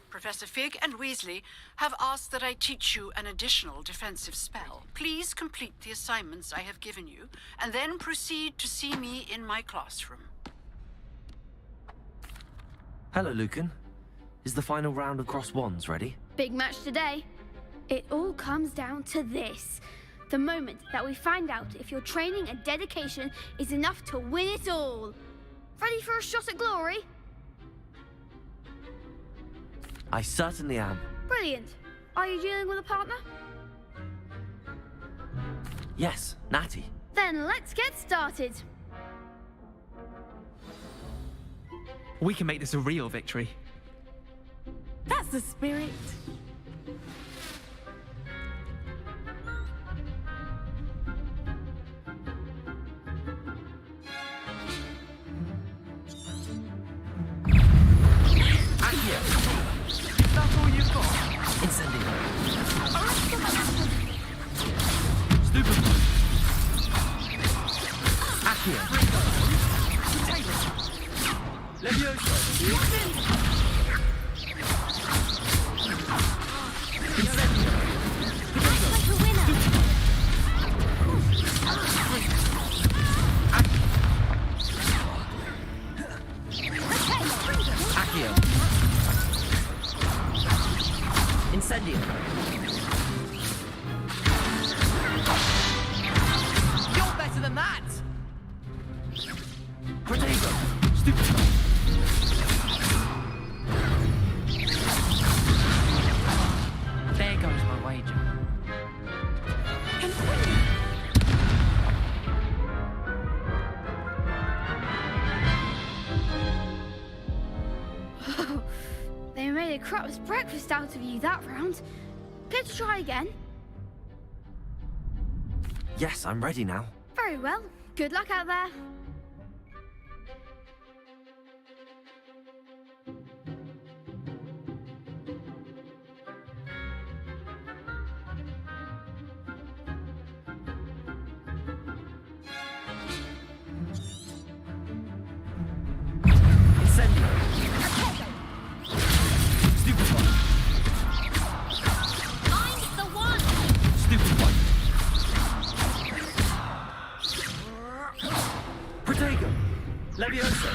Professor Fig and Weasley have asked that I teach you an additional defensive spell. Please complete the assignments I have given you, and then proceed to see me in my classroom. Hello, Lucan. Is the final round of Cross Wands ready? Big match today. It all comes down to this. The moment that we find out if your training and dedication is enough to win it all. Ready for a shot at glory? I certainly am. Brilliant. Are you dealing with a partner? Yes, Natty. Then let's get started. We can make this a real victory. That's the spirit. That's all you've got? Incendio. Stupid. Accio. Levioso. Incendio. Like a winner. Accio. Incendio. You're better than that. Protego. Stupid. There goes my wager. They made a crap's breakfast out of you that round. Care to try again? Yes, I'm ready now. Very well. Good luck out there. Incendio. Stupid one. I'm the one. Stupid one. Protego. Levioso.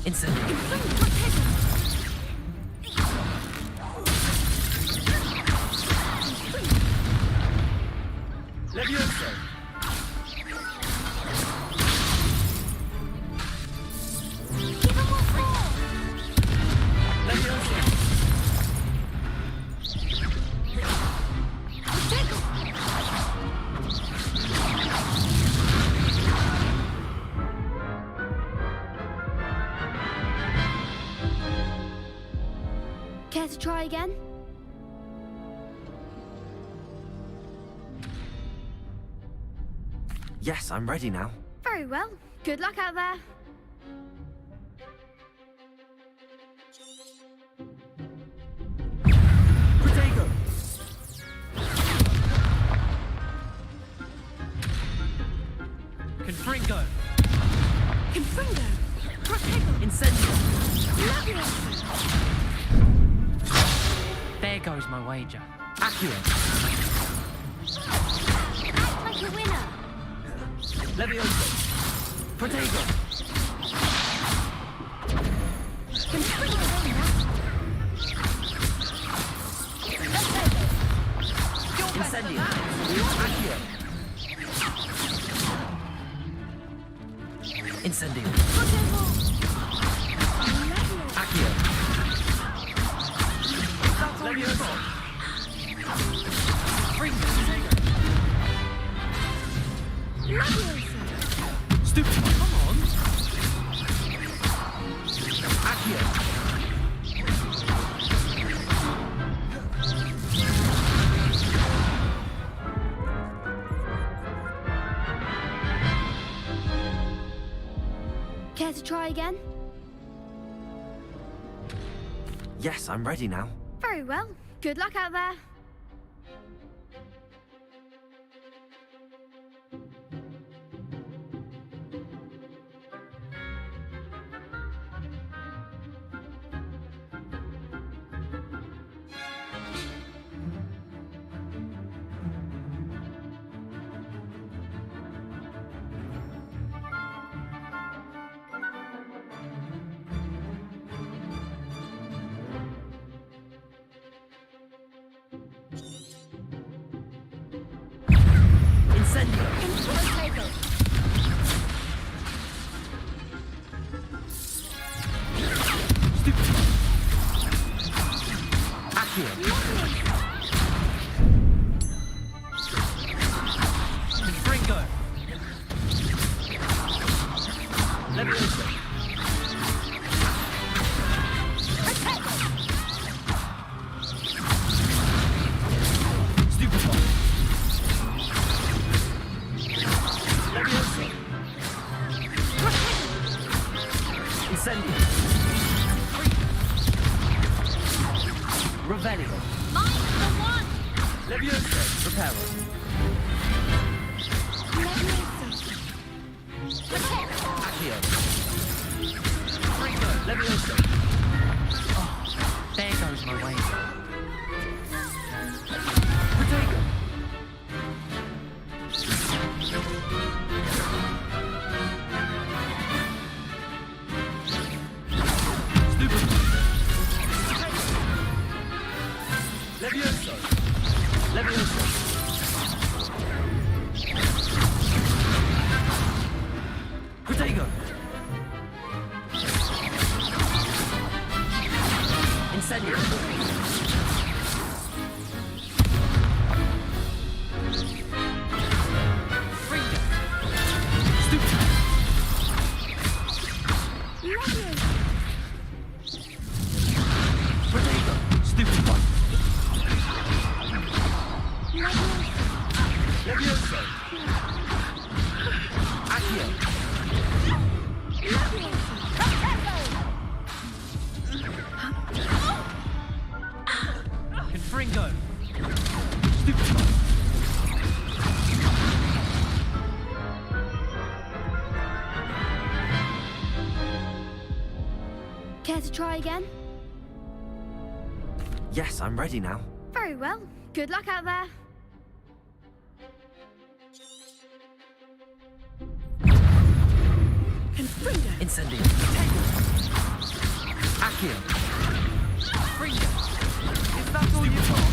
Incendio. Levioso. Levioso. Care to try again? Yes, I'm ready now. Very well. Good luck out there. Protego. Confringo. Confringo. Protego. Incendio. There goes my wager. Accio. Act like a winner. Levioso. Protego. Incendio. Accio. Incendio. Accio. Levioso. Stupid. Come on. Accio. Care to try again? Yes, I'm ready now. Very well. Good luck out there. Care to try again? Yes, I'm ready now. Very well. Good luck out there. Incendio. Accio. Fringo. Is that all you've got?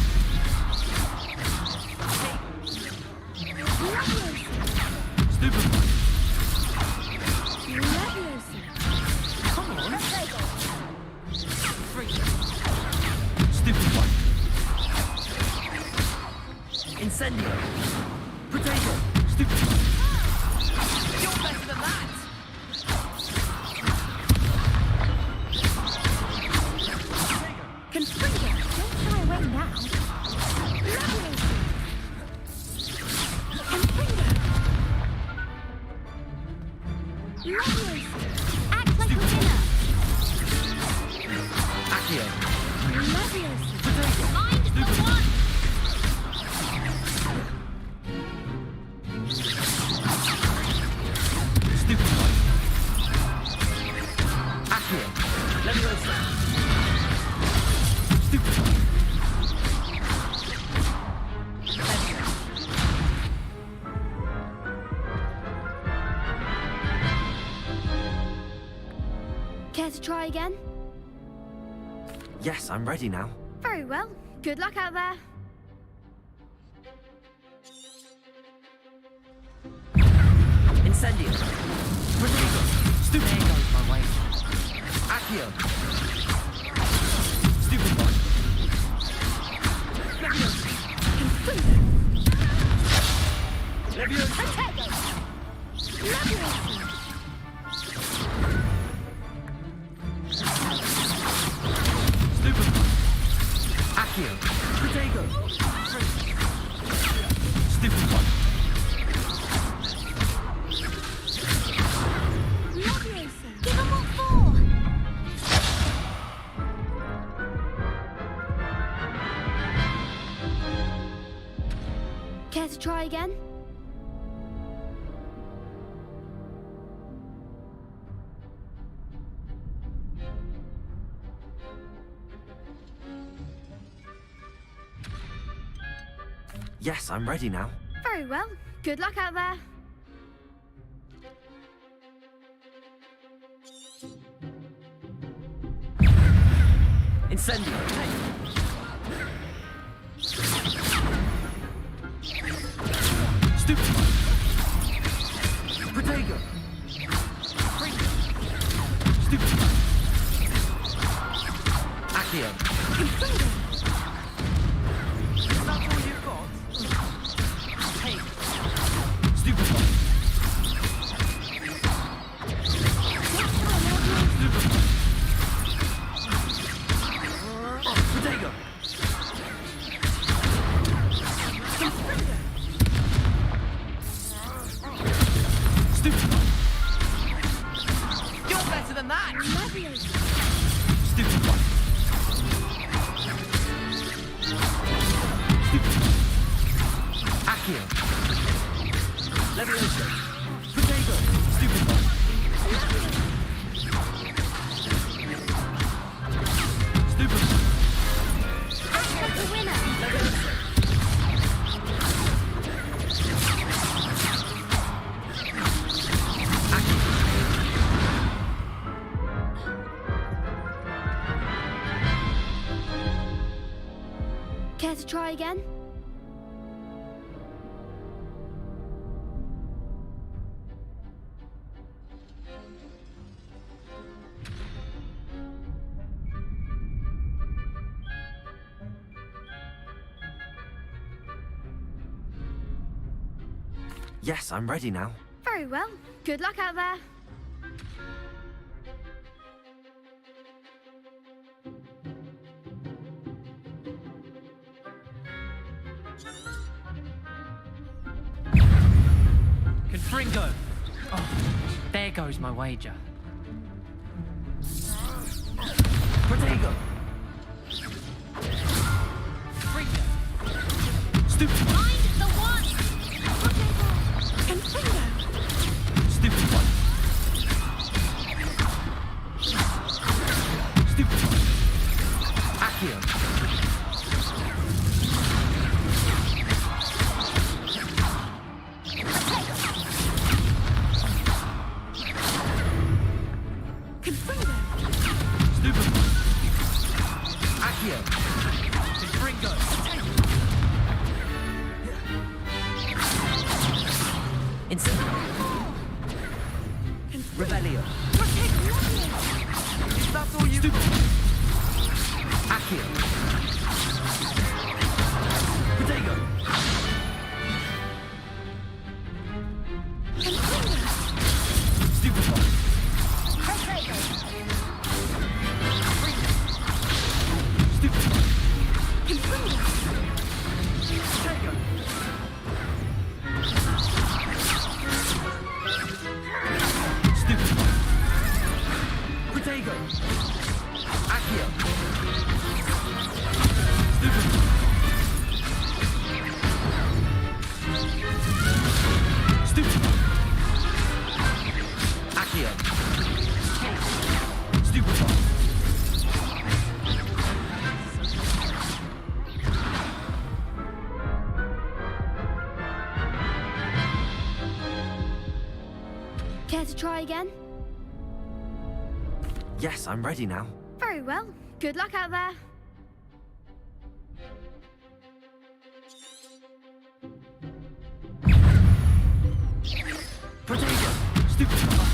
Stupid. Come on. Fringo. Stupid one. Incendio. Potato. Stupid one. You're better than that. Confringo, don't shy away now. Confringo. Lovely. Act like a winner. Accio. Lovely. Mind the one. Stupid one. Accio. Leviosa. Stupid one. Care to try again? Yes, I'm ready now. Very well. Good luck out there. Incendio. Rodrigo. Stupid. There goes my way. Accio. Stupid one. Leviosa. Leviosa. try again? Yes, I'm ready now. Very well. Good luck out there. Incendio! Stupid! Protego! Stupid! Accio! Is that all you've got? Hey! Stupid! Protego! Stupid! You're better than that! Stupid one! Stupid! Accio! Levioso! Protego! Stupid one! Stupid one! The winner. Levioso! Care to try again? Yes, I'm ready now. Very well. Good luck out there. Confringo! Oh, there goes my wager. Protego! Fringo! Stupid one! Find the one. Confringo! Stupid one! Stupid one! Accio! Confringo! Stupid one! Accio! Confringo! Instant! Revelio! Is that all you... Stupid! Accio! Protego! Stupid one! Stupid one! Protego! Stupid one! Protego! Accio! Stupid one! Stupid one! Accio! Stupid one! Care to try again? Yes, I'm ready now. Very well. Good luck out there. Protego! Stupid one!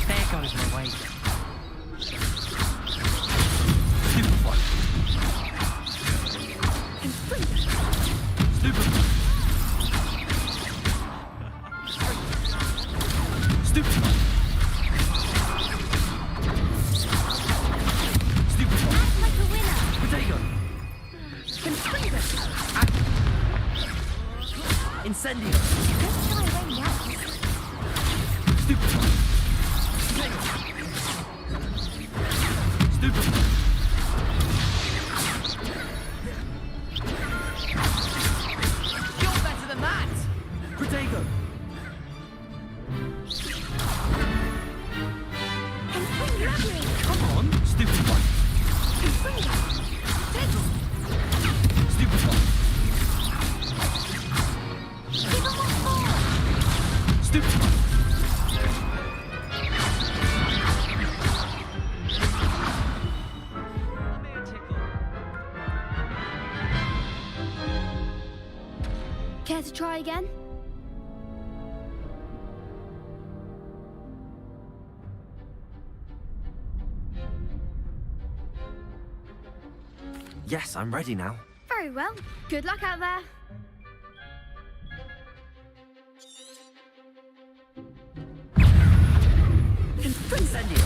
There goes my wager. Stupid one! Stupid one! Stupid one! Stupid one! Act like a winner. Protego! Incendio! Let's try rain now. Stupid one! Stupid one! You're better than that! Yes, I'm ready now. Very well. Good luck out there. Incendio.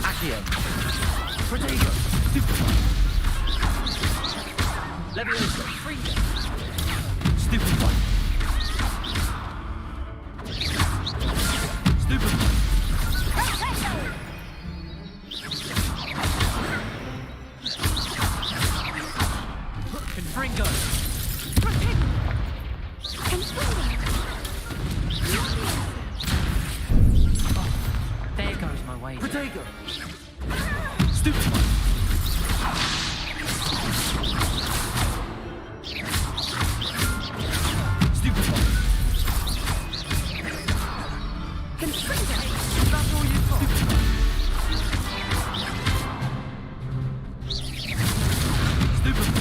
Accio. Protego. Stupefy. Levioso. Freeze. Stupefy. Stupefy. Confringo. There goes my wager. Protego. Stupefy. Stupefy. Confringo. That's all you've got. Stupefy.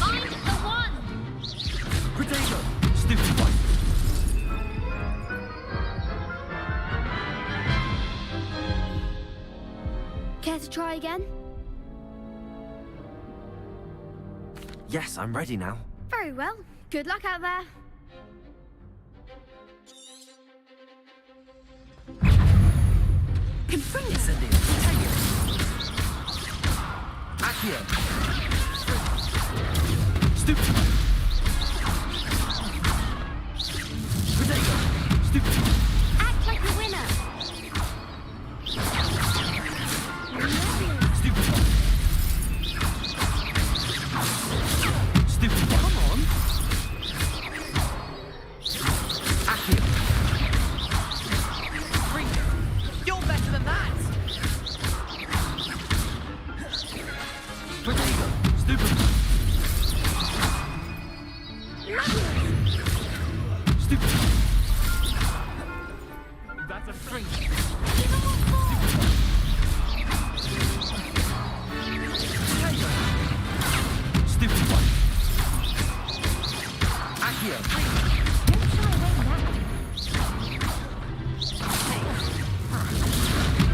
Mind the one! Protego. Stupefy. Care to try again? Yes, I'm ready now. Very well. Good luck out there. Confringo. Incendio. Accio. Stupefy. Protego. Stupefy. Act like a winner! Stupefy. Stupefy. Come on. Accio. Freeze. You're better than that. Protego. Stupefy. Stupefy. That's a freeze. Stupefy. Accio.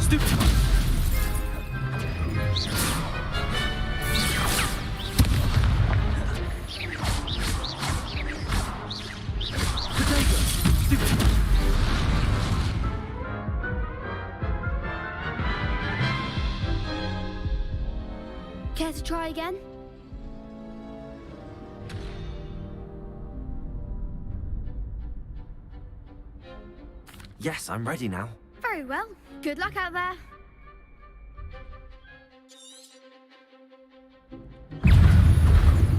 Stupefy. Protego. Stupefy. Care to try again? Yes, I'm ready now. Very well. Good luck out there.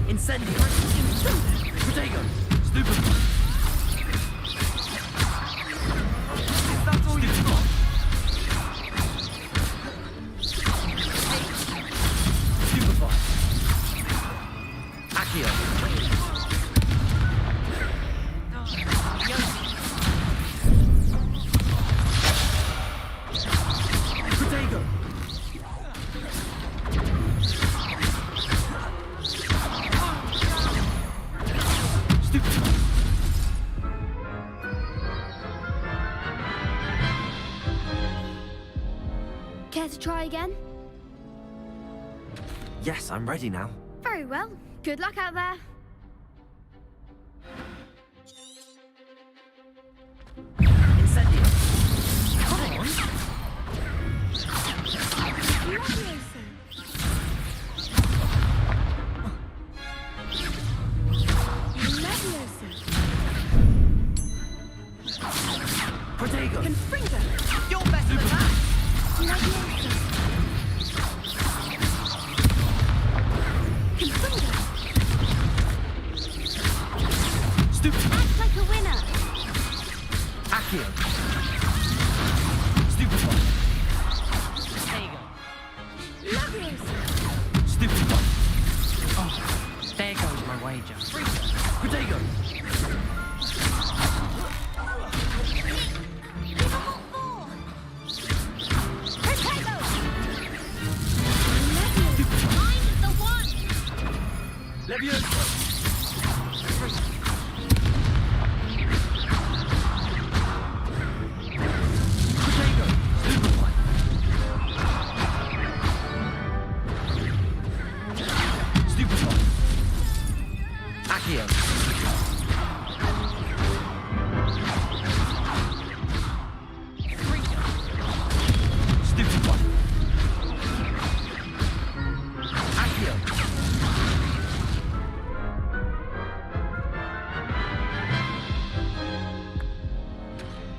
Incendio. Protego. Stupefy. That's all you've got. Stupefy. Accio. Protego. Stupefy. Care to try again? Yes, I'm ready now. Very well. Good luck out there. Incendio. Come on. Protego. Confringo. You're better than that. Confringo. Stupefy. Act like a winner! Accio. Stupefy. Stupefy. Oh, there goes my wager. Protego. Mind the one! Levioso. Protego. Stupefy.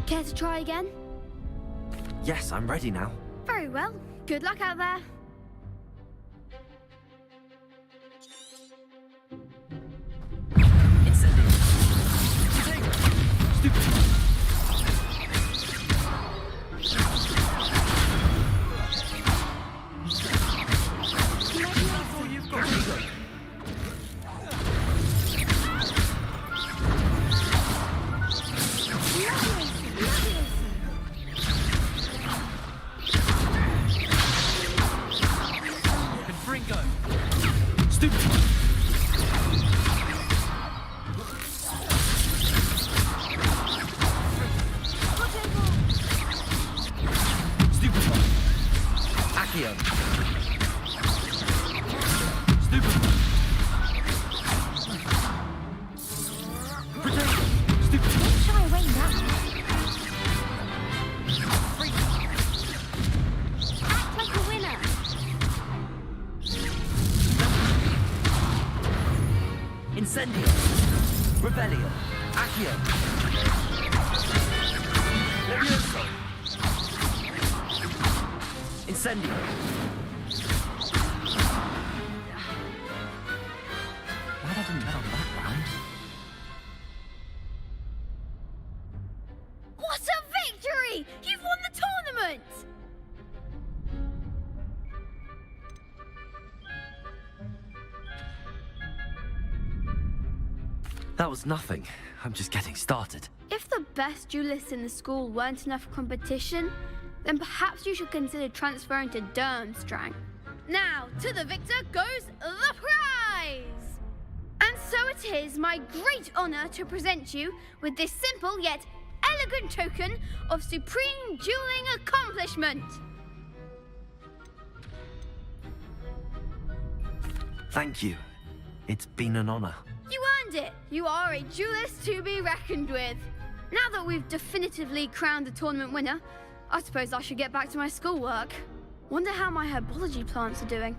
Care to try again? Yes, I'm ready now. Very well. Good luck out there. Incendio! Rebellion! Accio! Levioso! Incendio! Glad I didn't bet on that round. What a victory! You've won the tournament! That was nothing. I'm just getting started. If the best duelists in the school weren't enough for competition, then perhaps you should consider transferring to Durmstrang. Now, to the victor goes the prize! And so it is my great honor to present you with this simple yet elegant token of supreme dueling accomplishment. Thank you. It's been an honor. You earned it! You are a duelist to be reckoned with. Now that we've definitively crowned the tournament winner, I suppose I should get back to my schoolwork. Wonder how my herbology plants are doing.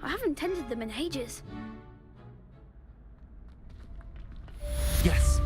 I haven't tended them in ages. Yes.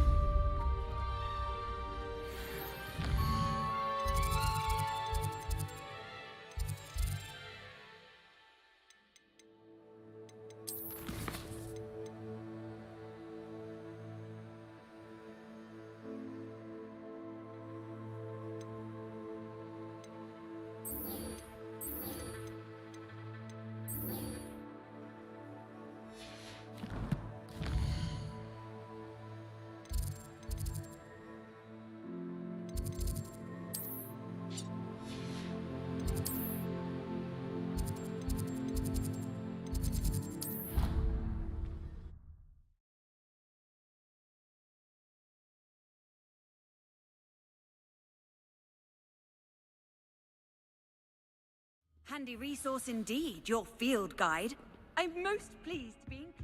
Handy resource indeed, your field guide. I'm most pleased to be included.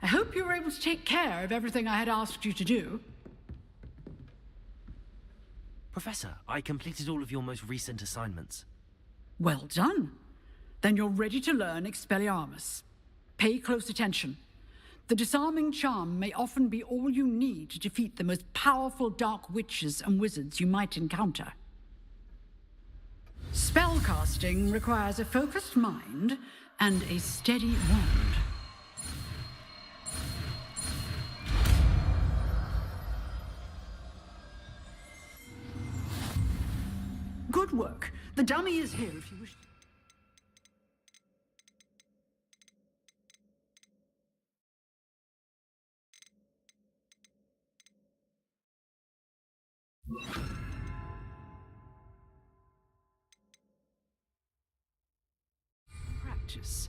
I hope you were able to take care of everything I had asked you to do. Professor, I completed all of your most recent assignments. Well done. Then you're ready to learn Expelliarmus. Pay close attention. The disarming charm may often be all you need to defeat the most powerful dark witches and wizards you might encounter. Spellcasting requires a focused mind and a steady wand. Good work. The dummy is here if you wish to. Practice.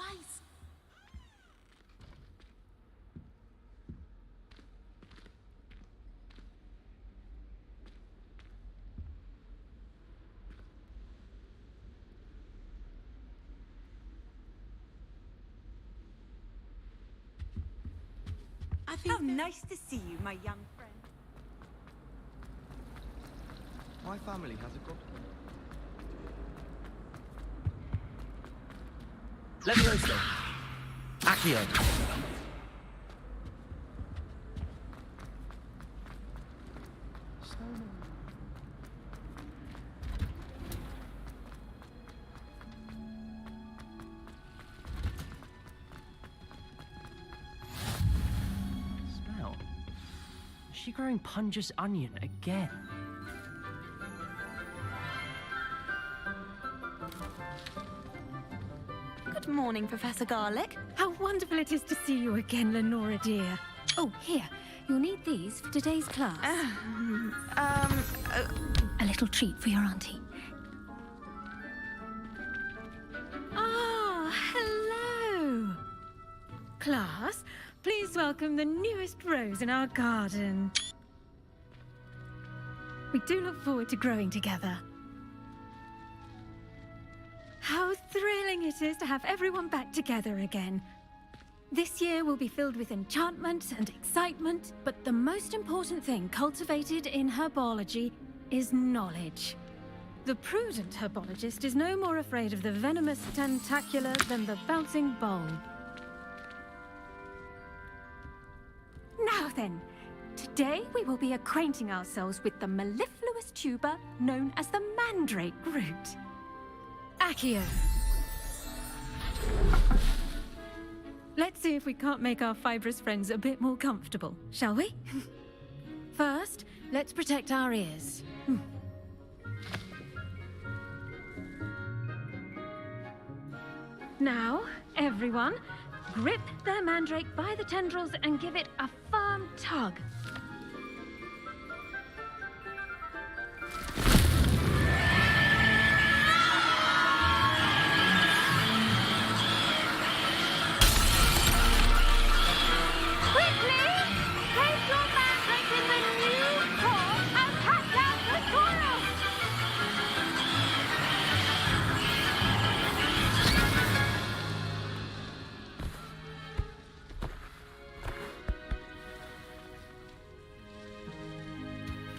Guys! How nice to see you, my young friend. My family has a Levioso! Accio! Smell. Is she growing Punja's onion again? Good morning, Professor Garlick. How wonderful it is to see you again, Lenora dear. Oh, here. You'll need these for today's class. A little treat for your auntie. Ah, hello. Class, please welcome the newest rose in our garden. We do look forward to growing together. How thrilling it is to have everyone back together again. This year will be filled with enchantment and excitement, but the most important thing cultivated in herbology is knowledge. The prudent herbologist is no more afraid of the venomous tentacular than the bouncing bulb. Now then, today we will be acquainting ourselves with the mellifluous tuber known as the mandrake root. Accio. Let's see if we can't make our fibrous friends a bit more comfortable, shall we? First, let's protect our ears. Now, everyone, grip their mandrake by the tendrils and give it a firm tug.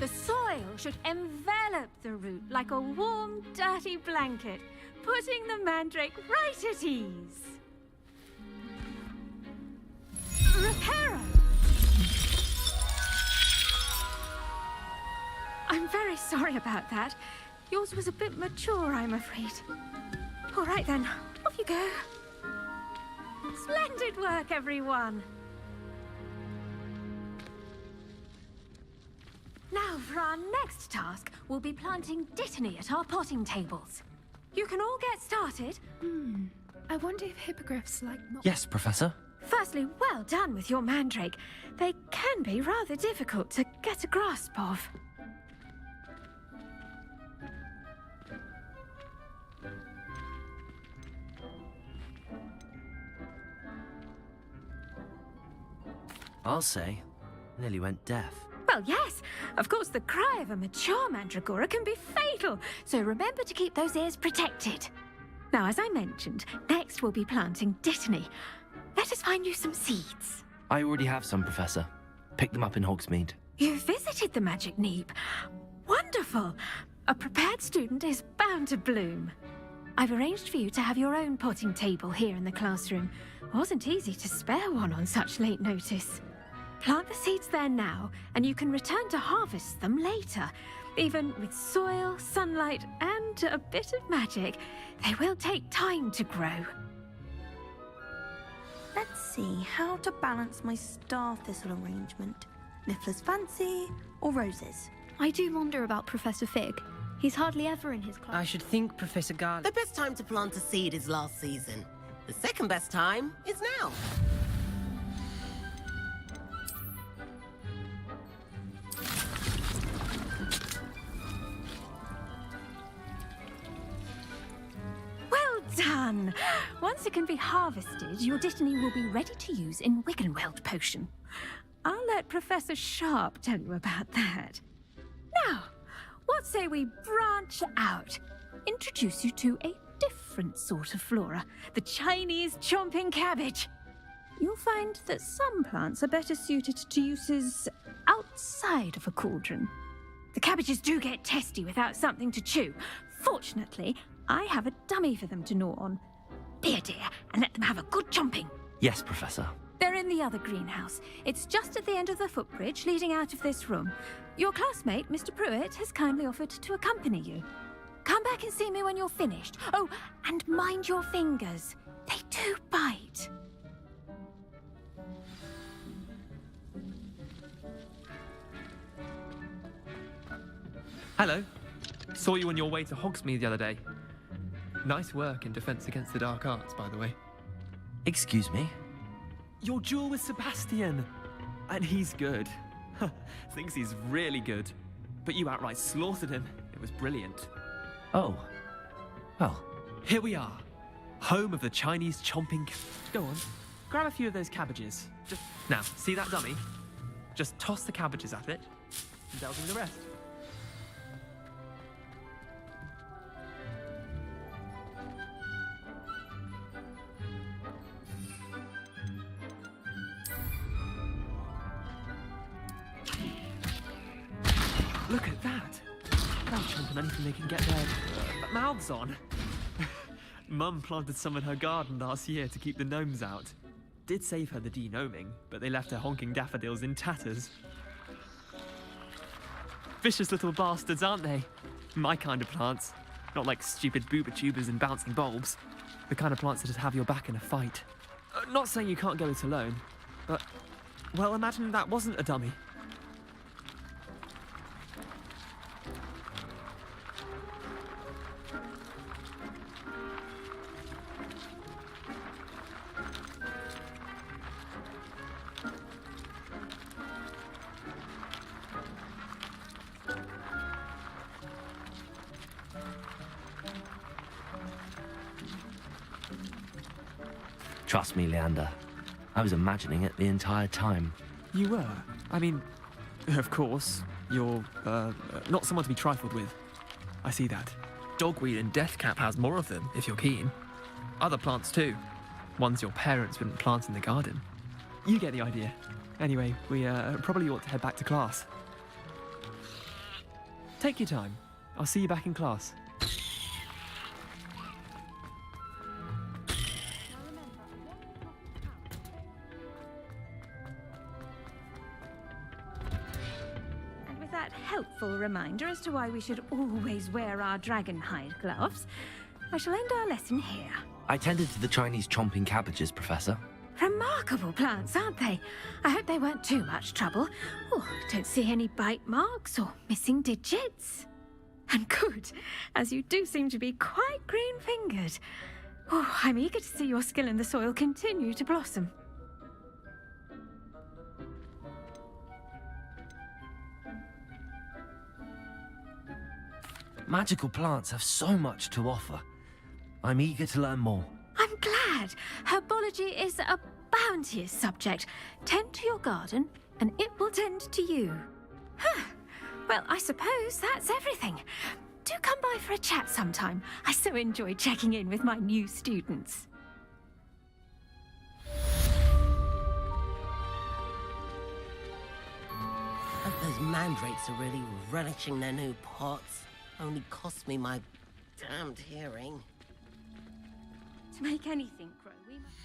The soil should envelop the root like a warm, dirty blanket, putting the mandrake right at ease. Reparo! I'm very sorry about that. Yours was a bit mature, I'm afraid. All right then, off you go. Splendid work, everyone. Now, for our next task, we'll be planting dittany at our potting tables. You can all get started. I wonder if hippogriffs like not... Yes, Professor. Firstly, well done with your mandrake. They can be rather difficult to get a grasp of. I'll say, nearly went deaf. Well, yes. Of course, the cry of a mature mandragora can be fatal, so remember to keep those ears protected. Now, as I mentioned, next we'll be planting dittany. Let us find you some seeds. I already have some, Professor. Picked them up in Hogsmeade. You visited the Magic Neep. Wonderful. A prepared student is bound to bloom. I've arranged for you to have your own potting table here in the classroom. Wasn't easy to spare one on such late notice. Plant the seeds there now, and you can return to harvest them later. Even with soil, sunlight, and a bit of magic, they will take time to grow. Let's see how to balance my star thistle arrangement. Niffler's fancy or roses? I do wonder about Professor Fig. He's hardly ever in his class. I should think Professor Garlick... The best time to plant a seed is last season. The second best time is now. Well done! Once it can be harvested, your Dittany will be ready to use in Wiggenweld potion. I'll let Professor Sharp tell you about that. Now, what say we branch out? Introduce you to a different sort of flora, the Chinese chomping cabbage. You'll find that some plants are better suited to uses outside of a cauldron. The cabbages do get testy without something to chew. Fortunately, I have a dummy for them to gnaw on. Be a dear and let them have a good chomping. Yes, Professor. They're in the other greenhouse. It's just at the end of the footbridge leading out of this room. Your classmate, Mr. Pruitt, has kindly offered to accompany you. Come back and see me when you're finished. Oh, and mind your fingers. They do bite. Hello. Saw you on your way to Hogsmeade the other day. Nice work in Defense Against the Dark Arts, by the way. Excuse me? Your duel with Sebastian. And he's good. Thinks he's really good. But you outright slaughtered him. It was brilliant. Oh. Well. Here we are. Home of the Chinese chomping... Go on. Grab a few of those cabbages. Just... Now, see that dummy? Just toss the cabbages at it. And they'll do the rest. Look at that! They'll chomp on anything they can get their mouths on. Mum planted some in her garden last year to keep the gnomes out. Did save her the de-gnoming, but they left her honking daffodils in tatters. Vicious little bastards, aren't they? My kind of plants. Not like stupid booba tubers and bouncing bulbs. The kind of plants that'd have your back in a fight. Not saying you can't go it alone, but... Well, imagine that wasn't a dummy. Trust me, Leander. I was imagining it the entire time. You were? I mean, of course, you're, not someone to be trifled with. I see that. Dogweed and deathcap has more of them, if you're keen. Other plants too. Ones your parents wouldn't plant in the garden. You get the idea. Anyway, we, probably ought to head back to class. Take your time. I'll see you back in class. Helpful reminder as to why we should always wear our dragonhide gloves, I shall end our lesson here. I tended to the Chinese chomping cabbages, Professor. Remarkable plants, aren't they? I hope they weren't too much trouble. Oh, don't see any bite marks or missing digits. And good, as you do seem to be quite green-fingered. Oh, I'm eager to see your skill in the soil continue to blossom. Magical plants have so much to offer. I'm eager to learn more. I'm glad. Herbology is a bounteous subject. Tend to your garden, and it will tend to you. Well, I suppose that's everything. Do come by for a chat sometime. I so enjoy checking in with my new students. Those mandrakes are really relishing their new pots. Only cost me my damned hearing. To make anything grow, we must...